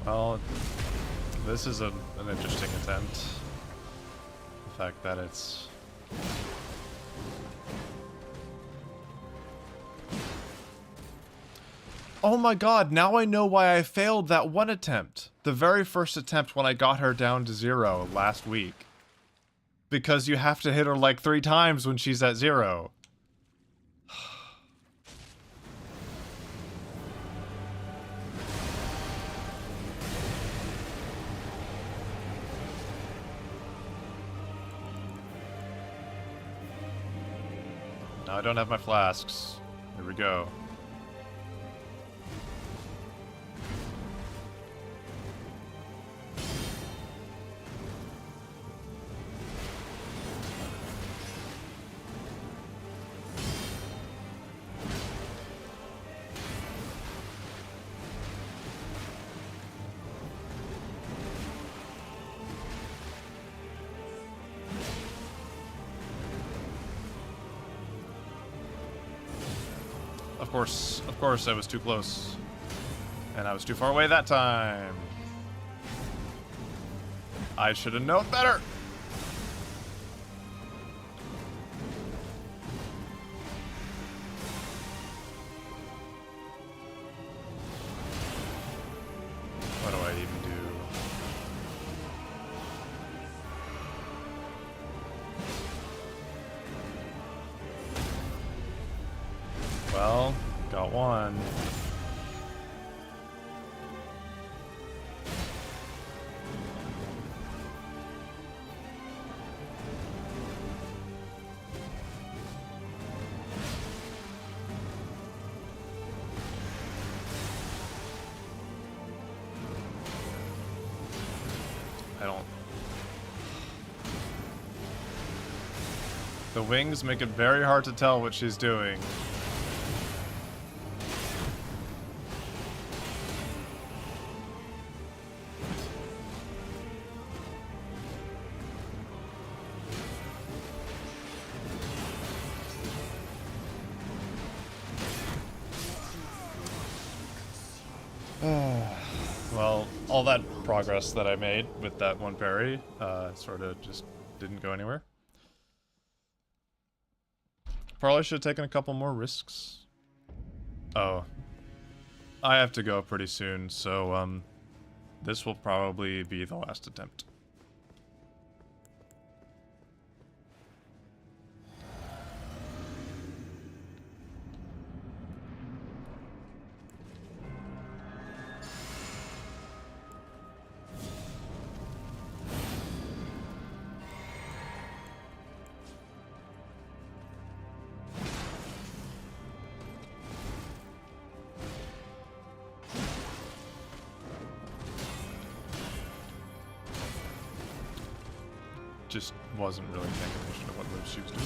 Well, this is an interesting attempt. The fact that it's... Oh my god, now I know why I failed that one attempt. The very first attempt when I got her down to 0 last week. Because you have to hit her like 3 times when she's at 0. Now I don't have my flasks. Here we go. Of course, I was too close. And I was too far away that time. I should have known better. What do I even do? Well, got one. I don't... The wings make it very hard to tell what she's doing. Well, all that progress that I made with that one parry, sort of just didn't go anywhere. Probably should have taken a couple more risks. Oh. I have to go pretty soon, so, this will probably be the last attempt. Just wasn't really paying attention to what moves she was doing.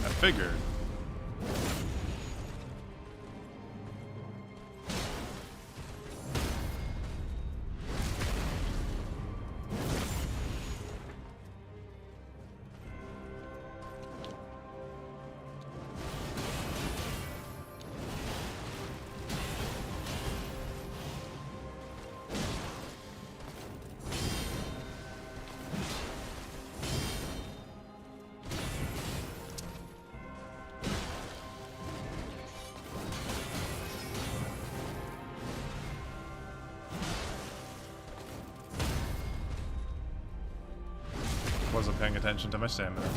I figured. Wasn't paying attention to my stamina.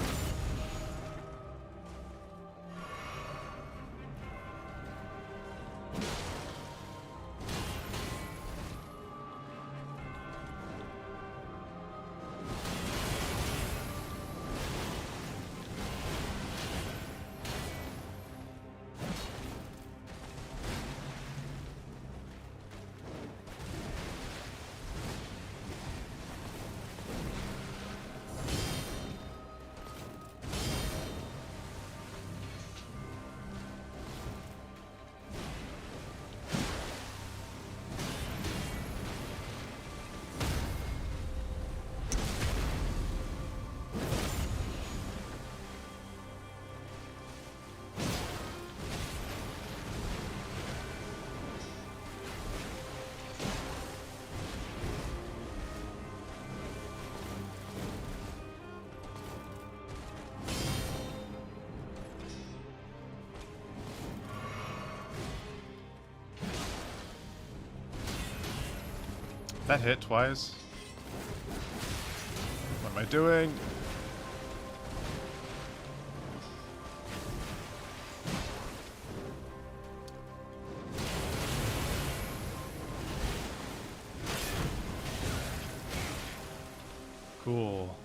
That hit twice. What am I doing? Cool.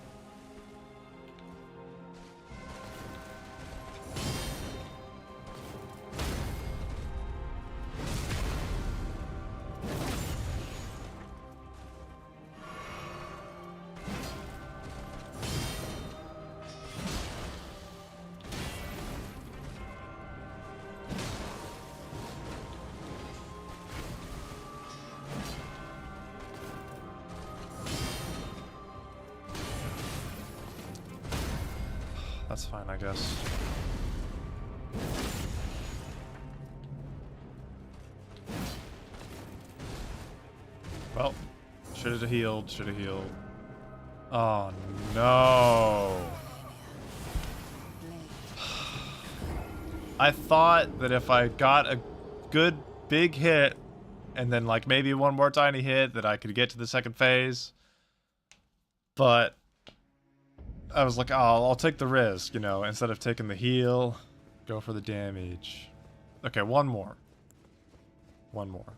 That's fine, I guess. Well, should have healed, should have healed. Oh no. I thought that if I got a good big hit and then like maybe one more tiny hit that I could get to the second phase. But I was like, oh, I'll take the risk, you know, instead of taking the heal, go for the damage. Okay, one more. One more.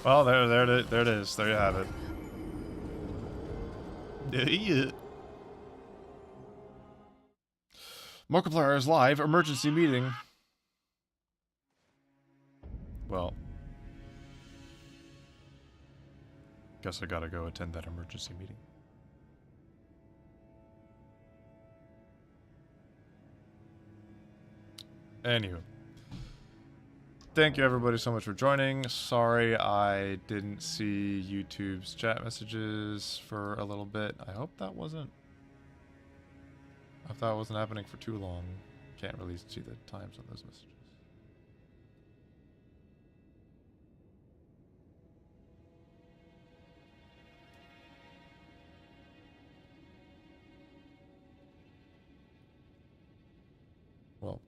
Well, there it is. There you have it. Yeah. Markiplier is live. Emergency meeting. Well, guess I gotta go attend that emergency meeting. Anywho. Thank you everybody so much for joining. Sorry I didn't see YouTube's chat messages for a little bit. I hope that wasn't happening for too long. Can't really see the times on those messages. Well.